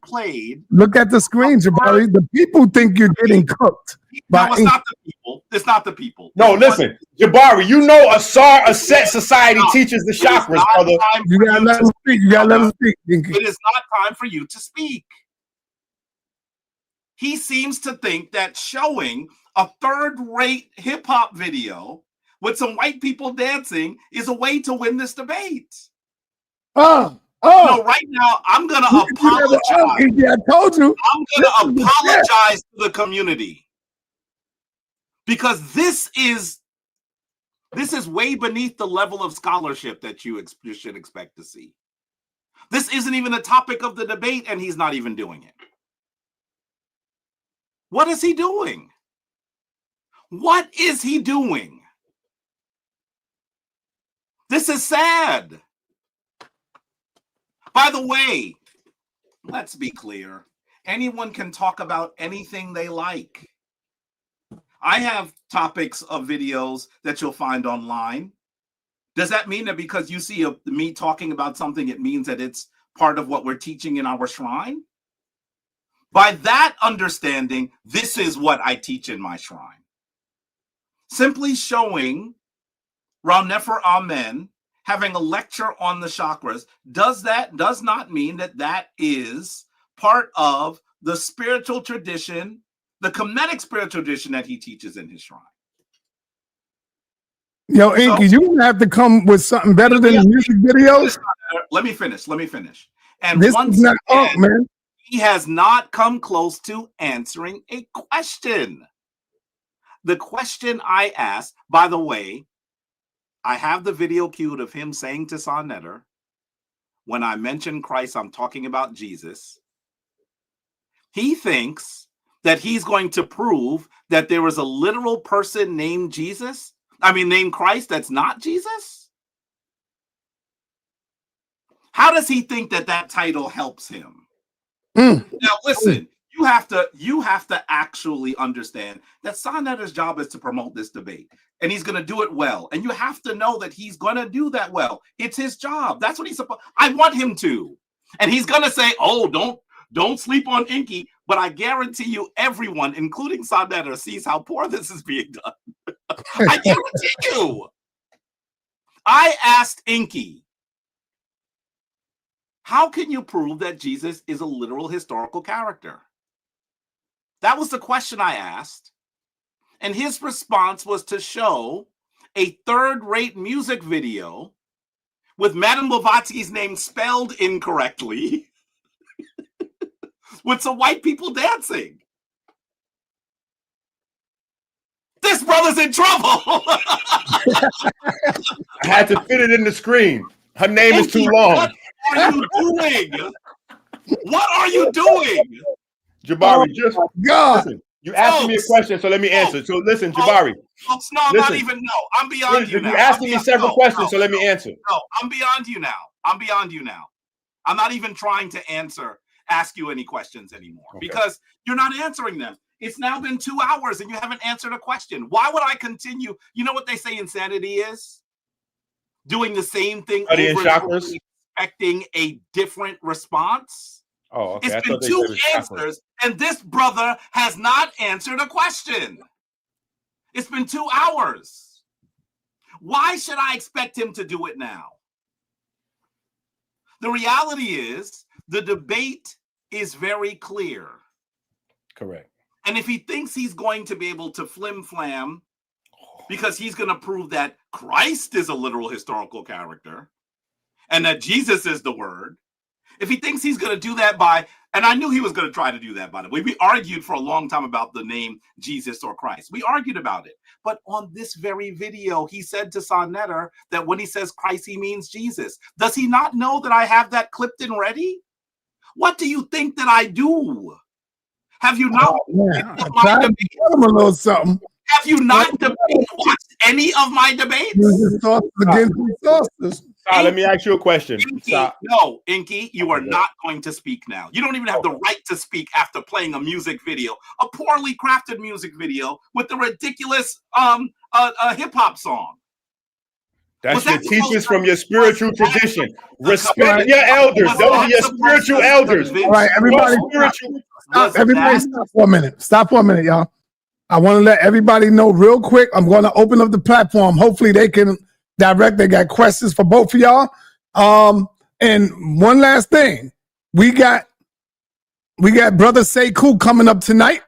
played. Look at the screen, Jabari. The people think you're getting cooked. No, it's not the people. It's not the people. No, listen, Jabari, you know a set society teaches the chakras, brother. You gotta let him speak. You gotta let him speak. It is not time for you to speak. He seems to think that showing a third-rate hip-hop video with some white people dancing is a way to win this debate. No, right now, I'm going to apologize. I told you. I'm going to apologize to the community. Because this is way beneath the level of scholarship that you should expect to see. This isn't even a topic of the debate, and he's not even doing it. What is he doing? What is he doing? This is sad. By the way, let's be clear. Anyone can talk about anything they like. I have topics of videos that you'll find online. Does that mean that because you see me talking about something, it means that it's part of what we're teaching in our shrine? By that understanding, this is what I teach in my shrine. Simply showing Rav Nefer Amen having a lecture on the chakras does not mean that that is part of the spiritual tradition, the Kemetic spiritual tradition that he teaches in his shrine. Yo, Enqi, you have to come with something better than the music videos. Let me finish. And this once is not again, up, man. He has not come close to answering a question. The question I asked, by the way, I have the video queued of him saying to sa.neter, when I mention Christ, I'm talking about Jesus. He thinks that he's going to prove that there is a literal person named named Christ that's not Jesus. How does he think that title helps him? Now, listen, you have to actually understand that sa.neter's job is to promote this debate, and he's going to do it well. And you have to know that he's going to do that well. It's his job. That's what he's supposed. I want him to, and he's going to say, "Oh, don't sleep on Enqi." But I guarantee you, everyone, including sa.neter, sees how poor this is being done. I guarantee you. I asked Enqi, how can you prove that Jesus is a literal historical character? That was the question I asked. And his response was to show a third-rate music video with Madame Blavatsky's name spelled incorrectly with some white people dancing. This brother's in trouble. I had to fit it in the screen. Her name is too long. What are you doing? What are you doing? Jabari, just God. listen. You asked me a question, so let me answer. So listen, Jabari. No, I'm not even. No, I'm beyond you now. You asked me several questions, so let me answer. No, I'm beyond you now. I'm not even trying to ask you any questions anymore because you're not answering them. It's now been 2 hours and you haven't answered a question. Why would I continue? You know what they say insanity is? Doing the same thing over and over, expecting a different response. Oh, okay. It's been 2 answers, and this brother has not answered a question. It's been 2 hours. Why should I expect him to do it now? The reality is, the debate is very clear. Correct. And if he thinks he's going to be able to flim flam because he's going to prove that Christ is a literal historical character and that Jesus is the word, if he thinks he's going to do that by, and I knew he was going to try to do that, by the way. We argued for a long time about the name Jesus or Christ. We argued about it. But on this very video, he said to sa.neter that when he says Christ, he means Jesus. Does he not know that I have that clipped and ready? What do you think that I do? Have you not a little something? Have you not watched any of my debates? Let me ask you a question. Enqi, you are not going to speak now. You don't even have the right to speak after playing a music video, a poorly crafted music video with a ridiculous hip hop song. That's your teachers from your spiritual tradition. Respect your elders. Those are your spiritual elders. All right, everybody. Everybody, stop for a minute. Stop for a minute, y'all. I want to let everybody know real quick. I'm going to open up the platform. Hopefully they can direct. They got questions for both of y'all. And one last thing. We got Brother Sekou coming up tonight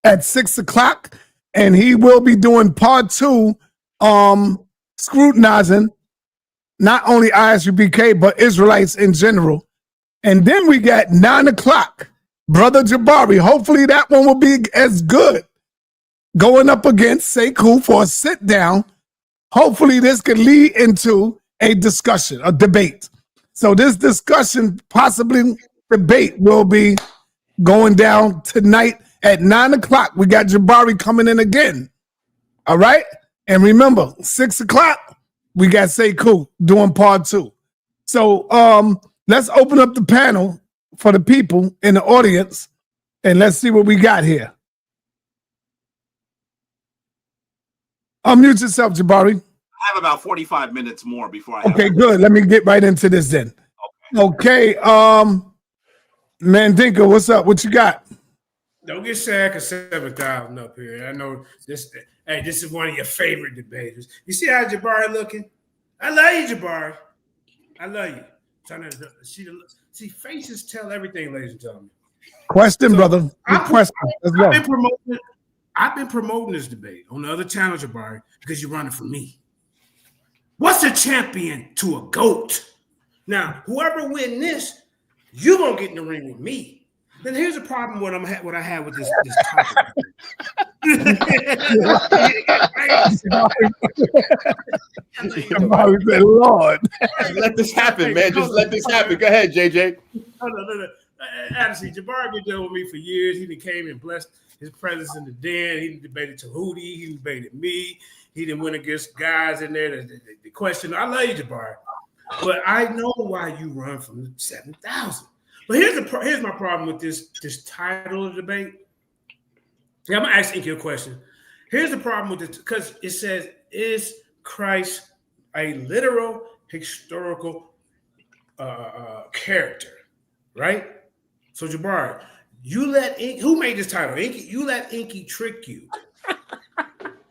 at 6 o'clock, and he will be doing part 2, scrutinizing not only ISUBK, but Israelites in general. And then we got 9 o'clock, Brother Jabari. Hopefully that one will be as good. Going up against Sekou for a sit down. Hopefully this can lead into a discussion, a debate. So this discussion, possibly debate, will be going down tonight at 9 o'clock. We got Jabari coming in again. All right? And remember, 6 o'clock, we got Sekou doing part 2. So let's open up the panel for the people in the audience, and let's see what we got here. Unmute yourself, Jabari. I have about 45 minutes more before I Okay, good. Let me get right into this then. Okay. Mandinka, what's up? What you got? Don't get sad because 7,000 up here. I know this. Hey, this is one of your favorite debaters. You see how Jabari looking? I love you, Jabari. I love you. Trying to see faces tell everything, ladies and gentlemen. Question, brother. Question. Let's go. I've been promoting this debate on the other channel, Jabari, because you're running for me. What's a champion to a GOAT? Now, whoever win this, you're gonna get in the ring with me. Then here's the problem what I have with this topic. Lord. Let this happen, man. Just let this happen. Go ahead, JJ. No. Honestly, Jabari been dealing with me for years. He came and blessed his presence in the den. He debated Tahuti. He debated me. He didn't win against guys in there. The question, I love you, Jabari, but I know why you run from 7,000. But here's my problem with this title of the debate. Yeah, I'm gonna ask Enqi a question. Here's the problem with it, because it says, "Is Christ a literal historical character?" Right? So Jabari, you let Enqi, who made this title? Enqi, you let Enqi trick you.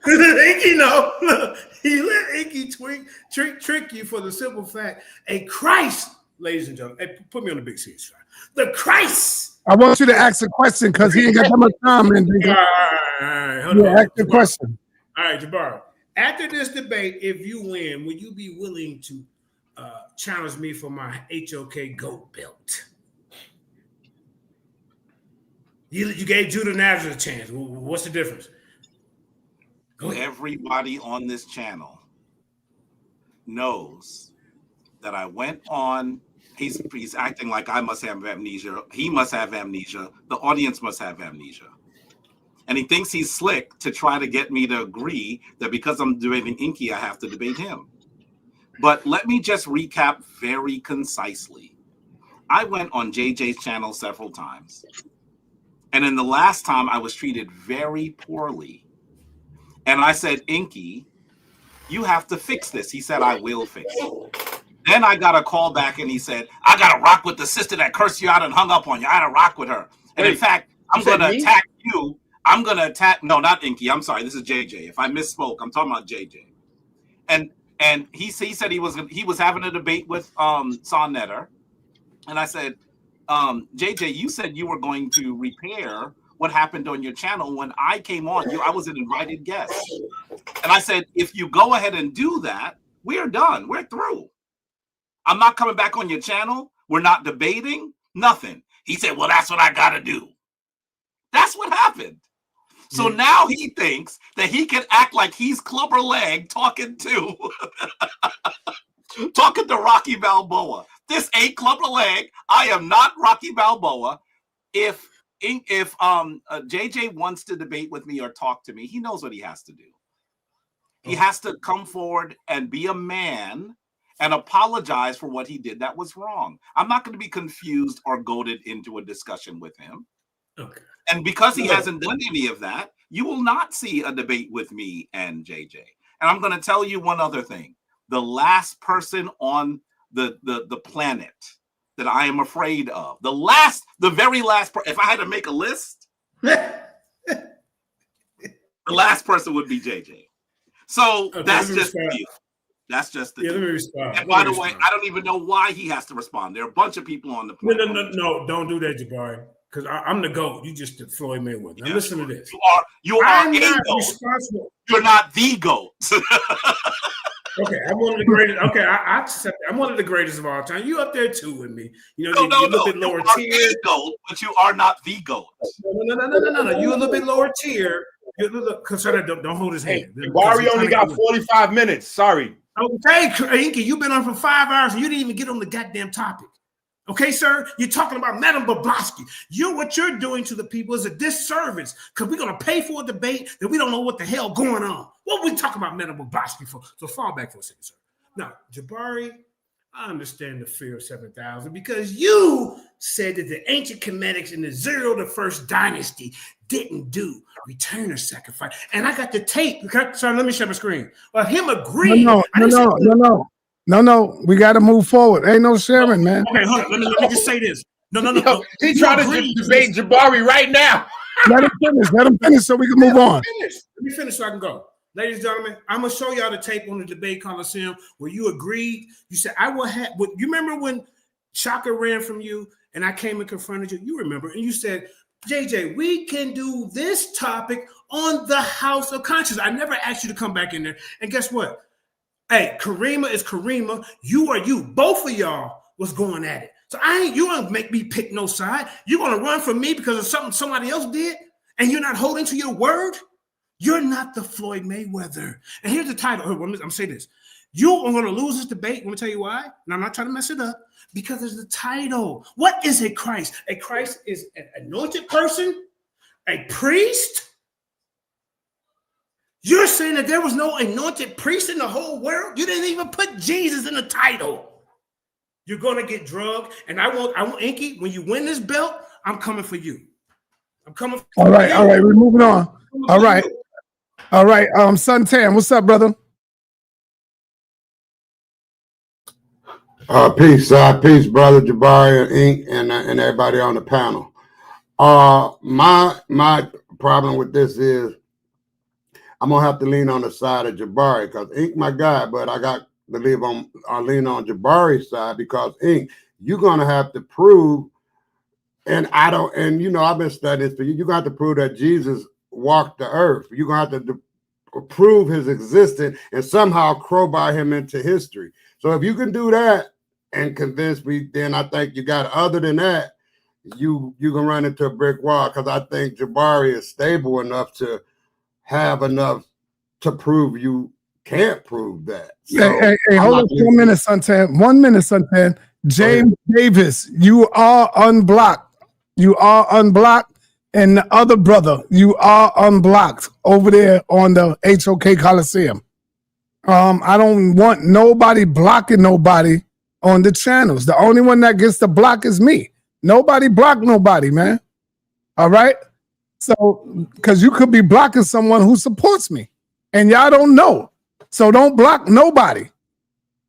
Enqi, no. You let Enqi trick you for the simple fact, a Christ, ladies and gentlemen. Hey, put me on the big stage. The Christ. I want you to ask a question because he ain't got that much time. All right. Hold on. Ask the question. All right, Jabari. After this debate, if you win, will you be willing to challenge me for my HOK GOAT belt? You gave Judah Nazareth a chance. What's the difference? Everybody on this channel knows that I went on. He's acting like I must have amnesia. He must have amnesia. The audience must have amnesia. And he thinks he's slick to try to get me to agree that because I'm debating Enqi, I have to debate him. But let me just recap very concisely. I went on JJ's channel several times. And in the last time, I was treated very poorly. And I said, Enqi, you have to fix this. He said, I will fix it. Then I got a call back and he said, I got to rock with the sister that cursed you out and hung up on you. I got to rock with her. And in fact, I'm going to attack you. I'm going to attack. No, not Enqi. I'm sorry. This is JJ. If I misspoke, I'm talking about JJ. And he said he was having a debate with sa.neter. And I said, JJ, you said you were going to repair what happened on your channel when I came on. I was an invited guest. And I said, if you go ahead and do that, we're done. We're through. I'm not coming back on your channel. We're not debating. Nothing. He said, well, that's what I got to do. That's what happened. So now he thinks that he can act like he's Clubber Lang talking to Rocky Balboa. This ain't Clubber Lang. I am not Rocky Balboa. If JJ wants to debate with me or talk to me, he knows what he has to do. He has to come forward and be a man and apologize for what he did that was wrong. I'm not going to be confused or goaded into a discussion with him. Okay. And because he hasn't done any of that, you will not see a debate with me and JJ. And I'm going to tell you one other thing. The last person on the planet that I am afraid of, the very last, if I had to make a list, the last person would be JJ. So that's just the deal. That's just the deal. Let me respond. And by the way, I don't even know why he has to respond. There are a bunch of people on the planet. No, don't do that, Jabari. Because I'm the GOAT. You just the Floyd Mayweather. Now listen to this. You are a GOAT. Responsible. You're not the GOAT. Okay, I'm one of the greatest. Okay, I accept it. I'm one of the greatest of all time. You up there too with me. You know, you're a little bit lower tier. GOAT, but you are not the GOAT. No. You're a little bit lower tier. Don't hold his hand. Jabari only got 45 minutes. Sorry. Okay, Enqi, you've been on for 5 hours and you didn't even get on the goddamn topic. Okay, sir? You're talking about Madam Bobrovsky. What you're doing to the people is a disservice because we're going to pay for a debate that we don't know what the hell going on. What are we talking about Madam Bobrovsky for? So fall back for a second, sir. Now, Jabari, I understand the fear of 7,000 because you said that the ancient Kemetics in the 0 to 1st dynasty didn't do return or sacrifice. And I got the tape. Okay? Sorry, let me share my screen. Well, him agreeing. No. We got to move forward. Ain't no sharing, man. Okay, hold on. Let me just say this. No. He's trying to debate Jabari right now. Let him finish so we can move on. Let me finish so I can go. Ladies and gentlemen, I'm going to show y'all the tape on the debate Coliseum where you agreed. You said, I will have, you remember when Shaka ran from you and I came and confronted you? You remember. And you said, JJ, we can do this topic on the House of Conscience. I never asked you to come back in there. And guess what? Hey, Karima is Karima. You are you. Both of y'all was going at it. So you don't make me pick no side. You're going to run from me because of something somebody else did and you're not holding to your word? You're not the Floyd Mayweather. And here's the title. I'm going to say this. You are going to lose this debate. Let me tell you why. And I'm not trying to mess it up because it's the title. What is a Christ? A Christ is an anointed person, a priest. You're saying that there was no anointed priest in the whole world? You didn't even put Jesus in the title. You're going to get drugged. And I want Enqi, when you win this belt, I'm coming for you. I'm coming for you. All right. We're moving on. All right. Suntan, what's up, brother? Peace, brother Jabari and Enqi and everybody on the panel. My problem with this is I'm gonna have to lean on the side of Jabari because Enqi my guy, but I got to lean on Jabari's side because Enqi, you're gonna have to prove, and I've been studying this for you. You're gonna have to prove that Jesus walked the earth. You're gonna have to prove his existence and somehow crowbar him into history. So if you can do that and convince me, then I think you got. Other than that, you can run into a brick wall because I think Jabari is stable enough to have enough to prove you can't prove that. So hey, hold on 1 minute, Suntan. 1 minute, Suntan. James Davis, you are unblocked. You are unblocked. And the other brother, you are unblocked over there on the HOK Coliseum. I don't want nobody blocking nobody on the channels. The only one that gets to block is me. Nobody block nobody, man. All right? So, because you could be blocking someone who supports me, and y'all don't know. So don't block nobody.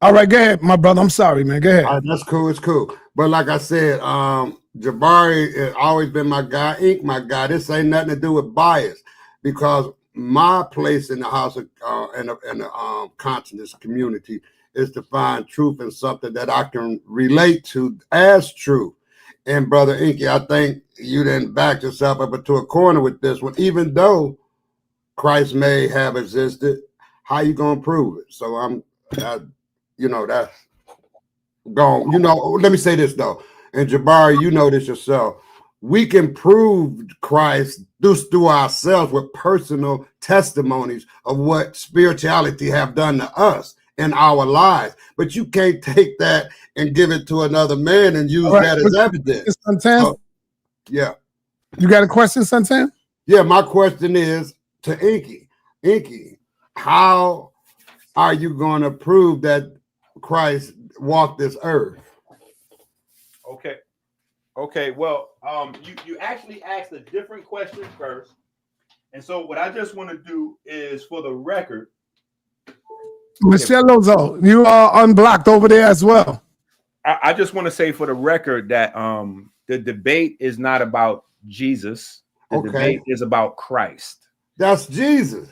All right, go ahead, my brother. I'm sorry, man. Go ahead. All right, that's cool. It's cool. But like I said, Jabari has always been my guy. Enqi, my guy. This ain't nothing to do with bias because my place in the house of in the consciousness community is to find truth in something that I can relate to as true. And Brother Enqi, I think you didn't back yourself up into a corner with this one, even though Christ may have existed. How you gonna prove it? So that's gone. Let me say this though, and Jabari, you know this yourself. We can prove Christ through ourselves with personal testimonies of what spirituality have done to us in our lives. But you can't take that and give it to another man and use that as evidence. So, yeah. You got a question, Santan? Yeah, my question is to Enqi. Enqi, how are you going to prove that Christ walked this earth? Okay. Well, you actually asked a different question first, and so what I just want to do is, for the record, Michelle Lozo, you are unblocked over there as well. I just want to say for the record that the debate is not about Jesus. The debate is about Christ. That's Jesus.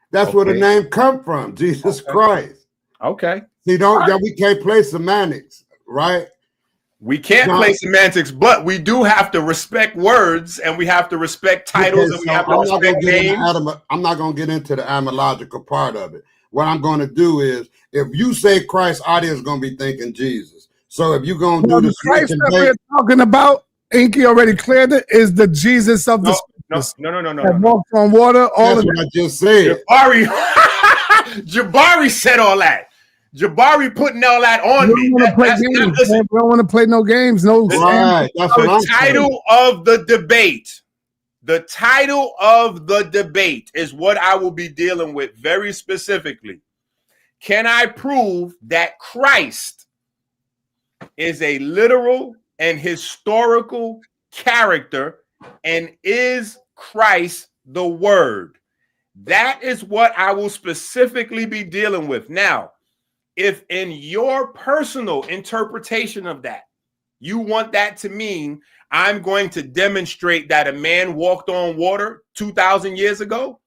That's where the name come from, Jesus Christ. Okay. See, we can't play semantics, right? We can't play semantics, but we do have to respect words, and we have to respect titles, and we have to respect names. I'm not going to get into the etymological part of it. What I'm going to do is, if you say Christ, audience is going to be thinking Jesus. So if you're going to do the Christ that we're talking about, Enqi already cleared it, is the Jesus of the Scriptures. No. That walked on water. That's what I just said. Jabari said all that. Jabari putting all that on me. We don't want to play no games. No. Right. That's what I'm saying. The title of the debate is what I will be dealing with very specifically. Can I prove that Christ is a literal and historical character, and is Christ the Word? That is what I will specifically be dealing with. Now, if in your personal interpretation of that, you want that to mean I'm going to demonstrate that a man walked on water 2,000 years ago,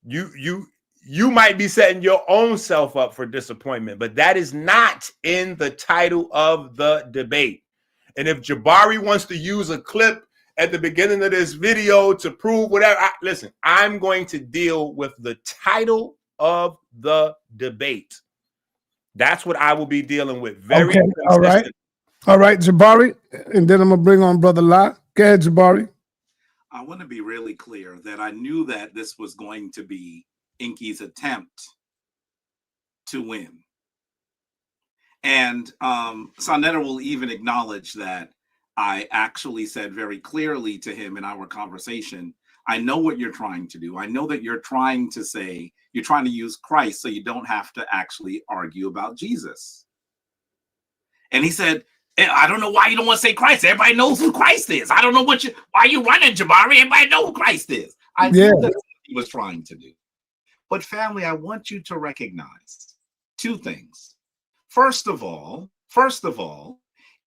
you might be setting your own self up for disappointment, but that is not in the title of the debate. And if Jabari wants to use a clip at the beginning of this video to prove whatever, listen, I'm going to deal with the title of the debate. That's what I will be dealing with. Very consistent. All right, Jabari, and then I'm gonna bring on Brother Lot. Go ahead, Jabari. I want to be really clear that I knew that this was going to be Enqi's attempt to win. And sa.neter will even acknowledge that I actually said very clearly to him in our conversation, I know what you're trying to do. I know that you're trying to say, you're trying to use Christ so you don't have to actually argue about Jesus. And he said, I don't know why you don't want to say Christ. Everybody knows who Christ is. I don't know why you running, Jabari. Everybody know who Christ is. I knew that's what he was trying to do. But family, I want you to recognize two things. First of all,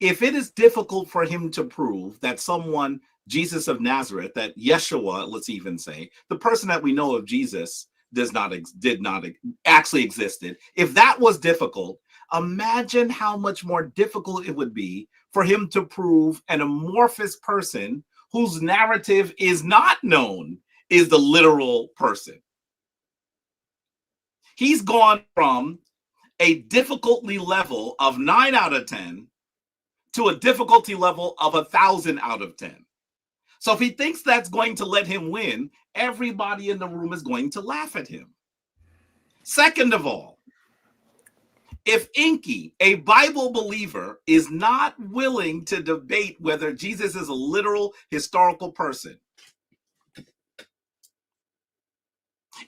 if it is difficult for him to prove that someone, Jesus of Nazareth, that Yeshua, let's even say, the person that we know of Jesus did not actually existed. If that was difficult, imagine how much more difficult it would be for him to prove an amorphous person whose narrative is not known is the literal person. He's gone from a difficulty level of 9 out of 10 to a difficulty level of 1,000 out of 10. So if he thinks that's going to let him win, everybody in the room is going to laugh at him. Second of all, if Enqi, a Bible believer, is not willing to debate whether Jesus is a literal historical person,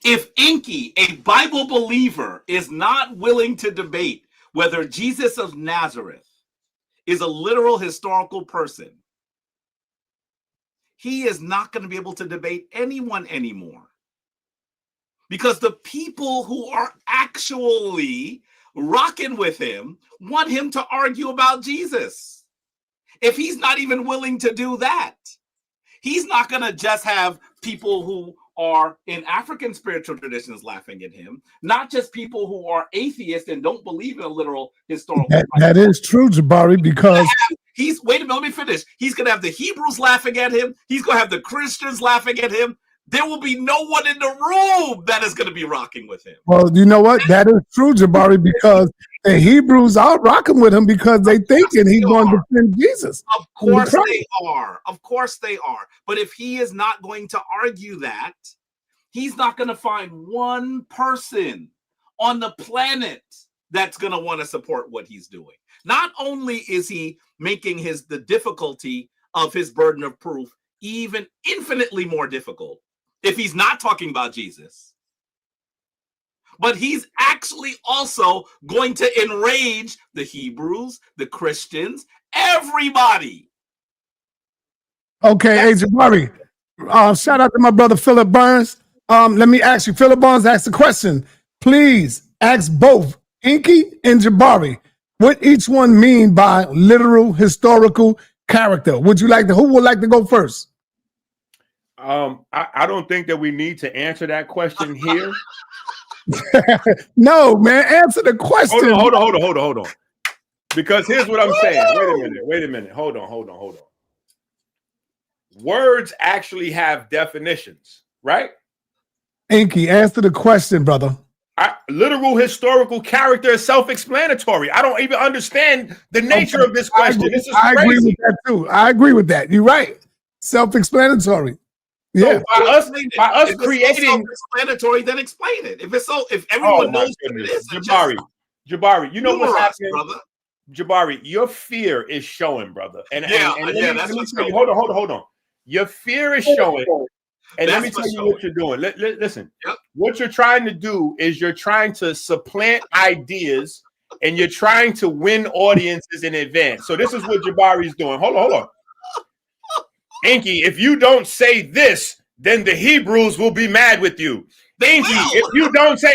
if Enqi, a Bible believer, is not willing to debate whether Jesus of Nazareth is a literal historical person, he is not going to be able to debate anyone anymore. Because the people who are actually rocking with him want him to argue about Jesus. If he's not even willing to do that, he's not going to just have people who are in African spiritual traditions laughing at him, not just people who are atheists and don't believe in a literal historical. That is true, Jabari, because wait a minute, let me finish. He's going to have the Hebrews laughing at him. He's going to have the Christians laughing at him. There will be no one in the room that is going to be rocking with him. Well, you know what? That is true, Jabari, because the Hebrews are rocking with him because they thinking he's going to defend Jesus. Of course they are. Of course they are. But if he is not going to argue that, he's not going to find one person on the planet that's going to want to support what he's doing. Not only is he making the difficulty of his burden of proof even infinitely more difficult if he's not talking about Jesus, but he's actually also going to enrage the Hebrews, the Christians, everybody. Okay, hey, Jabari, shout out to my brother Philip Burns. Let me ask you, Philip Burns asked the question. Please ask both Enqi and Jabari what each one mean by literal historical character. Who would like to go first? I don't think that we need to answer that question here. No, man, answer the question. Hold on. Because here's what I'm saying. Wait a minute. Hold on. Words actually have definitions, right? Enqi, answer the question, brother. Literal historical character is self-explanatory. I don't even understand the nature of this question. I agree with that too. I agree with that. You're right. Self-explanatory. Yeah. So by us creating self-explanatory, then explain it. If everyone knows what it is, Jabari, you know what's happening, brother? Jabari, your fear is showing, brother. And that's what's going. Hold on. Your fear is showing. And let me tell you what you're doing. Listen, what you're trying to do is you're trying to supplant ideas and you're trying to win audiences in advance. So this is what Jabari's doing. Hold on. Enqi, if you don't say this, then the Hebrews will be mad with you. Enqi, if you don't say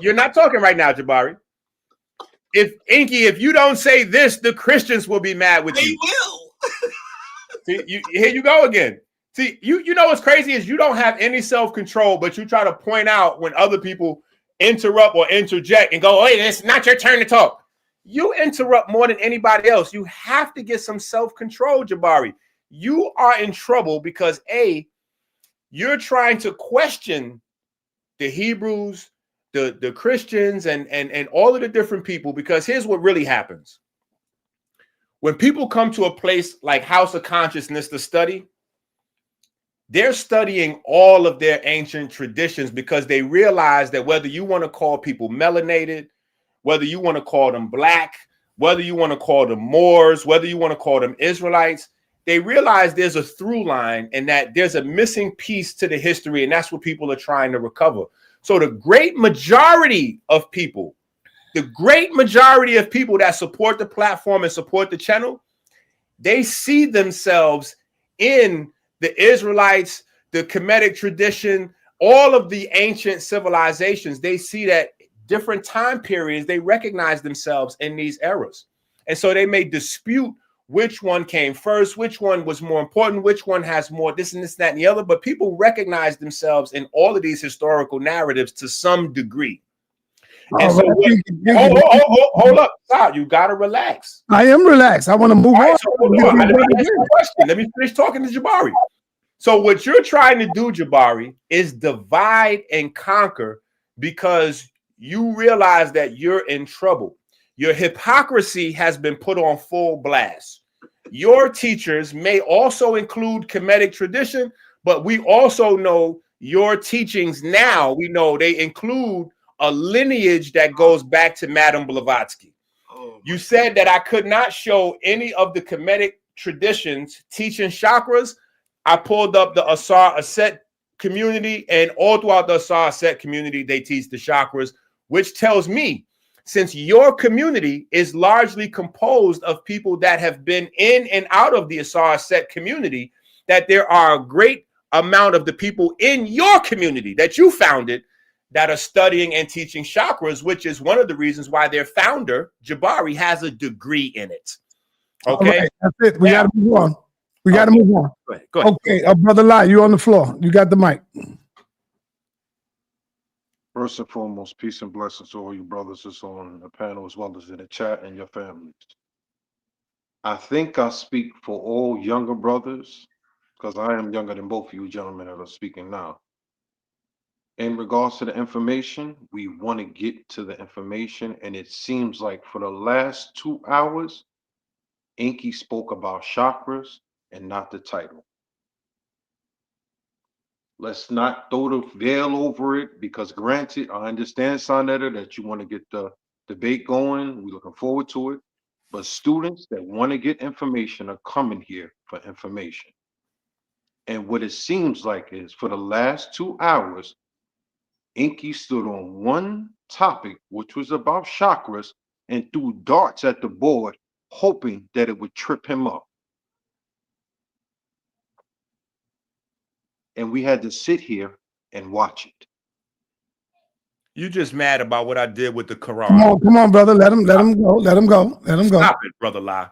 you're not talking right now, Jabari. If you don't say this, the Christians will be mad with you. They will. See, here you go again. See, you know what's crazy is you don't have any self-control, but you try to point out when other people interrupt or interject and go, "Hey, it's not your turn to talk." You interrupt more than anybody else. You have to get some self-control, Jabari. You are in trouble because you're trying to question the Hebrews, the Christians, and all of the different people, because here's what really happens. When people come to a place like House of Consciousness to study, they're studying all of their ancient traditions because they realize that whether you want to call people melanated, whether you want to call them black, whether you want to call them Moors, whether you want to call them Israelites, they realize there's a through line and that there's a missing piece to the history, and that's what people are trying to recover. So the great majority of people that support the platform and support the channel, they see themselves in the Israelites, the Kemetic tradition, all of the ancient civilizations. They see that different time periods, they recognize themselves in these eras. And so they may dispute which one came first, which one was more important, which one has more this and this, that, and the other. But people recognize themselves in all of these historical narratives to some degrry. And so, hold up, stop. You got to relax. I am relaxed. I want to move on. Let me finish talking to Jabari. So what you're trying to do, Jabari, is divide and conquer because you realize that you're in trouble. Your hypocrisy has been put on full blast. Your teachers may also include Kemetic tradition, but we also know your teachings now, we know they include a lineage that goes back to Madame Blavatsky. You said that I could not show any of the Kemetic traditions teaching chakras. I pulled up the Asar Aset community, and all throughout the Asar Aset community, they teach the chakras, which tells me, since your community is largely composed of people that have been in and out of the Asar Aset community, that there are a great amount of the people in your community that you founded that are studying and teaching chakras, which is one of the reasons why their founder, Jabari, has a degree in it. Okay, right, that's it. We got to move on. We got to move on. Go ahead. Okay, Brother Lai, you on the floor. You got the mic. First and foremost, peace and blessings to all you brothers that's on the panel as well as in the chat and your families. I think I speak for all younger brothers, because I am younger than both of you gentlemen that are speaking now. In regards to the information, we want to get to the information, and it seems like for the last 2 hours, Enqi spoke about chakras and not the title. Let's not throw the veil over it, because granted, I understand, sa.neter, that you want to get the debate going. We're looking forward to it. But students that want to get information are coming here for information. And what it seems like is for the last 2 hours, Enqi stood on one topic, which was about chakras, and threw darts at the board, hoping that it would trip him up. And we had to sit here and watch it. You just mad about what I did with the Quran. Come on, brother. Let him go. Stop it, brother La.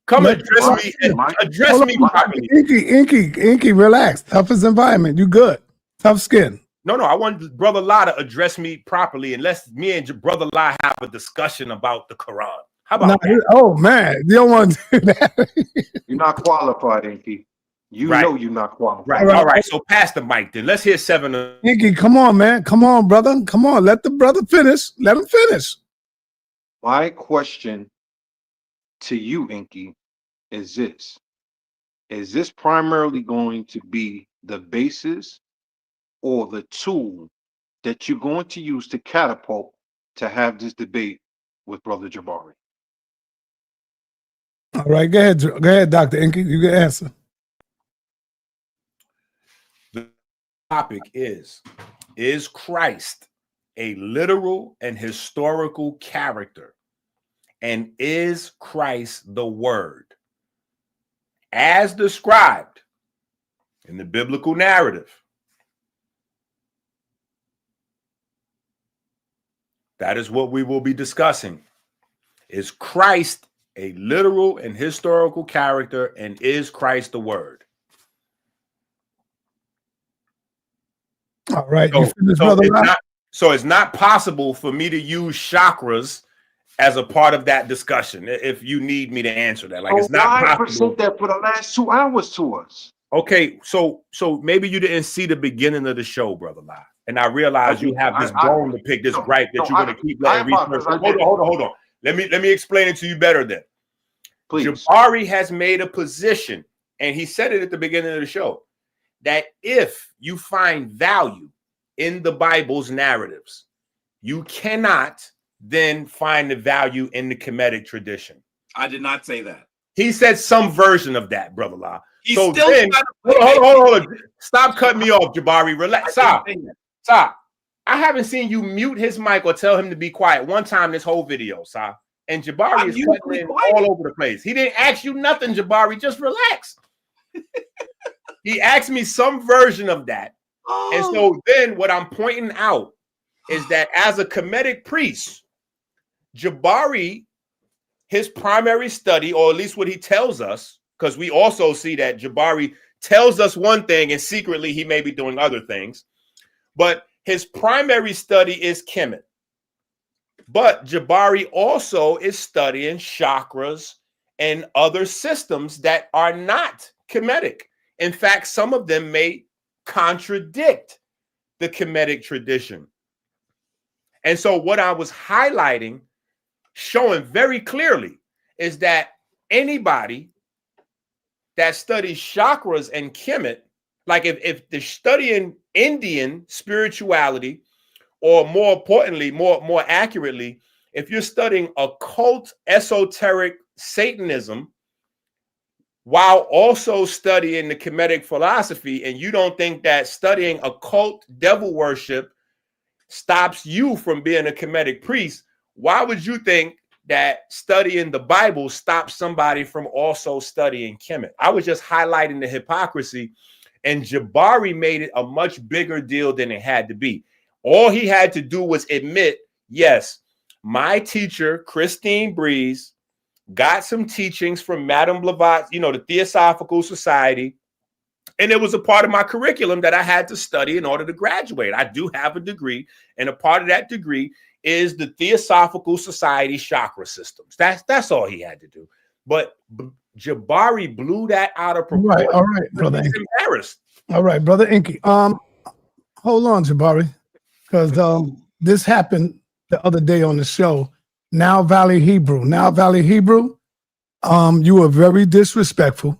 Come and address me. Address me properly. Enqi, relax. Toughest environment. You good. Tough skin. No, I want Brother La to address me properly, and let's me and Brother La have a discussion about the Quran. How about that? Oh man, you don't want to do that. You're not qualified, Enqi. You know you're not qualified. Right. All right. So pass the mic then. Let's hear 7. Enqi, come on, man. Come on, brother. Come on. Let the brother finish. Let him finish. My question to you, Enqi, is this. Is this primarily going to be the basis or the tool that you're going to use to catapult to have this debate with Brother Jabari? All right, go ahead, Dr. Enqi. You can answer. The topic is Christ a literal and historical character? And is Christ the Word as described in the biblical narrative? That is what we will be discussing. Is Christ a literal and historical character, and is Christ the Word? All right. So it's not possible for me to use chakras as a part of that discussion. If you need me to answer that, like it's not possible. possible. That for the last 2 hours to us. Okay, so maybe you didn't see the beginning of the show, Brother La, and I realize you have this bone to pick, this gripe that you're going to keep letting research. Hold on. Let me explain it to you better then. Please. Jabari has made a position, and he said it at the beginning of the show, that if you find value in the Bible's narratives, you cannot then find the value in the Kemetic tradition. I did not say that. He said some version of that, Brother La. He's so still then, hold on. Stop cutting me off, Jabari. Relax. Stop. I haven't seen you mute his mic or tell him to be quiet one time this whole video, Sa. And Jabari is cutting all over the place. He didn't ask you nothing, Jabari. Just relax. He asked me some version of that. Oh. And so then what I'm pointing out is that as a Kemetic priest, Jabari, his primary study, or at least what he tells us, because we also see that Jabari tells us one thing and secretly he may be doing other things, but his primary study is Kemet. But Jabari also is studying chakras and other systems that are not Kemetic. In fact, some of them may contradict the Kemetic tradition. And so what I was highlighting, showing very clearly, is that anybody that studies chakras and Kemet, like if they're studying Indian spirituality, or more importantly, more accurately, if you're studying occult, esoteric Satanism, while also studying the Kemetic philosophy, and you don't think that studying occult devil worship stops you from being a Kemetic priest, why would you think that studying the Bible stops somebody from also studying Kemet? I was just highlighting the hypocrisy, and Jabari made it a much bigger deal than it had to be. All he had to do was admit, yes, my teacher, Christine Breeze, got some teachings from Madame Blavatsky, the Theosophical Society, and it was a part of my curriculum that I had to study in order to graduate. I do have a degree, and a part of that degree is the Theosophical Society chakra systems. That's all he had to do. but Jabari blew that out of proportion. Right, all right, brother. He's embarrassed. All right, brother Enqi. Hold on, Jabari, because this happened the other day on the show. Now Valley Hebrew, you were very disrespectful.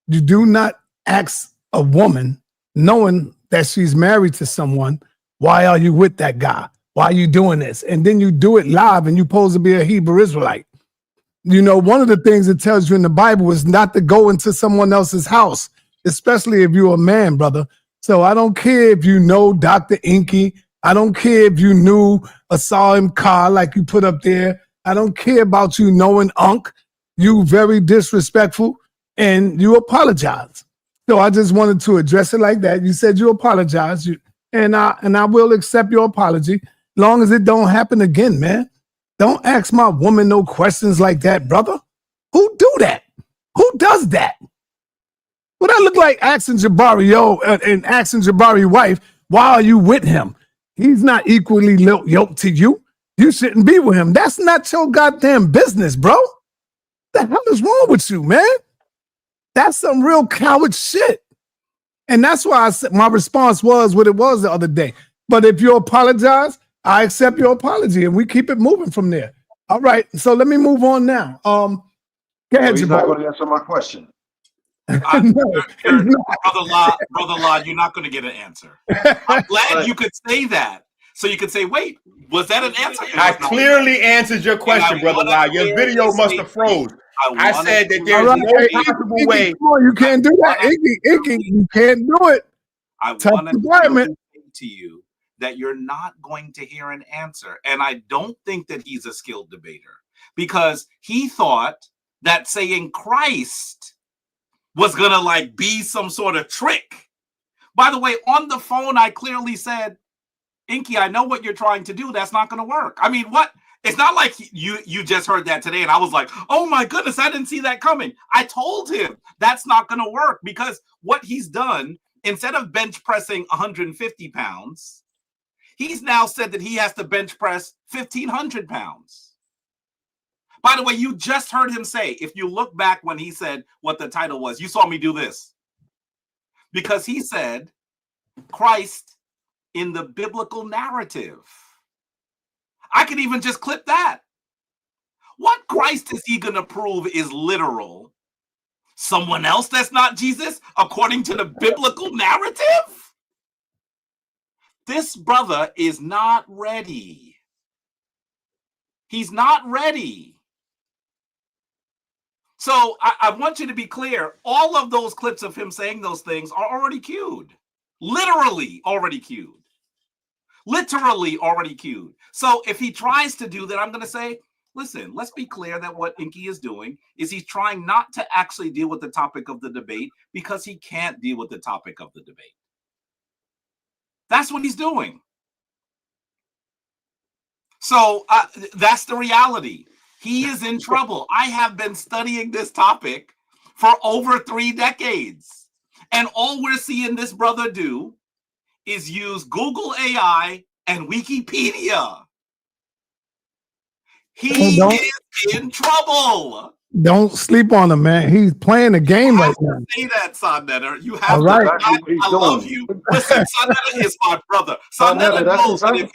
You do not ask a woman, knowing that she's married to someone, why are you with that guy? Why are you doing this? And then you do it live, and you're supposed to be a Hebrew Israelite. You know, one of the things it tells you in the Bible is not to go into someone else's house, especially if you're a man, brother. So I don't care if you know Dr. Enqi. I don't care if you knew Asaim Khan like you put up there. I don't care about you knowing Unc. You very disrespectful, and you apologize. So I just wanted to address it like that. You said you apologize, and I will accept your apology, long as it don't happen again, man. Don't ask my woman no questions like that, brother. Who do that? Who does that? Would I look like asking Jabari, and asking Jabari wife, why are you with him? He's not equally yoked to you. You shouldn't be with him. That's not your goddamn business, bro. The hell is wrong with you, man? That's some real coward shit. And that's why I said my response was what it was the other day. But if you apologize, I accept your apology, and we keep it moving from there. All right. So let me move on now. Go ahead, He's Jabari. not going to answer my question. No, Brother Lod, you're not going to get an answer. I'm glad you could say that. So you could say, wait, was that an answer? I clearly answered your question, Brother Lod. Your video must have froze. I said that there's no possible way. You can't do that. Enqi, you can't do it. I want to say to you that you're not going to hear an answer. And I don't think that he's a skilled debater, because he thought that saying Christ was going to like be some sort of trick. By the way, on the phone, I clearly said, Enqi, I know what you're trying to do. That's not going to work. I mean, what? It's not like you just heard that today and I was like, oh my goodness, I didn't see that coming. I told him that's not going to work, because what he's done, instead of bench pressing 150 pounds, he's now said that he has to bench press 1,500 pounds. By the way, you just heard him say, if you look back when he said what the title was, you saw me do this. Because he said, Christ in the biblical narrative. I could even just clip that. What Christ is he going to prove is literal? Someone else that's not Jesus, according to the biblical narrative? This brother is not ready. He's not ready. So I want you to be clear. All of those clips of him saying those things are already queued. Literally already queued. Literally already queued. So if he tries to do that, I'm going to say, listen, let's be clear that what Enqi is doing is he's trying not to actually deal with the topic of the debate, because he can't deal with the topic of the debate. That's what he's doing. So that's the reality. He is in trouble. I have been studying this topic for over 3 decades. And all we're seeing this brother do is use Google AI and Wikipedia. He is in trouble. Don't sleep on him, man. He's playing a game right now. Say that, sa.neter. You have to. I love you. Listen, sa.neter is my brother. Sa.neter knows that if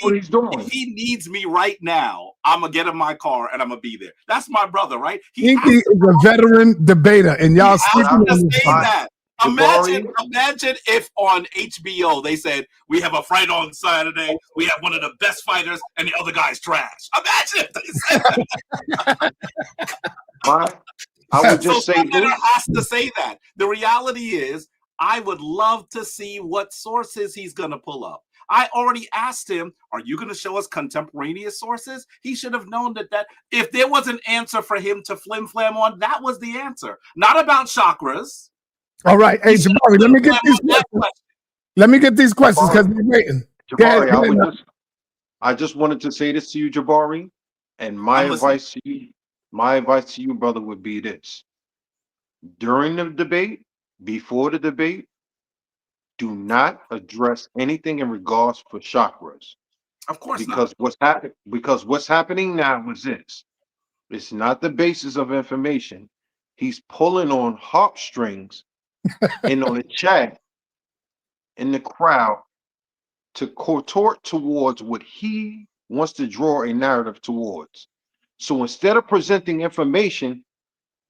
he needs me right now, I'm going to get in my car and I'm going to be there. That's my brother, right? Enqi is a veteran debater, and y'all sleeping on to this. Say that. Imagine if on HBO they said, we have a fight on Saturday, we have one of the best fighters, and the other guy's trash. Imagine if they said that. I would just say this. Has to say that. The reality is, I would love to see what sources he's going to pull up. I already asked him, are you going to show us contemporaneous sources? He should have known that if there was an answer for him to flim-flam on, that was the answer. Not about chakras. All right. Hey, Jabari, let me get these questions. Let me get these questions because we're waiting. Jabari, I just wanted to say this to you, Jabari, and my advice to you, brother, would be this. During the debate, before the debate, do not address anything in regards for chakras. Of course not. Because what's happening now is this. It's not the basis of information. He's pulling on heartstrings and on the chat in the crowd to contort towards what he wants to draw a narrative towards. So instead of presenting information,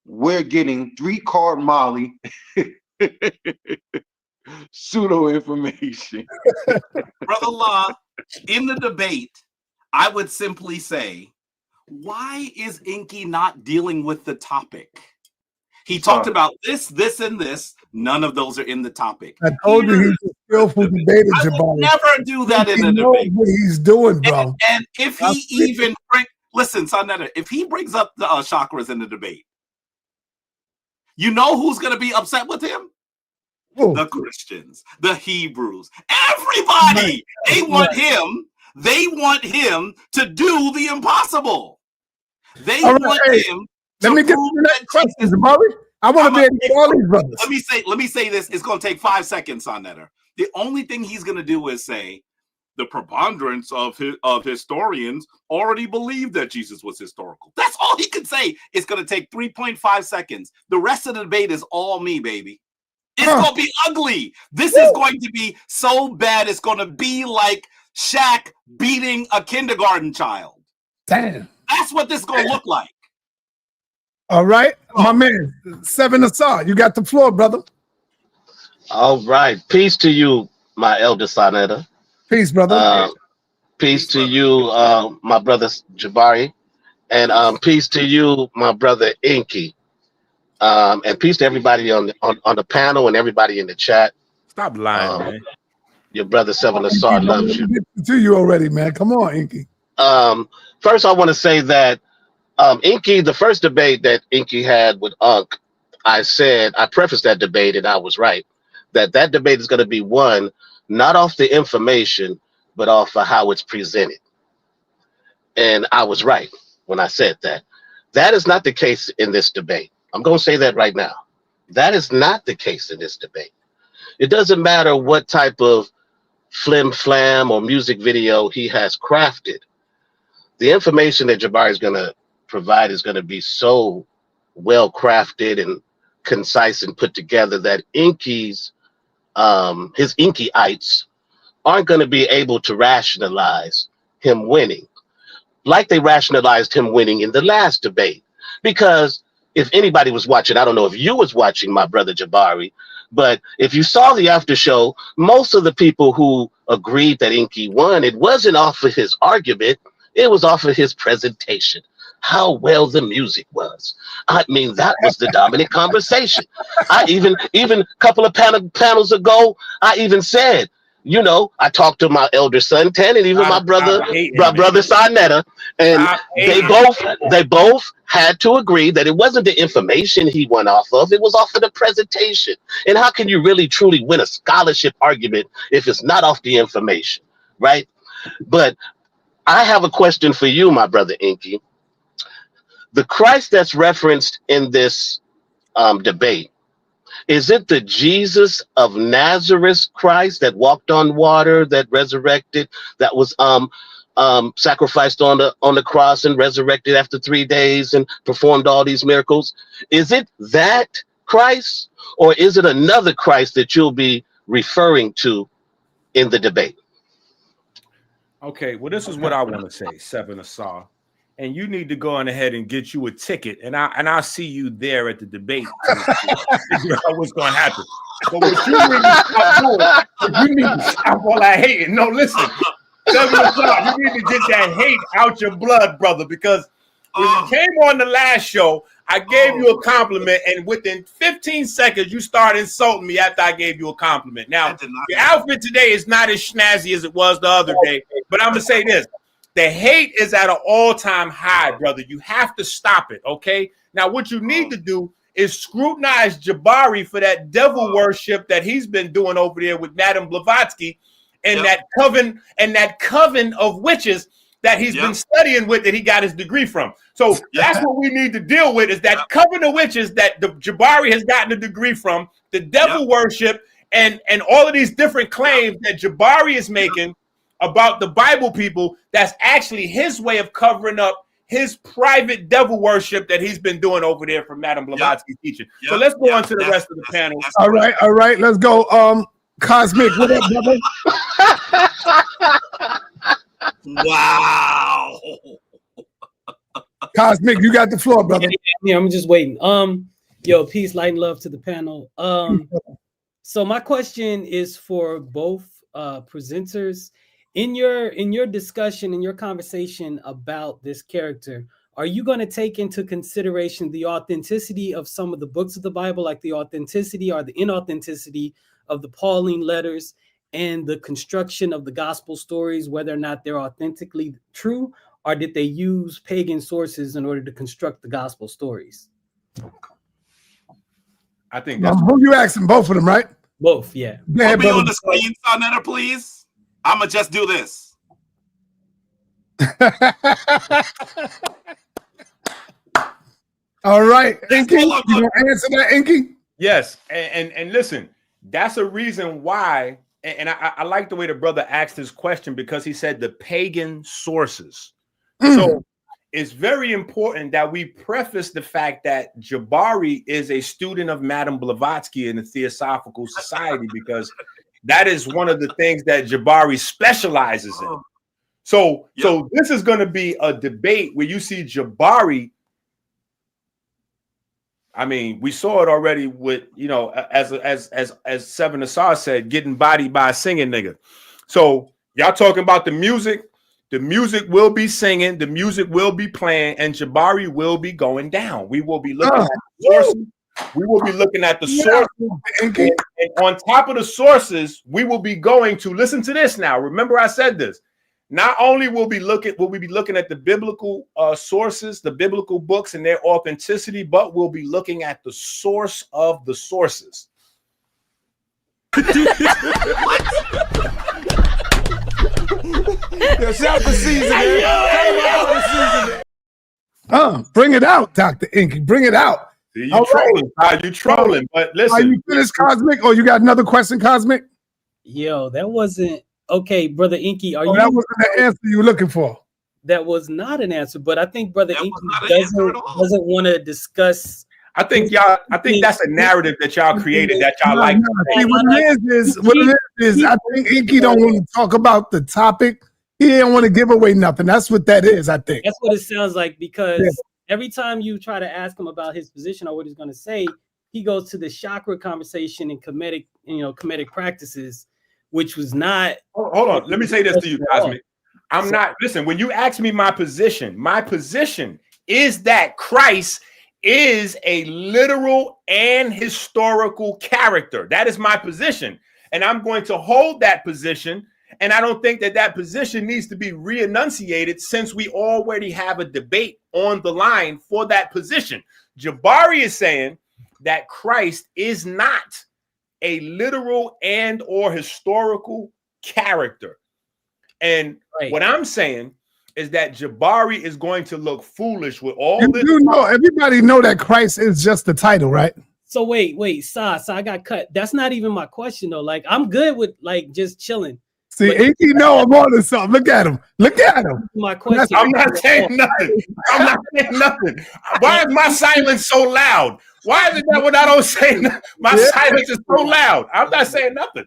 we're getting 3-card Molly pseudo information. Brother Law, in the debate, I would simply say, why is Enqi not dealing with the topic? He talked about this, and this. None of those are in the topic. I told you he's a skillful debater, I Jabari. would never do that in a debate. What he's doing, bro. And if he even listen, sa.neter, if he brings up the chakras in the debate, you know who's going to be upset with him? Ooh. The Christians, the Hebrews, everybody. They want him. They want him to do the impossible. They want him. Let me get to the next question, Jabari. I want to be able to get all these brothers. Let me say this. It's going to take 5 seconds, sa.neter. The only thing he's going to do is say the preponderance of historians already believe that Jesus was historical. That's all he could say. It's going to take 3.5 seconds. The rest of the debate is all me, baby. It's going to be ugly. This is going to be so bad. It's going to be like Shaq beating a kindergarten child. Damn. That's what this is going to look like. All right. My man, sa.neter. You got the floor, brother. All right. Peace to you, my elder sa.neter. Peace, brother. Peace to you, my brother Jabari. And peace to you, my brother Enqi. And peace to everybody on the panel and everybody in the chat. Stop lying, man. Your brother sa.neter loves you. To you already, man. Come on, Enqi. First, I want to say that Enqi, the first debate that Enqi had with Unc, I prefaced that debate, and I was right, that debate is going to be won not off the information, but off of how it's presented. And I was right when I said that. That is not the case in this debate. I'm going to say that right now. That is not the case in this debate. It doesn't matter what type of flim flam or music video he has crafted. The information that Jabari is going to provide is going to be so well crafted and concise and put together that Enqi's his Enqiites aren't going to be able to rationalize him winning like they rationalized him winning in the last debate. Because if anybody was watching, I don't know if you was watching, my brother Jabari, but if you saw the after show, most of the people who agreed that Enqi won, it wasn't off of his argument, it was off of his presentation. How well the music was. I mean, that was the dominant conversation. I even a couple of panels ago, I even said, you know, I talked to my elder son, Tan, and even my brother sa.neter, and they both had to agree that it wasn't the information he went off of, it was off of the presentation. And how can you really truly win a scholarship argument if it's not off the information, right? But I have a question for you, my brother Enqi. The Christ that's referenced in this debate, is it the Jesus of Nazareth Christ that walked on water, that resurrected, that was sacrificed on the cross and resurrected after 3 days and performed all these miracles? Is it that Christ, or is it another Christ that you'll be referring to in the debate? Okay, well, this is what I want to say, sa.neter. And you need to go on ahead and get you a ticket, and I'll see you there at the debate to figure out what's going to happen. But what you need to stop doing, you need to stop all that hating. No, listen, sa.neter, you need to get that hate out your blood, brother, because when you came on the last show, I gave you a compliment, and within 15 seconds, you started insulting me after I gave you a compliment. Now, your outfit today is not as snazzy as it was the other day, but I'm going to say this. The hate is at an all-time high, brother. You have to stop it, okay? Now, what you need to do is scrutinize Jabari for that devil worship that he's been doing over there with Madame Blavatsky and that coven of witches that he's been studying with, that he got his degree from. So that's what we need to deal with, is that coven of witches that the Jabari has gotten a degree from, the devil worship, and all of these different claims that Jabari is making about the Bible people. That's actually his way of covering up his private devil worship that he's been doing over there for Madame Blavatsky's teaching. So let's go on to the rest of the panel. All right, let's go. Cosmic, what up, brother? Wow. Cosmic, you got the floor, brother. Yeah, I'm just waiting. Yo, peace, light, and love to the panel. So my question is for both presenters. In your discussion, in your conversation about this character, are you going to take into consideration the authenticity of some of the books of the Bible, like the authenticity or the inauthenticity of the Pauline letters and the construction of the gospel stories, whether or not they're authentically true, or did they use pagan sources in order to construct the gospel stories? I think that's who you asking, both of them, right? Both, yeah. Put me on the screen, sa.neter, please. I'm gonna just do this. All right, Enqi, you gonna answer that, Enqi? Yes, and listen, that's a reason why, and I like the way the brother asked his question, because he said the pagan sources. So it's very important that we preface the fact that Jabari is a student of Madame Blavatsky in the Theosophical Society, because that is one of the things that Jabari specializes in. So this is going to be a debate where you see Jabari. I mean, we saw it already with, you know, as sa.neter said, getting bodied by a singing nigga. So y'all talking about the music. The music will be singing, the music will be playing, and Jabari will be going down. We will be looking at the sources. We will be looking at the sources. And on top of the sources, we will be going to listen to this now. Remember, I said this. Not only will we be looking at the biblical sources, the biblical books and their authenticity, but we'll be looking at the source of the sources. Yo, shout the season, man. Bring it out, Dr. Enqi. Bring it out. See, you trolling. You trolling, but listen. Are you finished, Cosmic? Or you got another question, Cosmic? Yo, that wasn't okay, brother Enqi. Are you? That wasn't the answer you were looking for. That was not an answer, but I think brother Enqi doesn't want to discuss. I think that's a narrative that y'all created that y'all like. See, what it is, I think Enqi don't want to talk about the topic. He didn't want to give away nothing. That's what that is, I think. That's what it sounds like, because every time you try to ask him about his position or what he's going to say, he goes to the chakra conversation and comedic practices, which was not. Hold on. Let me say this to you, Cosmic. I'm not, listen, when you ask me my position is that Christ is a literal and historical character. That is my position. And I'm going to hold that position. And I don't think that position needs to be re-enunciated, since we already have a debate on the line for that position. Jabari is saying that Christ is not a literal and or historical character. And what I'm saying is that Jabari is going to look foolish with all this. You know, everybody know that Christ is just the title, right? So wait, so I got cut. That's not even my question though. Like, I'm good with like just chilling. See, Enqi know I'm on to something. Look at him. Look at him. My question. I'm not saying nothing. I'm not saying nothing. Why is my silence so loud? Why is it that when I don't say nothing, my silence is so loud? I'm not saying nothing.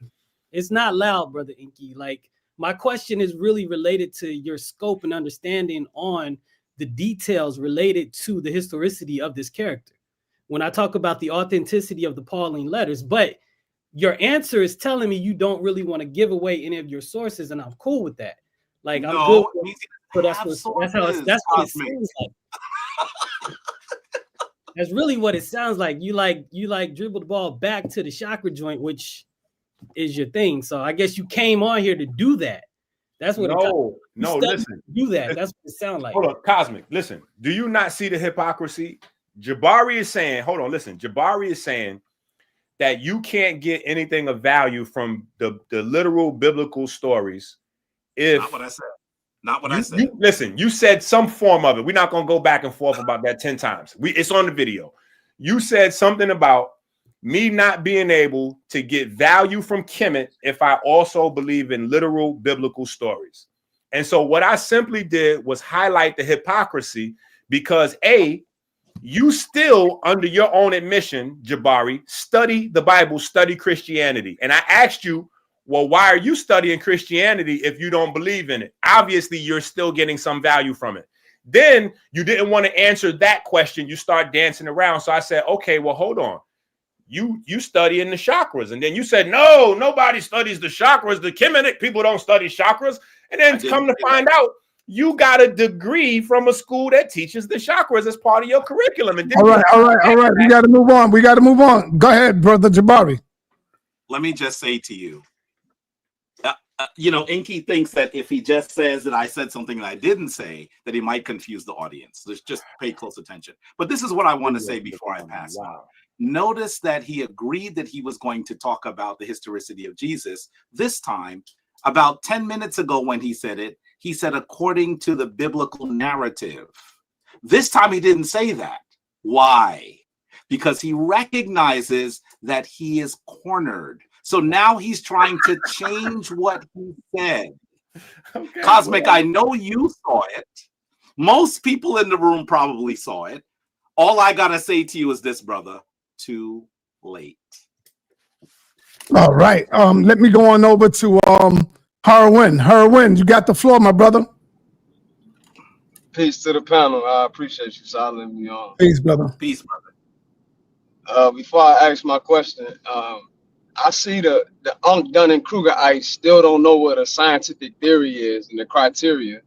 It's not loud, brother Enqi. Like, my question is really related to your scope and understanding on the details related to the historicity of this character. When I talk about the authenticity of the Pauline letters, but your answer is telling me you don't really want to give away any of your sources, and I'm cool with that. Like, I'm good. So that's what it seems like. That's really what it sounds like. You dribble the ball back to the chakra joint, which is your thing. So I guess you came on here to do that. That's what listen. Do that. That's what it sounds like. Hold on, Cosmic. Listen, do you not see the hypocrisy? Jabari is saying, Jabari is saying that you can't get anything of value from the literal biblical stories. If not what I said. Not what I said. Listen, you said some form of it. We're not gonna go back and forth about that 10 times. It's on the video. You said something about me not being able to get value from Kemet if I also believe in literal biblical stories. And so what I simply did was highlight the hypocrisy because A, you still, under your own admission, Jabari, study the Bible, study Christianity. And I asked you, well, why are you studying Christianity if you don't believe in it? Obviously, you're still getting some value from it. Then you didn't want to answer that question. You start dancing around. So I said, okay, well, hold on. You studying the chakras. And then you said, no, nobody studies the chakras. The Kemetic people don't study chakras. And then come to find out, you got a degree from a school that teaches the chakras as part of your curriculum. And all right. We got to move on. Go ahead, brother Jabari. Let me just say to you, Enqi thinks that if he just says that I said something that I didn't say, that he might confuse the audience. Just pay close attention. But this is what I want to say before I pass on. Notice that he agreed that he was going to talk about the historicity of Jesus. This time, about 10 minutes ago when he said it, he said according to the biblical narrative. This time he didn't say that. Why? Because he recognizes that he is cornered. So now he's trying to change what he said. Okay, Cosmic, well, I know you saw it. Most people in the room probably saw it. All I got to say to you is this, brother. Too late. All right. Let me go on over to Harwin. Harwin, you got the floor, my brother. Peace to the panel. I appreciate you letting me on. Peace, brother. Peace, brother. Before I ask my question, I see the Unc, Dunning-Krugerites still don't know what a scientific theory is and the criteria.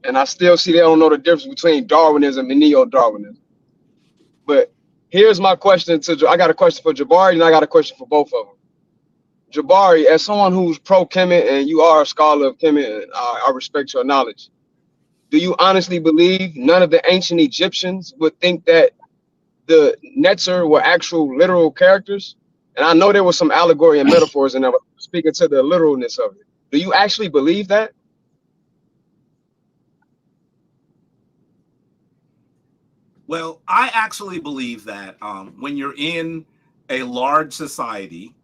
And I still see they don't know the difference between Darwinism and neo-Darwinism. But here's my question I got a question for Jabari and I got a question for both of them. Jabari, as someone who's pro-Kemet and you are a scholar of Kemet, and I respect your knowledge, do you honestly believe none of the ancient Egyptians would think that the Neter were actual literal characters? And I know there was some allegory and metaphors in there, but speaking to the literalness of it. Do you actually believe that? Well, I actually believe that when you're in a large society,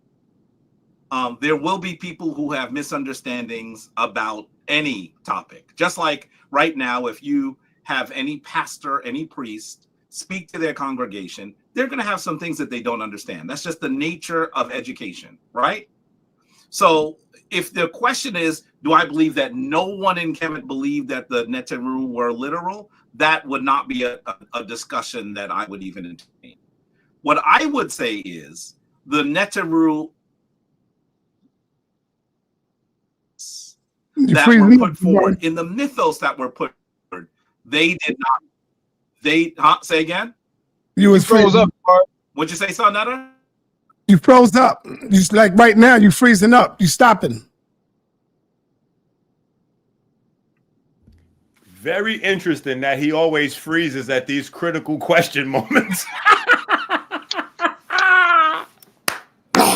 there will be people who have misunderstandings about any topic. Just like right now, if you have any pastor, any priest speak to their congregation, they're going to have some things that they don't understand. That's just the nature of education, right? So if the question is, do I believe that no one in Kemet believed that the Neteru were literal? That would not be a discussion that I would even entertain. What I would say is the Neteru that were put forward in the mythos that were put forward, they did not. Say again? You was froze up. What'd you say, sa.neter? You froze up. Just like right now, you freezing up. You stopping. Very interesting that he always freezes at these critical question moments.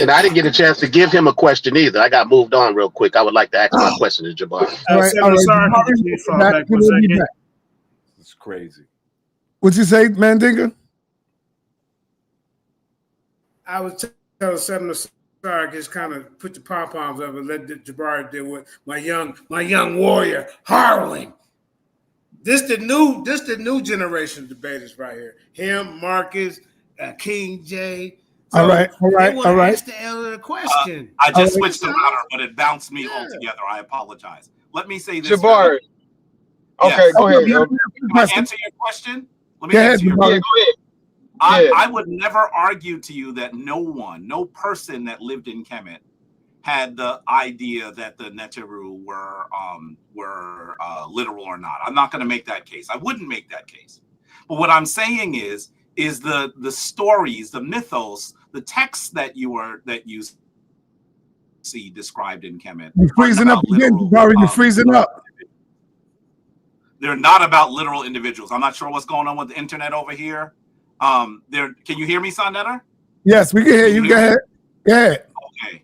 And I didn't get a chance to give him a question either. I got moved on real quick. I would like to ask my question to Jabari. It's crazy. What'd you say, Mandinga? I was telling Seven Sorry, just kind of put the pom-poms up and let Jabari deal with my young warrior, Harwin. This the new generation of debaters right here. Him, Marcus, King J. So all right. Ask the elder a question. I just switched the router, but it bounced me altogether. I apologize. Let me say this. Jabari. Okay, go ahead. Can I answer your question? Let me go ahead, answer your question. I would never argue to you that no person that lived in Kemet had the idea that the Neteru were literal or not. I'm not going to make that case. I wouldn't make that case. But what I'm saying is the stories, the mythos, the texts that you see described in Kemet. You're freezing up again, Jabari. You're freezing up. They're not about literal individuals. I'm not sure what's going on with the internet over here. Can you hear me, sa.neter? Yes, we can hear you. Go ahead. Okay.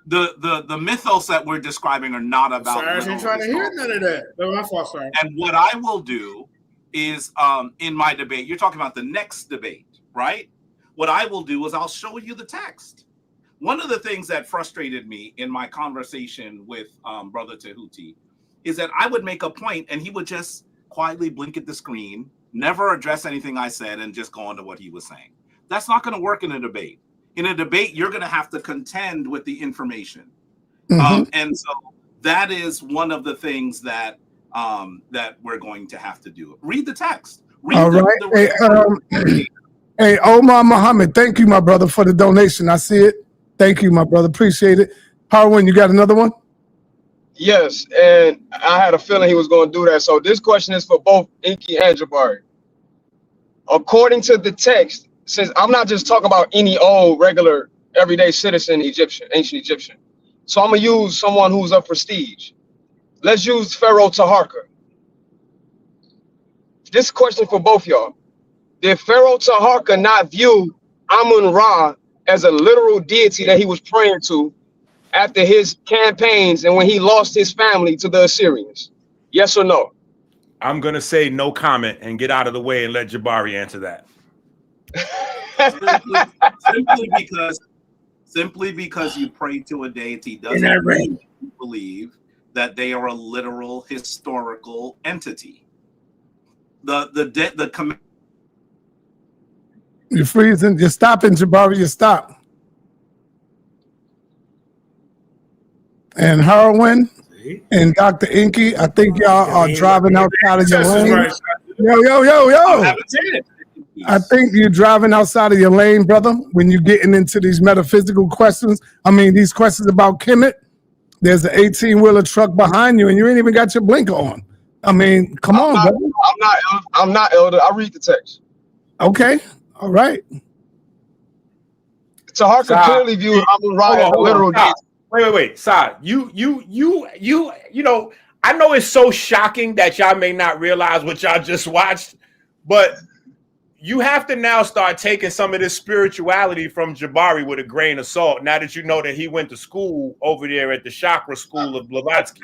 The mythos that we're describing are not about. Sorry, I wasn't trying to hear none of that. No, my fault, sorry. And what I will do is, in my debate, you're talking about the next debate, right? What I will do is I'll show you the text. one of the things that frustrated me in my conversation with Brother Tehuti is that I would make a point and he would just quietly blink at the screen, never address anything I said, and just go on to what he was saying. That's not going to work in a debate. In a debate, you're going to have to contend with the information. And so that is one of the things that that we're going to have to do. Read the text. Read All right. Hey, Omar Muhammad, thank you, my brother, for the donation. I see it. Thank you, my brother. Appreciate it. Harwin, you got another one? Yes, and I had a feeling he was going to do that. So this question is for both Enqi and Jabari. According to the text, since I'm not just talking about any old, regular, everyday citizen Egyptian, ancient Egyptian. So I'm going to use someone who's of prestige. Let's use Pharaoh Taharka. This question for both y'all. Did Pharaoh Taharka not view Amun-Ra as a literal deity that he was praying to after his campaigns and when he lost his family to the Assyrians? Yes or no? I'm going to say no comment and get out of the way and let Jabari answer that. simply because you pray to a deity doesn't mean you believe that they are a literal historical entity. The You're freezing. You're stopping, Jabari. You stop. And Harwin and Dr. Enqi, I think y'all are driving outside of your lane. Yo. I think you're driving outside of your lane, brother, when you're getting into these metaphysical questions. I mean, these questions about Kemet. There's an 18-wheeler truck behind you, and you ain't even got your blinker on. I mean, come on, brother. I'm not elder. I read the text. Okay. All right. Taharka clearly viewed Amun-Ra as a literal deity. Wait. Sa, you know, I know it's so shocking that y'all may not realize what y'all just watched, but you have to now start taking some of this spirituality from Jabari with a grain of salt now that you know that he went to school over there at the Chakra School of Blavatsky.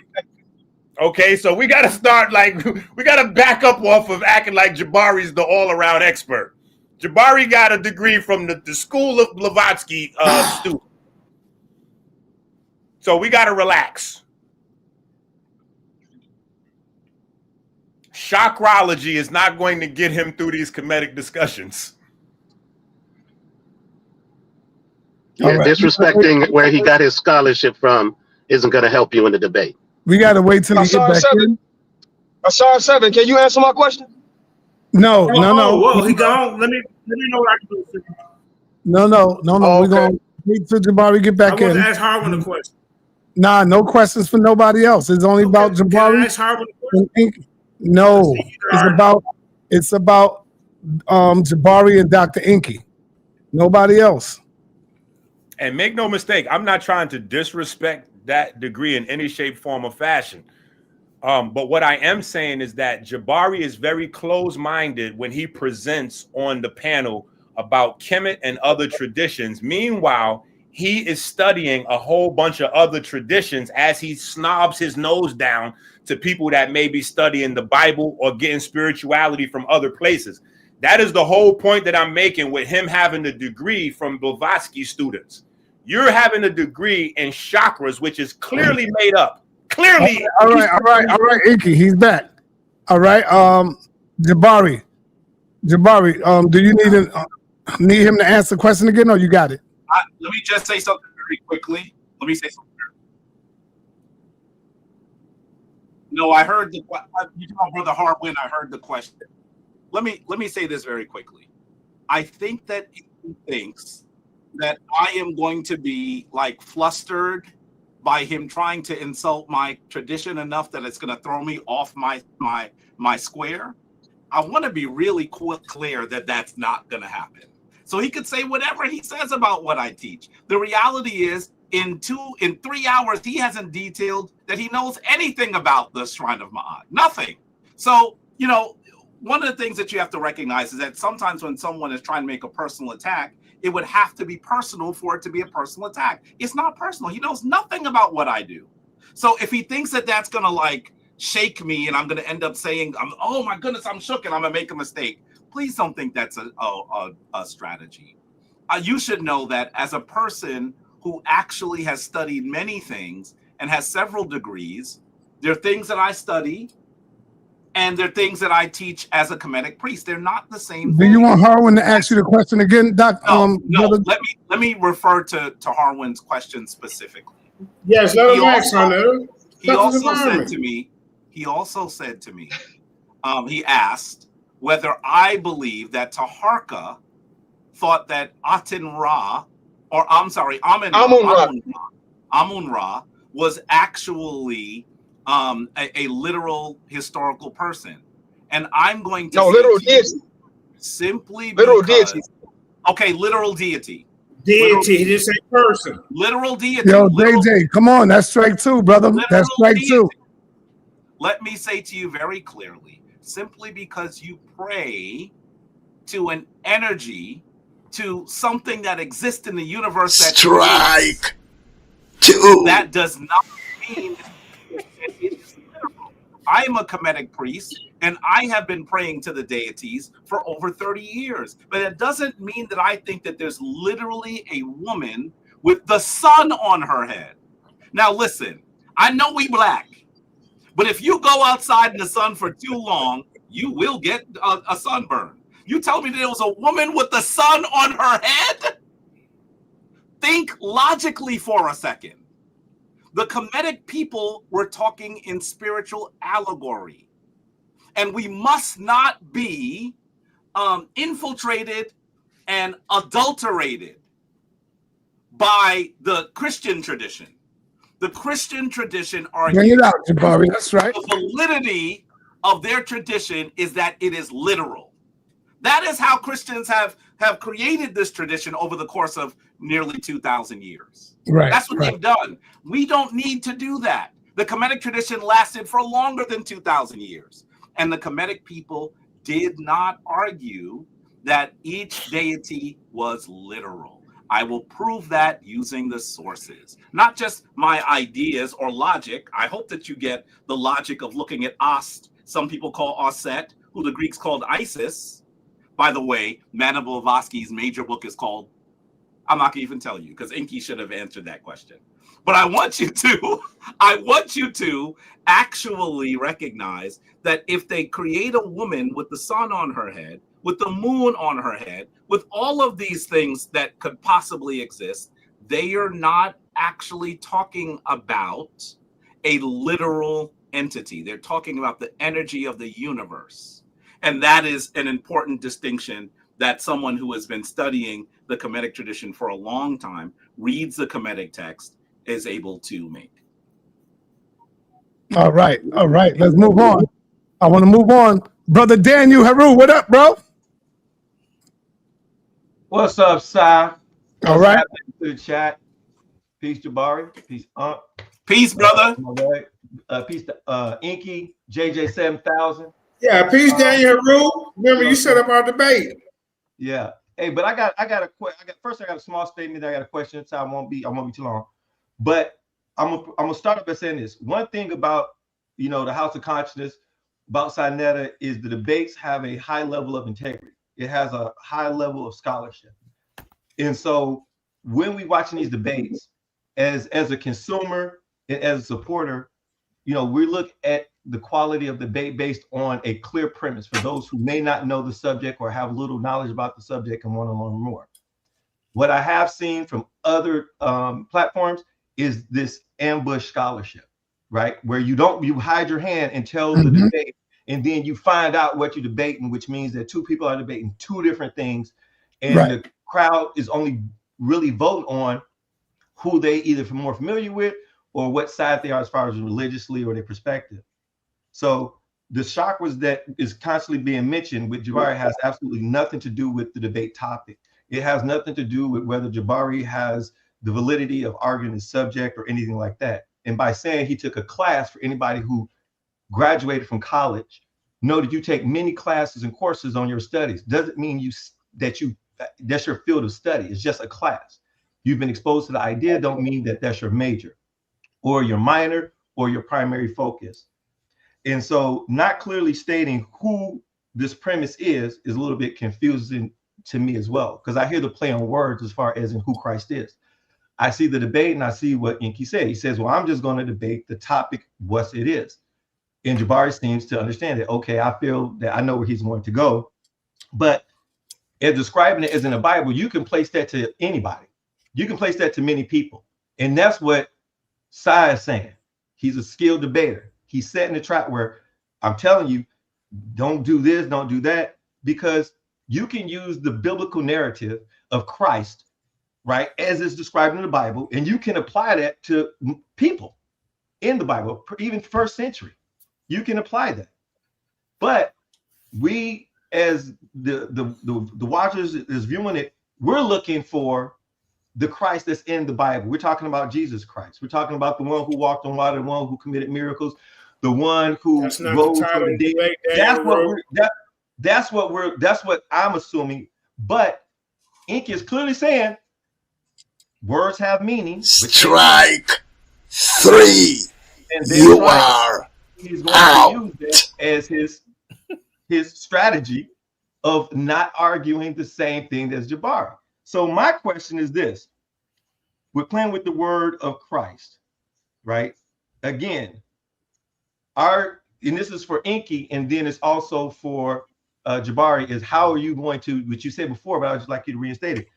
Okay, so we got to start we got to back up off of acting like Jabari's the all-around expert. Jabari got a degree from the School of Blavatsky student. So we got to relax. Chakrology is not going to get him through these Kemetic discussions. Yeah, disrespecting where he got his scholarship from isn't going to help you in the debate. We got to wait till he get back in. Asar 7, can you answer my question? No. Whoa, he gone. Let me know what I can do. No. Oh, We're going to wait till Jabari get back I want in. to ask Harwin a question. Nah, no questions for nobody else. It's only about Jabari. Can I ask Harwin a question? No, it's about Jabari and Dr. Enqi. Nobody else. And make no mistake, I'm not trying to disrespect that degree in any shape, form, or fashion. But what I am saying is that Jabari is very close-minded when he presents on the panel about Kemet and other traditions. Meanwhile, he is studying a whole bunch of other traditions as he snobs his nose down to people that may be studying the Bible or getting spirituality from other places. That is the whole point that I'm making with him having a degree from Blavatsky students. You're having a degree in chakras, which is clearly made up. Clearly. All right, Enqi, he's back. All right, Jabari, do you need him to answer the question again, or you got it? Let me just say something very quickly. No, I heard you know, Brother Harwin, I heard the question. Let me say this very quickly. I think that he thinks that I am going to be flustered by him trying to insult my tradition enough that it's going to throw me off my square. I want to be really clear that that's not going to happen. So he could say whatever he says about what I teach. The reality is, in 3 hours, he hasn't detailed that he knows anything about the Shrine of Ma'at. Nothing. So, you know, one of the things that you have to recognize is that sometimes when someone is trying to make a personal attack, it would have to be personal for it to be a personal attack. It's not personal. He knows nothing about what I do. So if he thinks that that's going to shake me and I'm going to end up saying, oh my goodness, I'm shook and I'm going to make a mistake. Please don't think that's a strategy. You should know that as a person who actually has studied many things and has several degrees. There are things that I study, and there are things that I teach as a Kemetic priest. They're not the same Do thing. you want Harwin to ask you the question again, Doc? No, brother? let me refer to Harwin's question specifically. Yes, let him ask, He also said to me, he asked whether I believe that Taharka thought that Amun-Ra was actually a literal historical person. And I'm going to literal deity. Simply literal because, deity. Okay, literal deity. Deity, he didn't say person. Literal deity. Yo, JJ, come on, that's strike two, brother. That's strike two. Let me say to you very clearly, simply because you pray to an energy, to something that exists in the universe, that strike two, that does not mean it is literal. I am a Kemetic priest, and I have been praying to the deities for over 30 years. But it doesn't mean that I think that there's literally a woman with the sun on her head. Now, listen, I know we black, but if you go outside in the sun for too long, you will get a sunburn. You tell me there was a woman with the sun on her head? Think logically for a second. The Kemetic people were talking in spiritual allegory. And we must not be infiltrated and adulterated by the Christian tradition. The Christian tradition argues Bring it out, Jabari. That's right. the validity of their tradition is that it is literal. That is how Christians have created this tradition over the course of nearly 2,000 years. Right. That's what they've done. We don't need to do that. The Kemetic tradition lasted for longer than 2,000 years. And the Kemetic people did not argue that each deity was literal. I will prove that using the sources, not just my ideas or logic. I hope that you get the logic of looking at Ast. Some people call Aset, who the Greeks called Isis. By the way, Madame Blavatsky's major book is called, I'm not gonna even tell you because Enqi should have answered that question. But I want you to actually recognize that if they create a woman with the sun on her head, with the moon on her head, with all of these things that could possibly exist, they are not actually talking about a literal entity. They're talking about the energy of the universe. And that is an important distinction that someone who has been studying the Kemetic tradition for a long time, reads the Kemetic text, is able to make. All right. Let's move on. I want to move on. Brother Daniel Haru, what up, bro? What's up, Sai? All right. To the chat. Peace, Jabari. Peace, Peace, brother. Peace to Enqi, JJ 7000. Yeah, peace, Daniel Haru. Remember, you set up our debate. Yeah. Hey, but I got a small statement. I got a question, so I won't be too long. But I'm gonna start off by saying this. One thing about the House of Consciousness, about sa.neter, is the debates have a high level of integrity. It has a high level of scholarship. And so when we watching these debates, as a consumer and as a supporter, we look at the quality of debate based on a clear premise for those who may not know the subject or have little knowledge about the subject and want to learn more. What I have seen from other platforms is this ambush scholarship, right? Where you hide your hand and tell the debate, and then you find out what you're debating, which means that two people are debating two different things, and the crowd is only really voting on who they either more familiar with or what side they are as far as religiously or their perspective. So the chakras that is constantly being mentioned with Jabari has absolutely nothing to do with the debate topic. It has nothing to do with whether Jabari has the validity of arguing the subject or anything like that. And by saying he took a class, for anybody who graduated from college, know that you take many classes and courses on your studies. Doesn't mean that's your field of study. It's just a class. You've been exposed to the idea, don't mean that that's your major or your minor or your primary focus. And so not clearly stating who this premise is a little bit confusing to me as well, because I hear the play on words as far as in who Christ is. I see the debate and I see what Enqi said. He says, well, I'm just going to debate the topic, what it is. And Jabari seems to understand it. Okay, I feel that I know where he's going to go. But in describing it as in the Bible, you can place that to anybody. You can place that to many people. And that's what Sai is saying. He's a skilled debater. He's setting the trap where I'm telling you, don't do this, don't do that, because you can use the biblical narrative of Christ, right, as it's described in the Bible, and you can apply that to people in the Bible, even first century. You can apply that. But we, as the watchers is viewing it, we're looking for the Christ that's in the Bible. We're talking about Jesus Christ. We're talking about the one who walked on water, the one who committed miracles, the one who rose from the dead. That's what I'm assuming. But Enqi is clearly saying words have meaning. Strike 3. You are he's going out. to use that as his strategy of not arguing the same thing as Jabari. So my question is this. We're playing with the word of Christ, right? Again, and this is for Enqi, and then it's also for Jabari, is how are you going to, which you said before, but I'd just like you to reinstate it.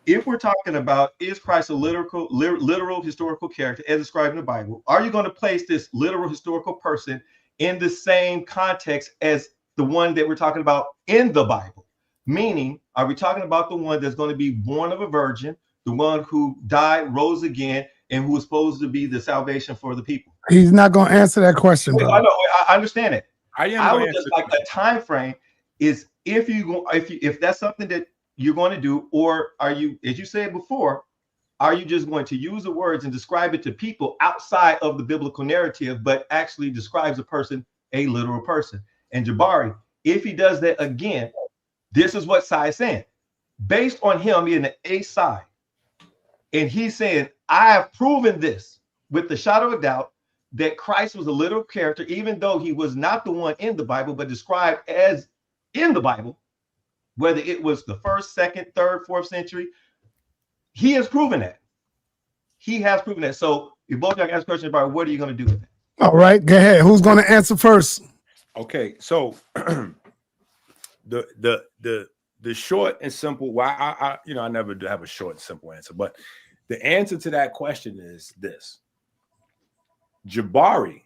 If we're talking about, is Christ a literal historical character as described in the Bible, are you going to place this literal historical person in the same context as the one that we're talking about in the Bible? Meaning, are we talking about the one that's going to be born of a virgin, the one who died, rose again, and who is supposed to be the salvation for the people? He's not going to answer that question, bro. I know, I understand it. I would just like a time frame is if that's something that you're going to do, or are you, as you said before, are you just going to use the words and describe it to people outside of the biblical narrative, but actually describes a person, a literal person? And Jabari, if he does that again, this is what Sai is saying. Based on him being the A side, and he's saying, I have proven this with the shadow of a doubt that Christ was a literal character, even though he was not the one in the Bible, but described as in the Bible, whether it was the 1st, 2nd, 3rd, 4th century. He has proven that. He has proven that. So if both of y'all ask questions about what are you going to do with it? All right, go ahead. Who's going to answer first? Okay, so the short and simple, well, I never do have a short and simple answer, but the answer to that question is this. Jabari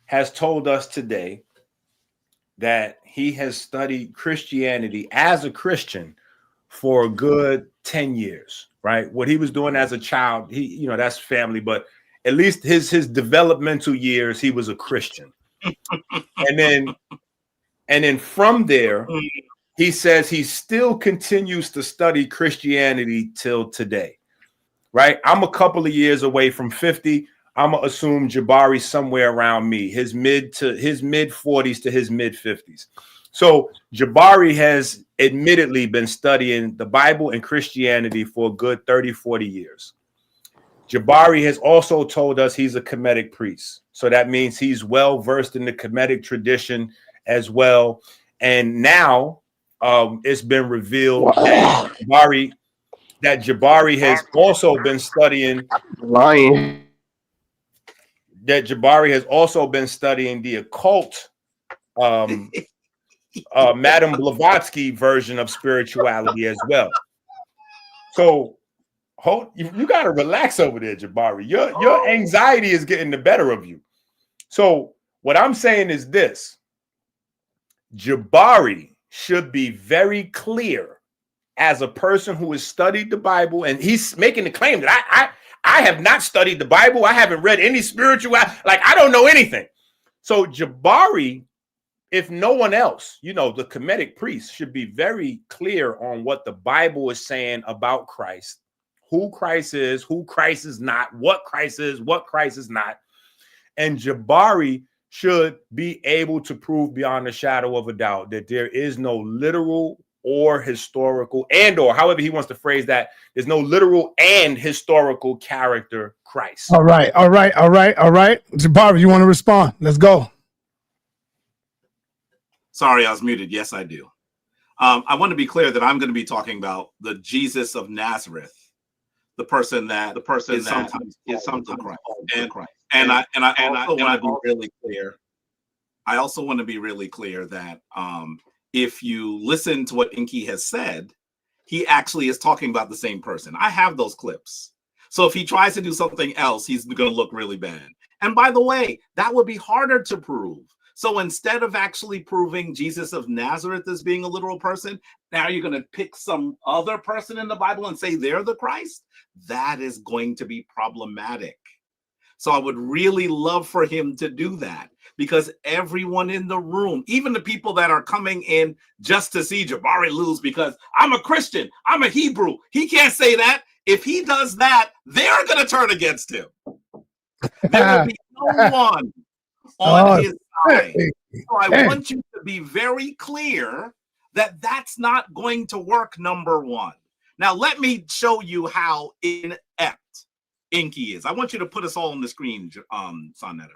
has told us today that he has studied Christianity as a Christian for a good 10 years, right? What he was doing as a child, that's family, but at least his developmental years, he was a Christian. And then from there, he says he still continues to study Christianity till today, right? I'm a couple of years away from 50. I'm gonna assume Jabari somewhere around me, his mid 40s to his mid 50s. So Jabari has admittedly been studying the Bible and Christianity for a good 30, 40 years. Jabari has also told us he's a Kemetic priest. So that means he's well versed in the Kemetic tradition as well. And now it's been revealed that Jabari has also been studying the occult, Madame Blavatsky version of spirituality as well. So you got to relax over there, Jabari. Your anxiety is getting the better of you. So what I'm saying is this. Jabari should be very clear as a person who has studied the Bible, and he's making the claim that I have not studied the Bible. I haven't read any spiritual, like I don't know anything. So Jabari, if no one else, the Kemetic priest should be very clear on what the Bible is saying about Christ, who Christ is not, what Christ is not. And Jabari should be able to prove beyond a shadow of a doubt that there is no literal or historical or however he wants to phrase that, there's no literal and historical character Christ. All right. Jabari, you want to respond? Let's go. Sorry, I was muted. Yes, I do. I want to be clear that I'm going to be talking about the Jesus of Nazareth, the person that is sometimes called the Christ. And I also want to be really clear. I also want to be really clear that if you listen to what Enqi has said, he actually is talking about the same person. I have those clips. So if he tries to do something else, he's going to look really bad. And by the way, that would be harder to prove. So instead of actually proving Jesus of Nazareth as being a literal person, now you're going to pick some other person in the Bible and say they're the Christ? That is going to be problematic. So I would really love for him to do that, because everyone in the room, even the people that are coming in just to see Jabari lose because I'm a Christian, I'm a Hebrew, he can't say that. If he does that, they're going to turn against him. There will be no one on his side. So I want you to be very clear that that's not going to work, number one. Now, let me show you how inept Enqi is. I want you to put us all on the screen, sa.neter.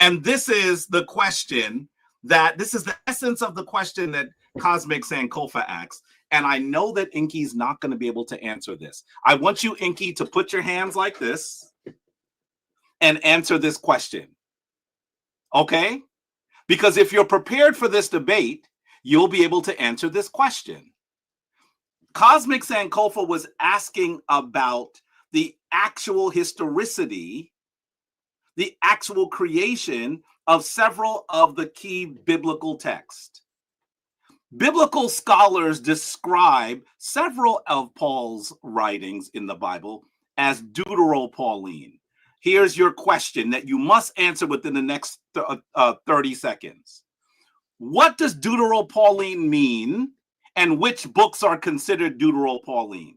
And this is the question this is the essence of the question that Cosmic Sankofa asks. And I know that Enqi's not going to be able to answer this. I want you, Enqi, to put your hands like this and answer this question. Okay? Because if you're prepared for this debate, you'll be able to answer this question. Cosmic Sankofa was asking about the actual historicity, the actual creation of several of the key biblical texts. Biblical scholars describe several of Paul's writings in the Bible as Deutero-Pauline. Here's your question that you must answer within the next 30 seconds. What does Deutero-Pauline mean, and which books are considered Deutero-Pauline?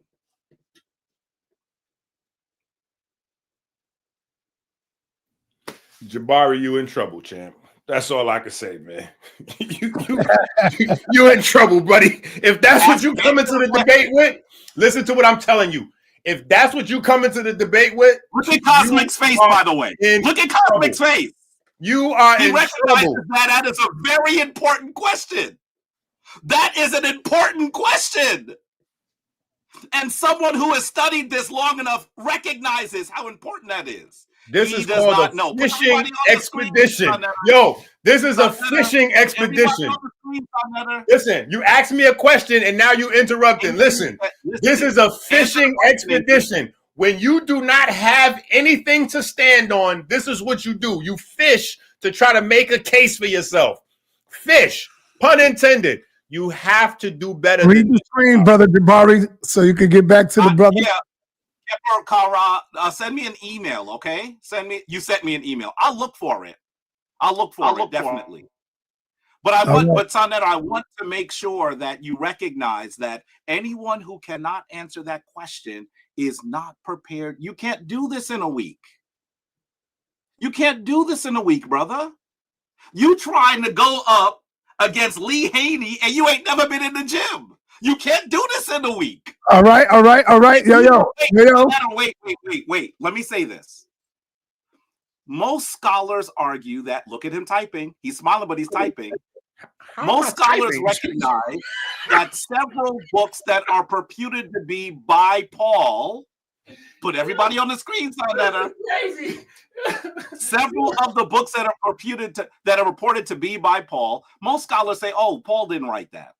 Jabari, you in trouble, champ. That's all I can say, man. You in trouble, buddy. If that's what you come into the debate with, listen to what I'm telling you. If that's what you come into the debate with, look at Cosmic's face, by the way. Look at Cosmic's face. You are he in recognizes trouble. That is a very important question. That is an important question. And someone who has studied this long enough recognizes how important that is. This is called a fishing expedition. Yo, this is a fishing expedition. Listen, you asked me a question and now you interrupting. Listen, this is a fishing expedition. When you do not have anything to stand on, this is what you do. You fish to try to make a case for yourself. Fish, pun intended. You have to do better. Read the screen, brother Jabari, so you can get back to the brother. Yeah. Kara, send me an email, okay? You sent me an email. I'll look for it. I'll look for it, definitely. But sa.neter, I want to make sure that you recognize that anyone who cannot answer that question is not prepared. You can't do this in a week. You can't do this in a week, brother. You trying to go up against Lee Haney and you ain't never been in the gym. You can't do this in a week. All right. Yo. Wait. Let me say this. Most scholars argue that, look at him typing. He's smiling, but he's typing. Most scholars recognize that several books that are reputed to be by Paul, put everybody on the screen, sa.neter. Several of the books that are reported to be by Paul, most scholars say, oh, Paul didn't write that.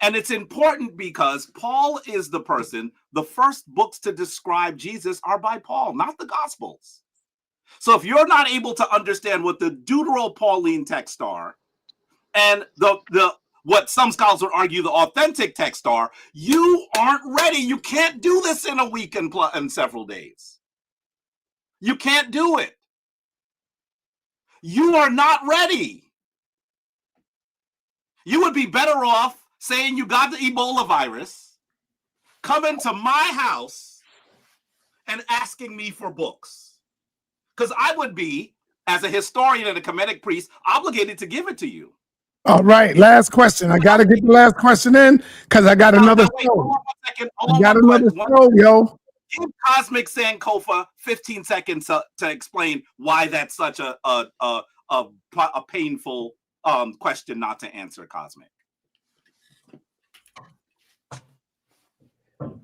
And it's important because Paul is the person, the first books to describe Jesus are by Paul, not the Gospels. So if you're not able to understand what the Deutero-Pauline texts are, and what some scholars would argue the authentic texts are, you aren't ready. You can't do this in a week and several days. You can't do it. You are not ready. You would be better off saying you got the Ebola virus, coming to my house and asking me for books. Because I would be, as a historian and a Kemetic priest, obligated to give it to you. All right, last question. I got to get the last question in because I got another show. I got another show, yo. Give Cosmic Sankofa 15 seconds to explain why that's such a painful question not to answer, Cosmic.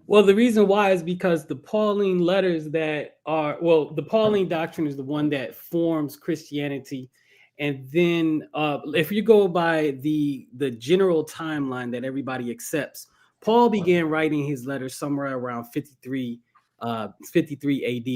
Well, the reason why is because the Pauline letters that are, well, the Pauline doctrine is the one that forms Christianity. And then if you go by the general timeline that everybody accepts, Paul began writing his letters somewhere around 53 AD,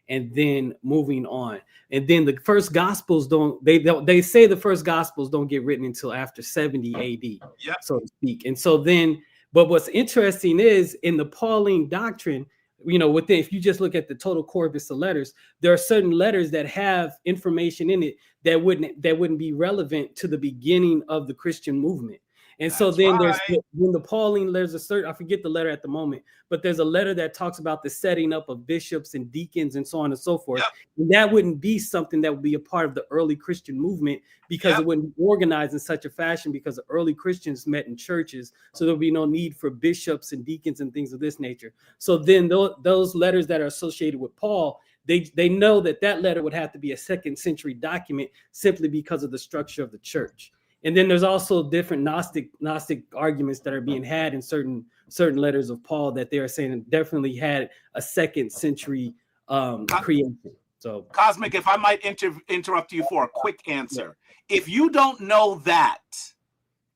and then moving on. And then the first gospels they say the first gospels don't get written until after 70 AD, so to speak. And so then, but what's interesting is in the Pauline doctrine, you know, within, if you just look at the total corpus of letters, there are certain letters that have information in it that wouldn't be relevant to the beginning of the Christian movement. And so then there's when the Pauline, there's a certain, I forget the letter at the moment, but there's a letter that talks about the setting up of bishops and deacons and so on and so forth. And that wouldn't be something that would be a part of the early Christian movement, because it wouldn't be organized in such a fashion, because the early Christians met in churches. So there'll be no need for bishops and deacons and things of this nature. So then those letters that are associated with Paul, they know that letter would have to be a 2nd century document, simply because of the structure of the church. And then there's also different Gnostic arguments that are being had in certain letters of Paul, that they are saying it definitely had a 2nd century creation. So, Cosmic, if I might interrupt you for a quick answer. If you don't know that,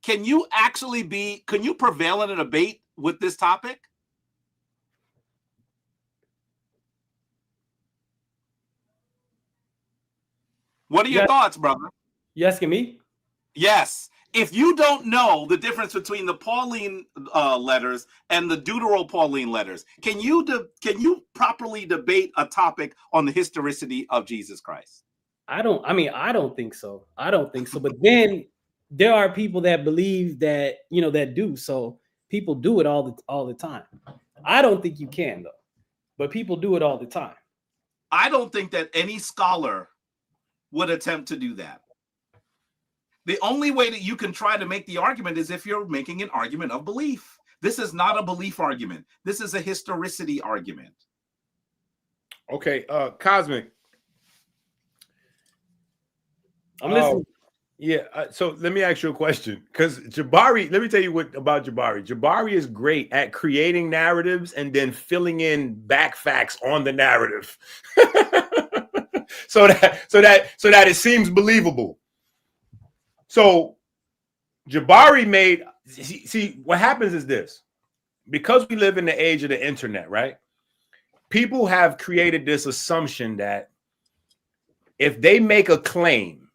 can you prevail in a debate with this topic? What are your thoughts, brother? You asking me? Yes. If you don't know the difference between the Pauline letters and the Deuteropauline letters, can you properly debate a topic on the historicity of Jesus Christ? I don't think so. But then there are people that believe that, you know, that do. So people do it all the time. I don't think you can, though. But people do it all the time. I don't think that any scholar would attempt to do that. The only way that you can try to make the argument is if you're making an argument of belief. This is not a belief argument. This is a historicity argument. Okay, Cosmic. I'm listening. So let me ask you a question, because Jabari, let me tell you about Jabari. Jabari is great at creating narratives and then filling in back facts on the narrative, so that it seems believable. So Jabari made, see, what happens is this, because we live in the age of the internet, right? People have created this assumption that if they make a claim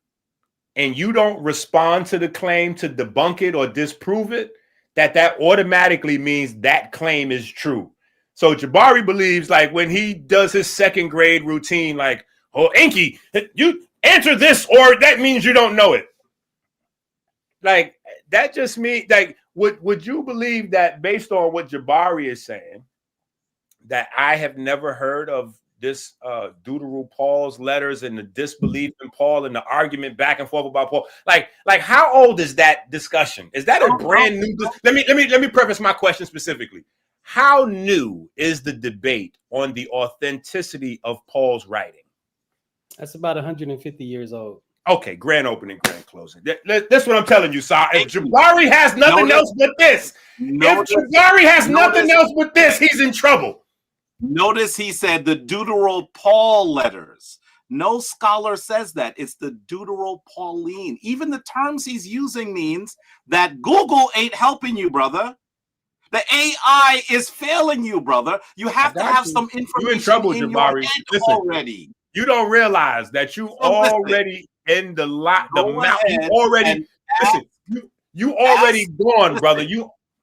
and you don't respond to the claim to debunk it or disprove it, that automatically means that claim is true. So Jabari believes, like, when he does his 2nd grade routine, like, oh, Enqi, you answer this, or that means you don't know it. Like, that just means, like, would you believe that, based on what Jabari is saying, that I have never heard of this Deuteral Paul's letters and the disbelief in Paul and the argument back and forth about Paul? Like how old is that discussion? Is that a brand new? Let me preface my question specifically. How new is the debate on the authenticity of Paul's writing? That's about 150 years old. Okay, grand opening, grand closing. That's what I'm telling you, Sir. If Jabari has nothing else but this, he's in trouble. Notice he said the Deuteropaul letters. No scholar says that. It's the Deuteropauline. Even the terms he's using means that Google ain't helping you, brother. The AI is failing you, brother. You have to have some information. You're in trouble, Jabari. Listen, already. You don't realize that you already in the lot. The mouth. You already listen. You already gone, brother.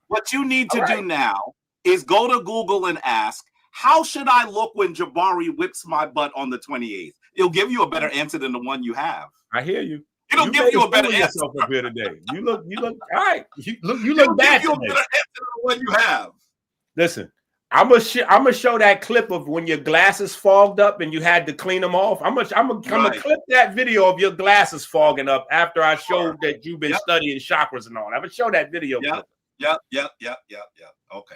What you need to do now is go to Google and ask, how should I look when Jabari whips my butt on the 28th? It'll give you a better answer than the one you have. I hear you. It'll give you a better answer. Up here today. You look all right. You look bad. Give you a better answer than the one you have. Listen, I'm gonna show that clip of when your glasses fogged up and you had to clean them off. I'm gonna clip that video of your glasses fogging up after I showed that you've been studying chakras and all. I'm gonna show that video. Yep. Okay.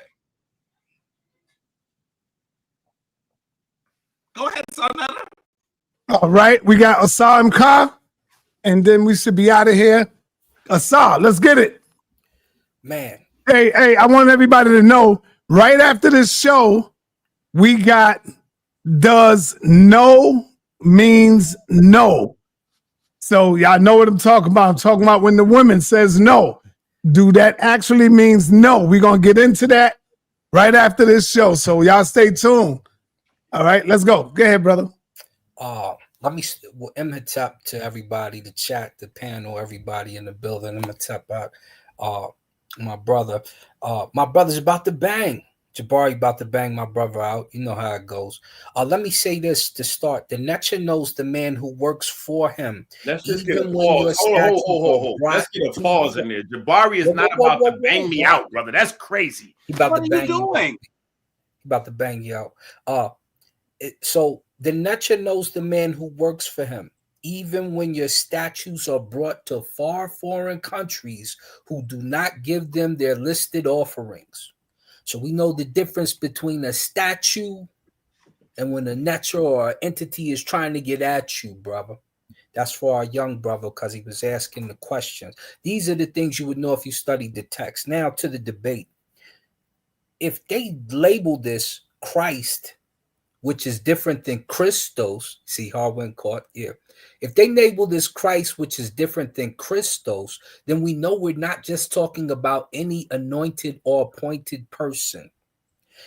Go ahead, sa.neter. All right, we got Asar Enqi, and then we should be out of here. Asar, let's get it. Man. Hey, I want everybody to know Right after this show, we got does no means no. So y'all know what I'm talking about. I'm talking about when the woman says no. Do that actually means no? We're going to get into that right after this show. So y'all stay tuned. All right, let's go. Go ahead, brother. Let me Imhotep to everybody, the chat, the panel, everybody in the building. Imhotep out. My brother. My brother's about to bang. Jabari about to bang my brother out. You know how it goes. Let me say this to start. The Netter knows the man who works for him. Let's just get a pause. Hold. Let's get a pause in there. Jabari is not about to bang me out, brother. That's crazy. He about What to are bang you doing? He about to bang you out. So the Netter knows the man who works for him. Even when your statues are brought to far foreign countries who do not give them their listed offerings. So we know the difference between a statue and when a Netter or an entity is trying to get at you, brother. That's for our young brother because he was asking the questions. These are the things you would know if you studied the text. Now to the debate. If they label this Christ, which is different than Christos, see how I went caught here. If they label this Christ, which is different than Christos, then we know we're not just talking about any anointed or appointed person.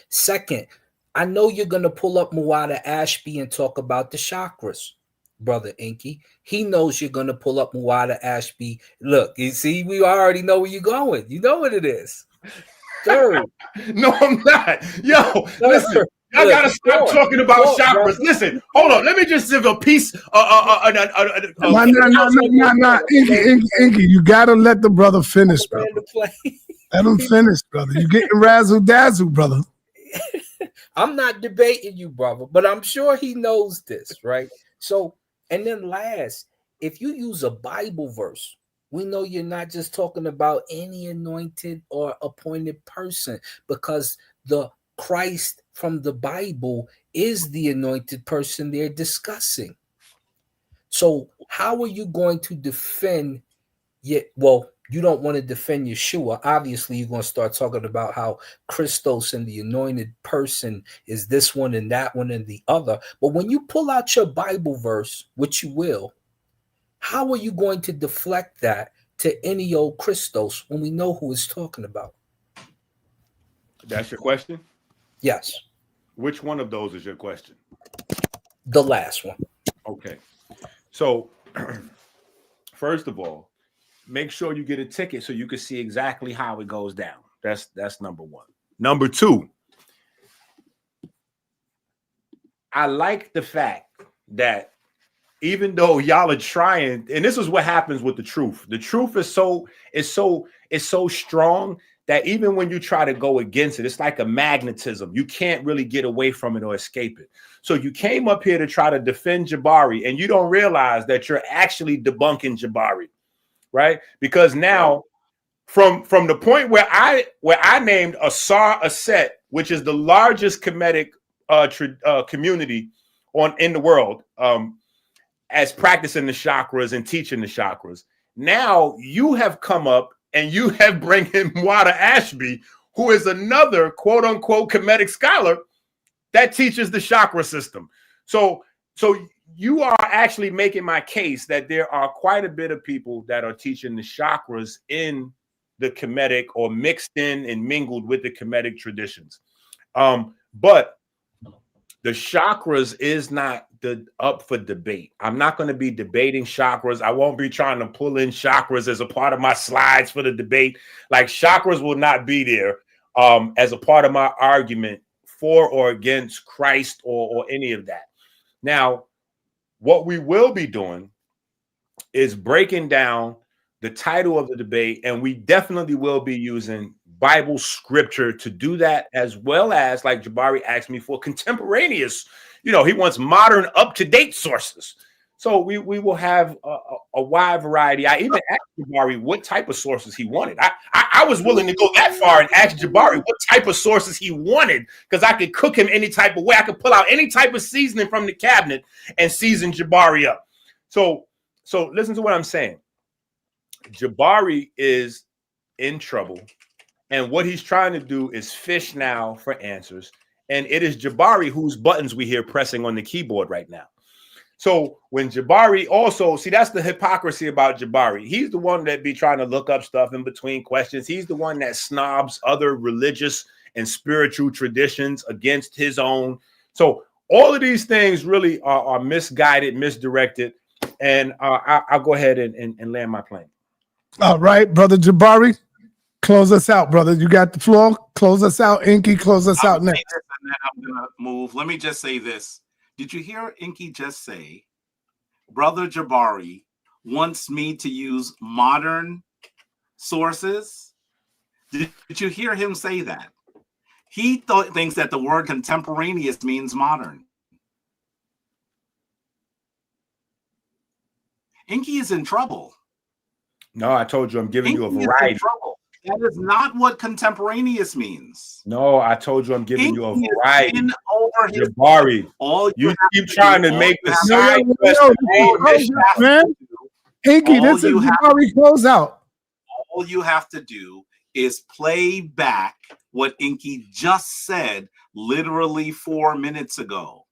Second, I know you're going to pull up Muwada Ashby and talk about the chakras, brother Enqi. He knows you're going to pull up Muwada Ashby. Look, you see, we already know where you're going. You know what it is. Third. No, I'm not. Yo, listen. Y'all gotta stop talking about chakras. Listen, hold on. Let me just give a piece. Nah. Enqi, you gotta let the brother finish, brother. Let him finish, brother. You getting razzle dazzle, brother. I'm not debating you, brother, but I'm sure he knows this, right? So, and then last, if you use a Bible verse, we know you're not just talking about any anointed or appointed person because the Christ from the Bible is the anointed person they're discussing. So how are you going to defend well, you don't want to defend Yeshua. Obviously, you're going to start talking about how Christos and the anointed person is this one and that one and the other. But when you pull out your Bible verse, which you will, how are you going to deflect that to any old Christos when we know who it's talking about? That's your question? Yes. Which one of those is your question? The last one. Okay. So, first of all, make sure you get a ticket so you can see exactly how it goes down. That's number one. Number two, I like the fact that even though y'all are trying, and this is what happens with the truth. The truth is so strong that even when you try to go against it, it's like a magnetism. You can't really get away from it or escape it. So you came up here to try to defend Jabari, and you don't realize that you're actually debunking Jabari, right? Because now, from the point where I named a sa.neter, which is the largest Kemetic community in the world, as practicing the chakras and teaching the chakras. Now you have come up and you have bring in Muwada Ashby, who is another quote unquote Kemetic scholar that teaches the chakra system. So you are actually making my case that there are quite a bit of people that are teaching the chakras in the Kemetic or mixed in and mingled with the Kemetic traditions. But the chakras is not up for debate. I'm not going to be debating chakras. I won't be trying to pull in chakras as a part of my slides for the debate. Like, chakras will not be there as a part of my argument for or against Christ or any of that. Now, what we will be doing is breaking down the title of the debate, and we definitely will be using Bible scripture to do that, as well as, like Jabari asked me for, contemporaneous. He wants modern, up-to-date sources. So we will have a wide variety. I even asked Jabari what type of sources he wanted. I was willing to go that far and ask Jabari what type of sources he wanted, because I could cook him any type of way. I could pull out any type of seasoning from the cabinet and season Jabari up. So listen to what I'm saying. Jabari is in trouble And what he's trying to do is fish now for answers. And it is Jabari whose buttons we hear pressing on the keyboard right now. So when Jabari also, see, that's the hypocrisy about Jabari. He's the one that be trying to look up stuff in between questions. He's the one that snobs other religious and spiritual traditions against his own. So all of these things really are misguided, misdirected. And I'll go ahead and land my plane. All right, Brother Jabari, close us out, brother. You got the floor. Close us out. Enqi, close us out next. And then I'm going to move. Let me just say this. Did you hear Enqi just say, Brother Jabari wants me to use modern sources? Did you hear him say that? He thinks that the word contemporaneous means modern. Enqi is in trouble. No, I told you I'm giving you a variety. That is not what contemporaneous means. No, I told you I'm giving you a variety. Jabari, you keep trying to make the side quest. Man, Enqi, this is Jabari close out. All you have to do is play back what Enqi just said literally 4 minutes ago.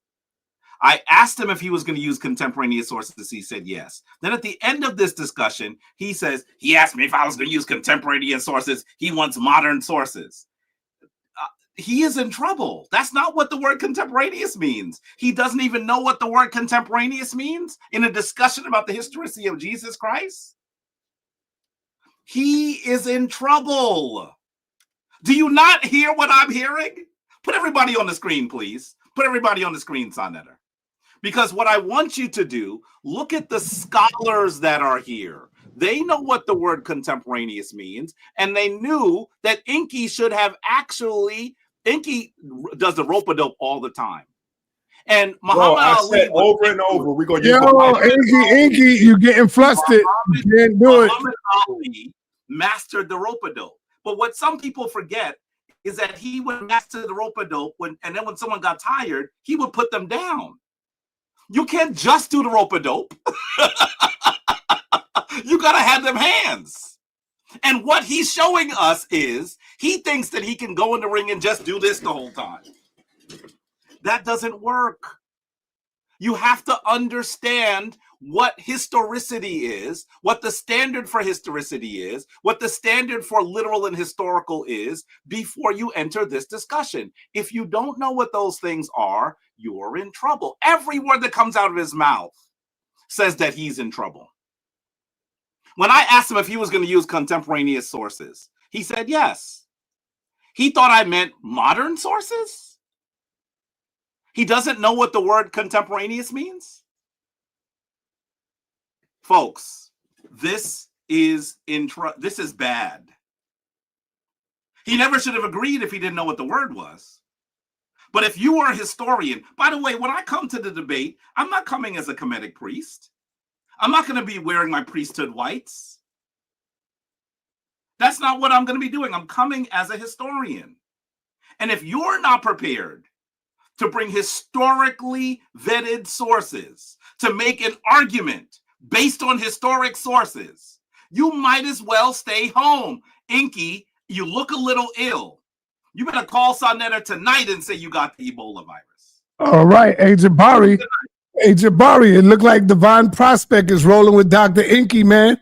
I asked him if he was going to use contemporaneous sources. He said yes. Then at the end of this discussion, he says, he asked me if I was going to use contemporaneous sources. He wants modern sources. He is in trouble. That's not what the word contemporaneous means. He doesn't even know what the word contemporaneous means in a discussion about the historicity of Jesus Christ. He is in trouble. Do you not hear what I'm hearing? Put everybody on the screen, please. Put everybody on the screen, sa.neter. Because what I want you to do, look at the scholars that are here. They know what the word contemporaneous means, and they knew that Enqi should have actually, Enqi does the rope-a-dope all the time. And Muhammad Ali said over and over, we're going to use Enqi, you getting flustered. You can't do it. Muhammad Ali mastered the rope-a-dope. But what some people forget is that he would master the rope-a-dope, and then when someone got tired, he would put them down. You can't just do the rope-a-dope. You got to have them hands. And what he's showing us is he thinks that he can go in the ring and just do this the whole time. That doesn't work. You have to understand what historicity is, what the standard for historicity is, what the standard for literal and historical is before you enter this discussion. If you don't know what those things are, you're in trouble. Every word that comes out of his mouth says that he's in trouble. When I asked him if he was going to use contemporaneous sources, he said yes. He thought I meant modern sources. He doesn't know what the word contemporaneous means. Folks, this is bad. He never should have agreed if he didn't know what the word was. But if you are a historian, by the way, when I come to the debate, I'm not coming as a Kemetic priest. I'm not going to be wearing my priesthood whites. That's not what I'm going to be doing. I'm coming as a historian. And if you're not prepared to bring historically vetted sources to make an argument based on historic sources, you might as well stay home. Enqi, you look a little ill. You better call sa.neter tonight and say you got the Ebola virus. All right, Hey Jabari, it looked like Divine Prospect is rolling with Dr. Enqi, man.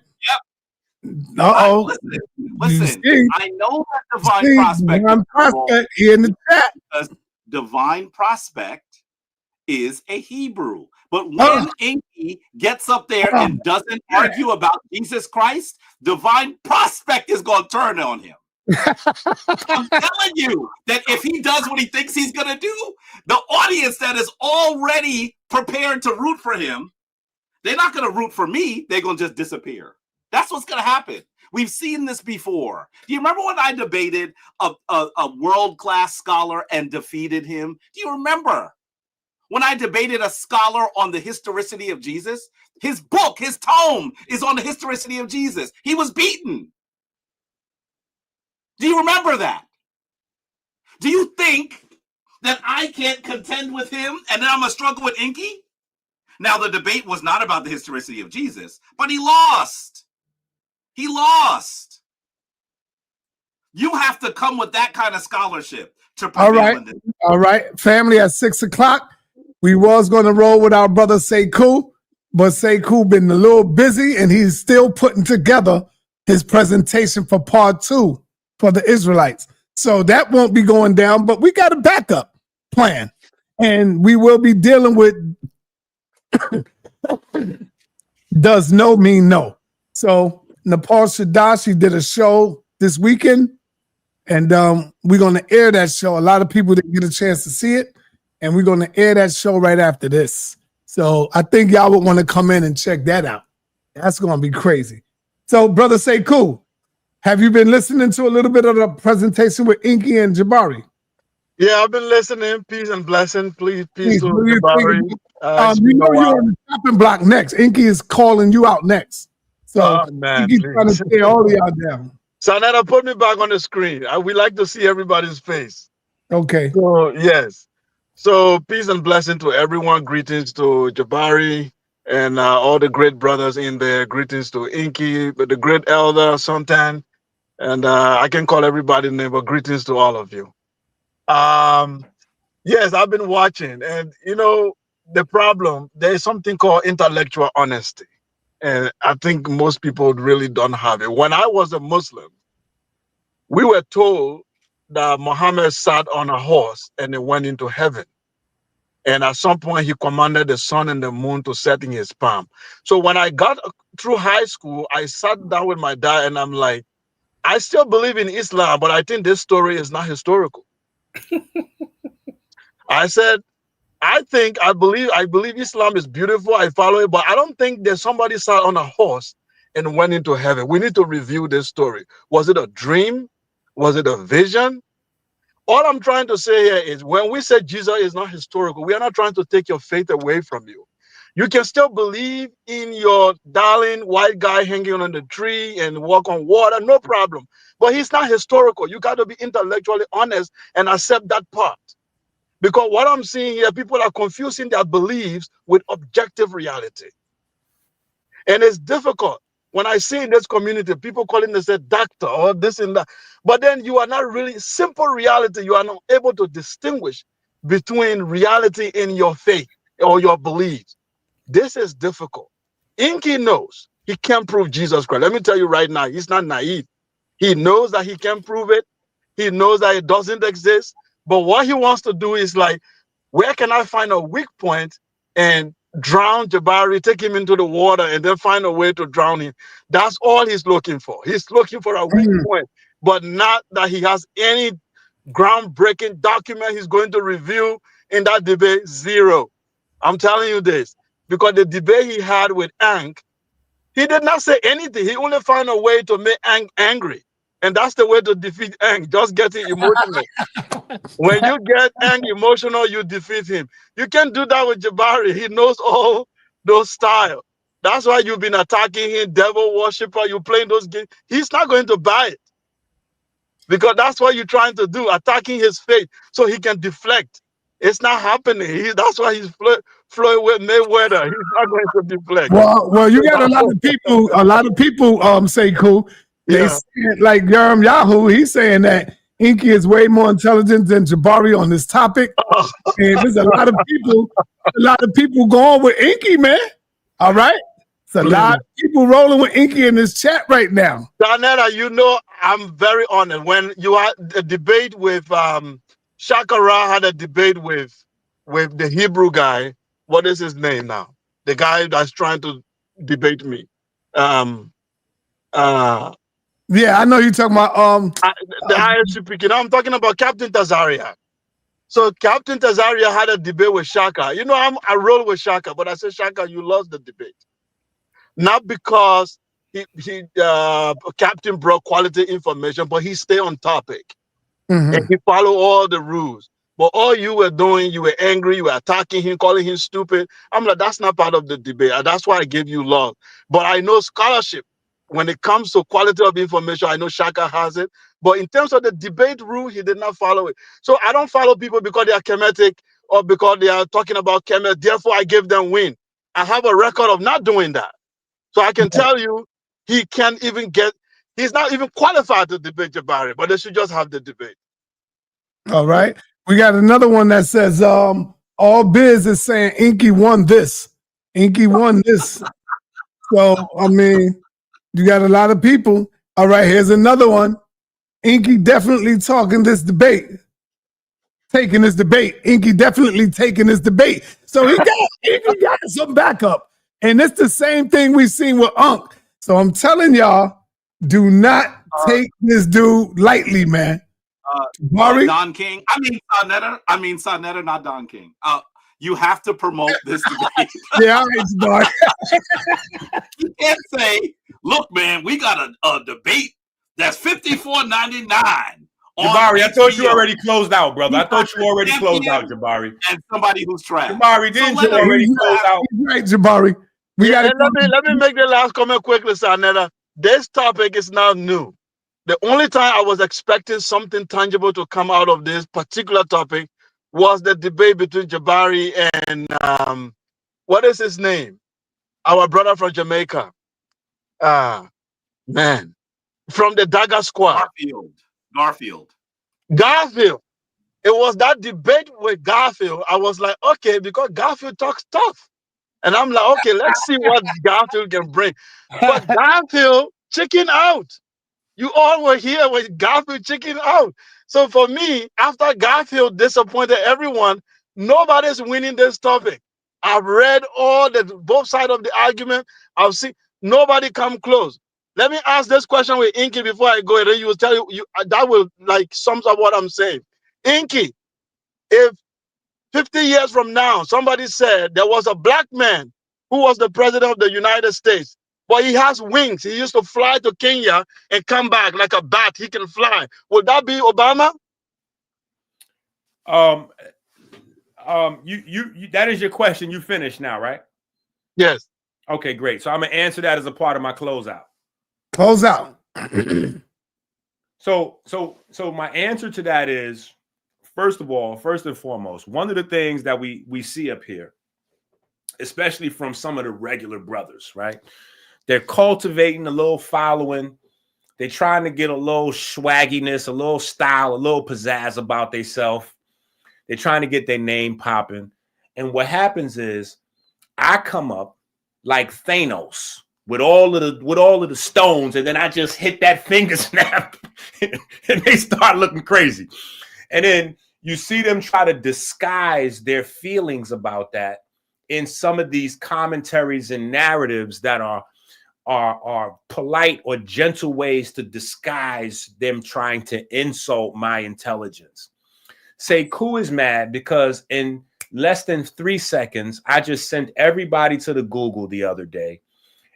Yep. Uh-oh. Listen, I know that Divine Prospect here in the chat. Because Divine Prospect is a Hebrew. But when Enqi gets up there and doesn't argue about Jesus Christ, Divine Prospect is going to turn on him. I'm telling you that if he does what he thinks he's going to do, the audience that is already prepared to root for him, they're not going to root for me. They're going to just disappear. That's what's going to happen. We've seen this before. Do you remember when I debated a world-class scholar and defeated him? Do you remember? When I debated a scholar on the historicity of Jesus, his book, his tome is on the historicity of Jesus. He was beaten. Do you remember that? Do you think that I can't contend with him and then I'm going to struggle with Enqi? Now, the debate was not about the historicity of Jesus, but he lost. He lost. You have to come with that kind of scholarship to All prevail right. in this. All right. Family, at 6 o'clock, we was going to roll with our brother Sekou, but Sekou been a little busy and he's still putting together his presentation for part 2 for the Israelites. So that won't be going down, but we got a backup plan. And we will be dealing with does no mean no. So Nepal Shadashi did a show this weekend, and we're going to air that show. A lot of people didn't get a chance to see it, and we're going to air that show right after this. So I think y'all would want to come in and check that out. That's going to be crazy. So, Brother Sekou, have you been listening to a little bit of the presentation with Enqi and Jabari? Yeah, I've been listening. Peace and blessing. Please, peace to What do you Jabari. think? You know you're on the chopping block next. Enqi is calling you out next. So man, Enqi's trying to stay all of y'all down. sa.neter, put me back on the screen. We like to see everybody's face. Okay. So, yes. So, peace and blessing to everyone. Greetings to Jabari and all the great brothers in there. Greetings to Enqi, the great elder, Sultan. And I can call everybody name, but greetings to all of you. Yes, I've been watching. And, you know, the problem, there's something called intellectual honesty. And I think most people really don't have it. When I was a Muslim, we were told that Muhammad sat on a horse and he went into heaven. And at some point, he commanded the sun and the moon to set in his palm. So when I got through high school, I sat down with my dad and I'm like, I still believe in Islam, but I think this story is not historical. I said, I believe Islam is beautiful. I follow it, but I don't think there's somebody sat on a horse and went into heaven. We need to review this story. Was it a dream? Was it a vision? All I'm trying to say here is when we say Jesus is not historical, we are not trying to take your faith away from you. You can still believe in your darling white guy hanging on the tree and walk on water, no problem. But he's not historical. You got to be intellectually honest and accept that part. Because what I'm seeing here, people are confusing their beliefs with objective reality. And it's difficult. When I see in this community, people calling themselves doctor or this and that. But then you are not really simple reality. You are not able to distinguish between reality in your faith or your beliefs. This is difficult. Enqi knows he can't prove Jesus Christ. Let me tell you right now, he's not naive. He knows that he can't prove it. He knows that it doesn't exist. But what he wants to do is like, where can I find a weak point and drown Jabari, take him into the water, and then find a way to drown him? That's all he's looking for. He's looking for a weak point, but not that he has any groundbreaking document he's going to reveal in that debate. Zero. I'm telling you this, because the debate he had with Enqi, he did not say anything. He only found a way to make Enqi angry. And that's the way to defeat Enqi, just getting emotional. When you get Enqi emotional, you defeat him. You can't do that with Jabari. He knows all those styles. That's why you've been attacking him, devil worshiper, you playing those games. He's not going to buy it. Because that's what you're trying to do, attacking his faith so he can deflect. It's not happening. That's why he's Floyd with Mayweather. He's not going to deflect. Well, you got a lot of people, Sekou. They saying, like Yerm Yahoo, he's saying that Enqi is way more intelligent than Jabari on this topic. And there's a lot of people going with Enqi, man. All right. It's a lot of people rolling with Enqi in this chat right now. sa.neter, you know, I'm very honored. When you had a debate with Shakara had a debate with the Hebrew guy. What is his name now? The guy that's trying to debate me. Yeah, I know you're talking about the ISUPK. You know, I'm talking about Captain Tazaria. So Captain Tazaria had a debate with Shaka. You know, I roll with Shaka, but I said, Shaka, you lost the debate. Not because Captain brought quality information, but he stayed on topic. And he followed all the rules. But all you were doing, you were angry, you were attacking him, calling him stupid. I'm like, that's not part of the debate. And that's why I gave you love. But I know scholarship. When it comes to quality of information, I know Shaka has it. But in terms of the debate rule, he did not follow it. So I don't follow people because they are Kemetic or because they are talking about Kemet. Therefore, I give them win. I have a record of not doing that. So I can tell you, he can't even get He's not even qualified to debate Jabari, but they should just have the debate. All right. We got another one that says, all biz is saying Enqi won this. Enqi won this. So, I mean, you got a lot of people. All right, here's another one. Enqi definitely taking this debate. Enqi definitely taking this debate. So he got some backup. And it's the same thing we've seen with Unc. So I'm telling y'all, do not take this dude lightly, man. Don King. I mean sa.neter, not Don King. You have to promote this debate. Yeah, all right, Jabari. You can't say, look, man, we got a debate that's $54.99. Jabari, I thought you already closed out, brother. I thought you already closed out, Jabari. And somebody who's trash. Jabari, didn't you already close out? Right, Jabari. Let me make the last comment quickly, sa.neter. This topic is not new. The only time I was expecting something tangible to come out of this particular topic was the debate between Jabari and what is his name? Our brother from Jamaica. Man. From the Dagger Squad. Garfield. It was that debate with Garfield. I was like, okay, because Garfield talks tough. And I'm like, okay, let's see what Garfield can bring. But Garfield chicken out. You all were here with Garfield chicken out. So for me, after Garfield disappointed everyone, nobody's winning this topic. I've read both sides of the argument. I've seen nobody come close. Let me ask this question with Enqi before I go, and then you will tell you that will like sums up what I'm saying. Enqi, if 50 years from now, somebody said there was a black man who was the president of the United States, but he has wings. He used to fly to Kenya and come back like a bat. He can fly. Would that be Obama? That is your question. You finished now, right? Yes. Okay, great. So I'm gonna answer that as a part of my closeout. Close out. So my answer to that is, first and foremost, one of the things that we see up here, especially from some of the regular brothers, right? They're cultivating a little following. They're trying to get a little swagginess, a little style, a little pizzazz about themselves. They're trying to get their name popping. And what happens is I come up like Thanos with all of the stones, and then I just hit that finger snap and they start looking crazy. And then you see them try to disguise their feelings about that in some of these commentaries and narratives that are polite or gentle ways to disguise them trying to insult my intelligence. Sekou is mad because in less than 3 seconds, I just sent everybody to the Google the other day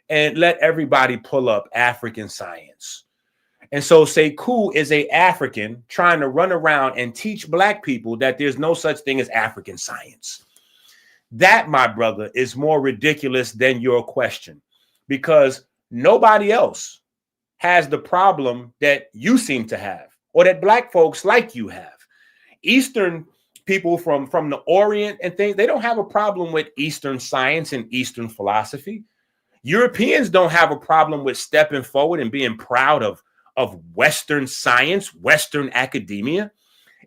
and let everybody pull up African science. And so Sekou is an African trying to run around and teach black people that there's no such thing as African science. That, my brother, is more ridiculous than your question, because nobody else has the problem that you seem to have or that black folks like you have. Eastern people from the Orient and things, they don't have a problem with Eastern science and Eastern philosophy. Europeans don't have a problem with stepping forward and being proud of Western science, Western academia.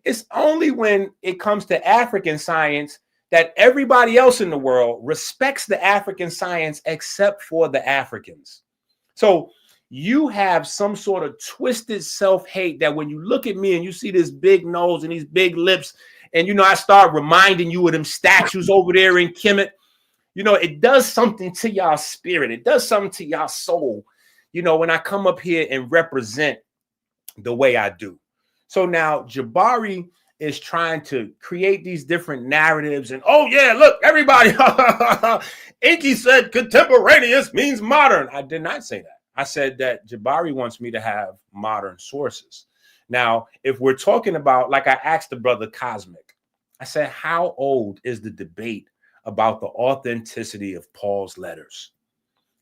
It's only when it comes to African science that everybody else in the world respects the African science except for the Africans. So you have some sort of twisted self-hate that when you look at me and you see this big nose and these big lips, and, you know, I start reminding you of them statues over there in Kemet, you know, it does something to y'all spirit. It does something to y'all soul, you know, when I come up here and represent the way I do. So now Jabari is trying to create these different narratives and, oh yeah, look, everybody, Enqi said contemporaneous means modern. I did not say that. I said that Jabari wants me to have modern sources. Now, if we're talking about, like I asked the brother Cosmic, I said, how old is the debate about the authenticity of Paul's letters?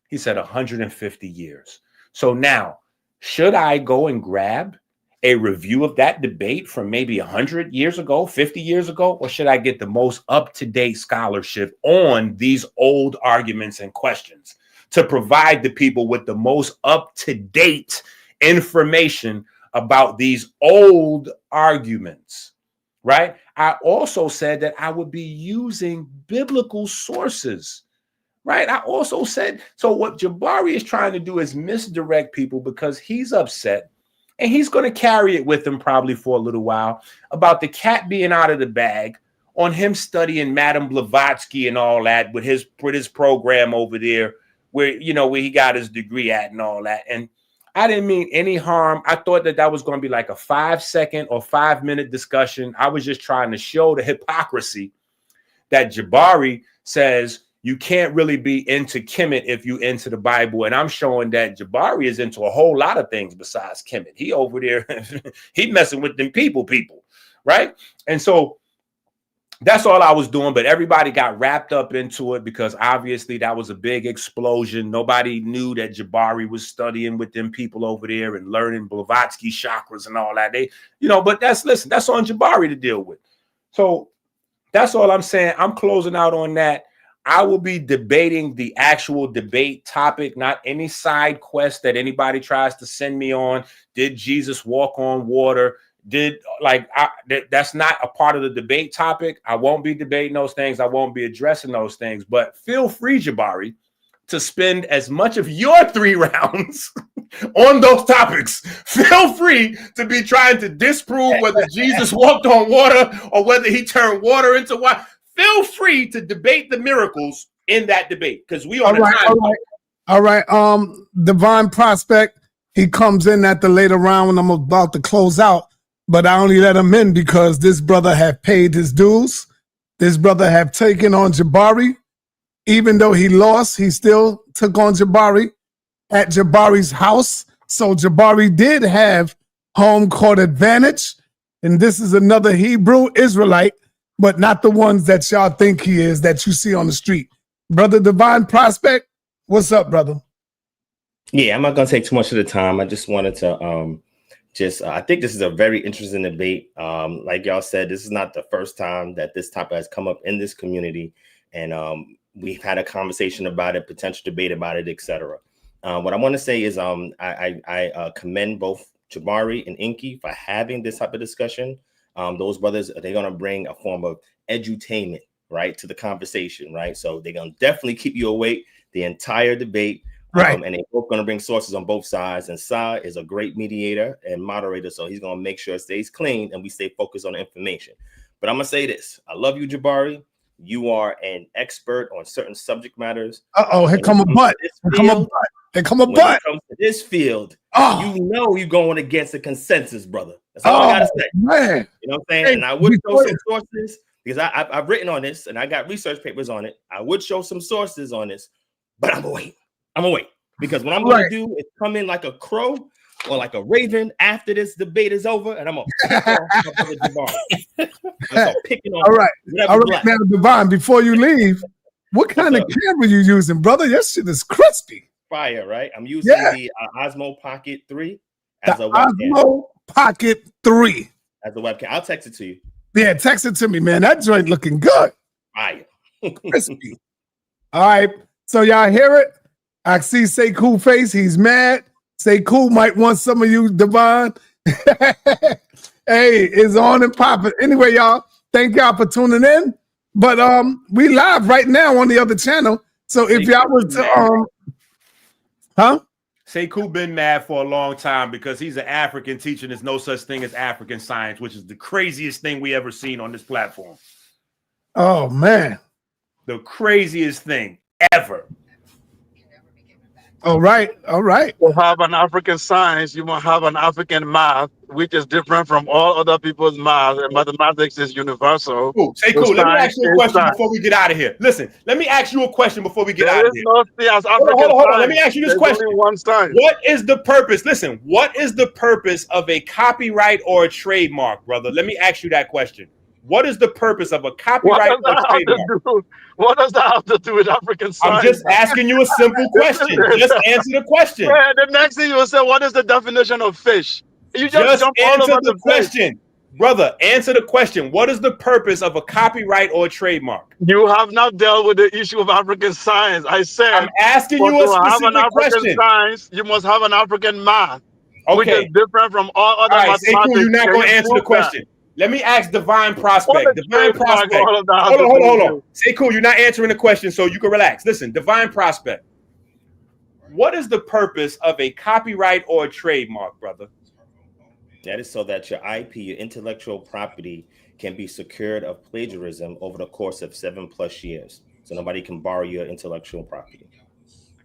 He said 150 years. So now, should I go and grab a review of that debate from maybe 100 years ago, 50 years ago, or should I get the most up-to-date scholarship on these old arguments and questions to provide the people with the most up-to-date information about these old arguments, right? I also said that I would be using biblical sources, right? I also said, so what Jabari is trying to do is misdirect people because he's upset, and he's going to carry it with him probably for a little while about the cat being out of the bag, on him studying Madame Blavatsky and all that with his program over there where, you know, where he got his degree at and all that. And I didn't mean any harm. I thought that was going to be like a 5-second or 5-minute discussion. I was just trying to show the hypocrisy that Jabari says you can't really be into Kemet if you into the Bible. And I'm showing that Jabari is into a whole lot of things besides Kemet. He over there, he messing with them people, right? And so that's all I was doing, but everybody got wrapped up into it because obviously that was a big explosion. Nobody knew that Jabari was studying with them people over there and learning Blavatsky chakras and all that. They, you know, but that's on Jabari to deal with. So that's all I'm saying. I'm closing out on that. I will be debating the actual debate topic, not any side quest that anybody tries to send me on. Did Jesus walk on water? That's not a part of the debate topic. I won't be debating those things. I won't be addressing those things. But feel free, Jabari, to spend as much of your 3 rounds on those topics. Feel free to be trying to disprove whether Jesus walked on water or whether he turned water into wine. Feel free to debate the miracles in that debate because we on All right. Divine Prospect, he comes in at the later round when I'm about to close out, but I only let him in because this brother have paid his dues. This brother have taken on Jabari. Even though he lost, he still took on Jabari at Jabari's house. So Jabari did have home court advantage. And this is another Hebrew Israelite, but not the ones that y'all think he is that you see on the street. Brother Divine Prospect, what's up, brother? Yeah, I'm not going to take too much of the time. I just wanted to I think this is a very interesting debate. Like y'all said, this is not the first time that this topic has come up in this community. And we've had a conversation about it, potential debate about it, etc. What I want to say is I commend both Jabari and Enqi for having this type of discussion. Those brothers, they're going to bring a form of edutainment, right, to the conversation, right? So they're going to definitely keep you awake the entire debate. Right. And they're both going to bring sources on both sides. And Sa is a great mediator and moderator, so he's going to make sure it stays clean and we stay focused on the information. But I'm going to say this. I love you, Jabari. You are an expert on certain subject matters. Uh-oh, here come a butt. Here come a butt. Here come a butt. When it comes to this field, you know you're going against the consensus, brother. That's all I got to say. Man. You know what I'm saying? Hey, and I would show some sources because I've written on this and I got research papers on it. I would show some sources on this, but I'm going to wait. I'm going to wait because what I'm going to do is come in like a crow or like a raven after this debate is over, and I'm going to pick on All right. All right, now, Divine, before you leave, what kind of camera you using, brother? Your shit is crispy. Fire, right? I'm using the Osmo Pocket 3 as a webcam. Osmo Pocket 3. As a webcam. I'll text it to you. Yeah, text it to me, man. That joint looking good. Fire. Crispy. All right. So y'all hear it? I see Say Cool face. He's mad. Say Cool might want some of you, Divine. Hey, it's on and popping. Anyway, y'all, thank y'all for tuning in. But we live right now on the other channel. So if y'all was to Say Cool been mad for a long time because he's an African teaching there's no such thing as African science, which is the craziest thing we ever seen on this platform. Oh man. The craziest thing ever. All right. You have an African science, you must have an African math, which is different from all other people's math, and mathematics is universal. Cool. Say Cool. Let me ask you a question before we get out of here. Listen, let me ask you a question before we get out of here. Hold on. Let me ask you this question. What is the purpose? Listen, what is the purpose of a copyright or a trademark, brother? Let me ask you that question. What is the purpose of a copyright or a trademark? What does that have to do with African science? I'm just asking you a simple question. Just answer the question. Yeah, the next thing you will say, what is the definition of fish? You just jump answer all over the question. Brother, answer the question. What is the purpose of a copyright or a trademark? You have not dealt with the issue of African science. I said, I'm asking you a specific African question. Science, you must have an African math. which is different from all other All right, say cool. You're not Can going to you answer the prove that? question. Let me ask Divine What Prospect. is Divine trademark Prospect. all of that Hold has to do on. with you? Say cool. You're not answering the question, so you can relax. Listen, Divine Prospect. What is the purpose of a copyright or a trademark, brother? That is so that your IP, your intellectual property, can be secured of plagiarism over the course of 7+ years. So nobody can borrow your intellectual property.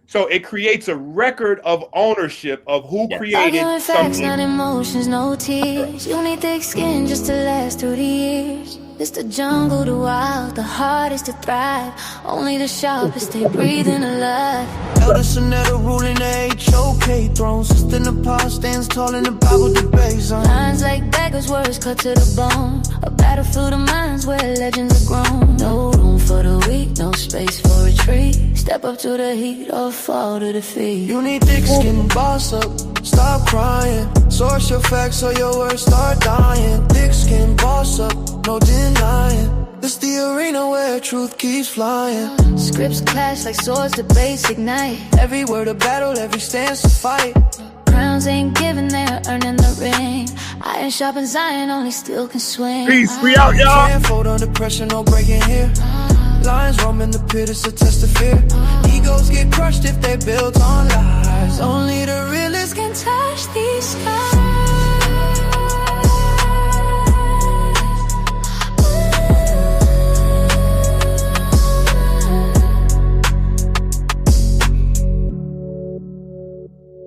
So it creates a record of ownership of who created Facts, something. not emotions, no tears. You need thick skin just to last through the years. It's the jungle, the wild, the hardest to thrive. Only the sharpest stay breathing alive. Elder sa.neter ruling the HOK throne. Sister in the past stands tall in the Bible debate zone. Lines like daggers, words cut to the bone. A battlefield of minds where legends are grown. No room for the weak, no space for retreat. Step up to the heat or fall to defeat. You need thick skin, boss up, stop crying. Source your facts or your words start dying. Thick skin, boss up, no denying. This the arena where truth keeps flying. Scripts clash like swords, debates ignite. Every word a battle, every stance a fight. Crowns ain't given, they're earning the ring. Iron sharpens iron, only steel can swing. Peace, we out, y'all. Can't fold under pressure, no breaking here. Lions roam in the pit, it's a test of fear. Egos get crushed if they built on lies. Only the realest can touch the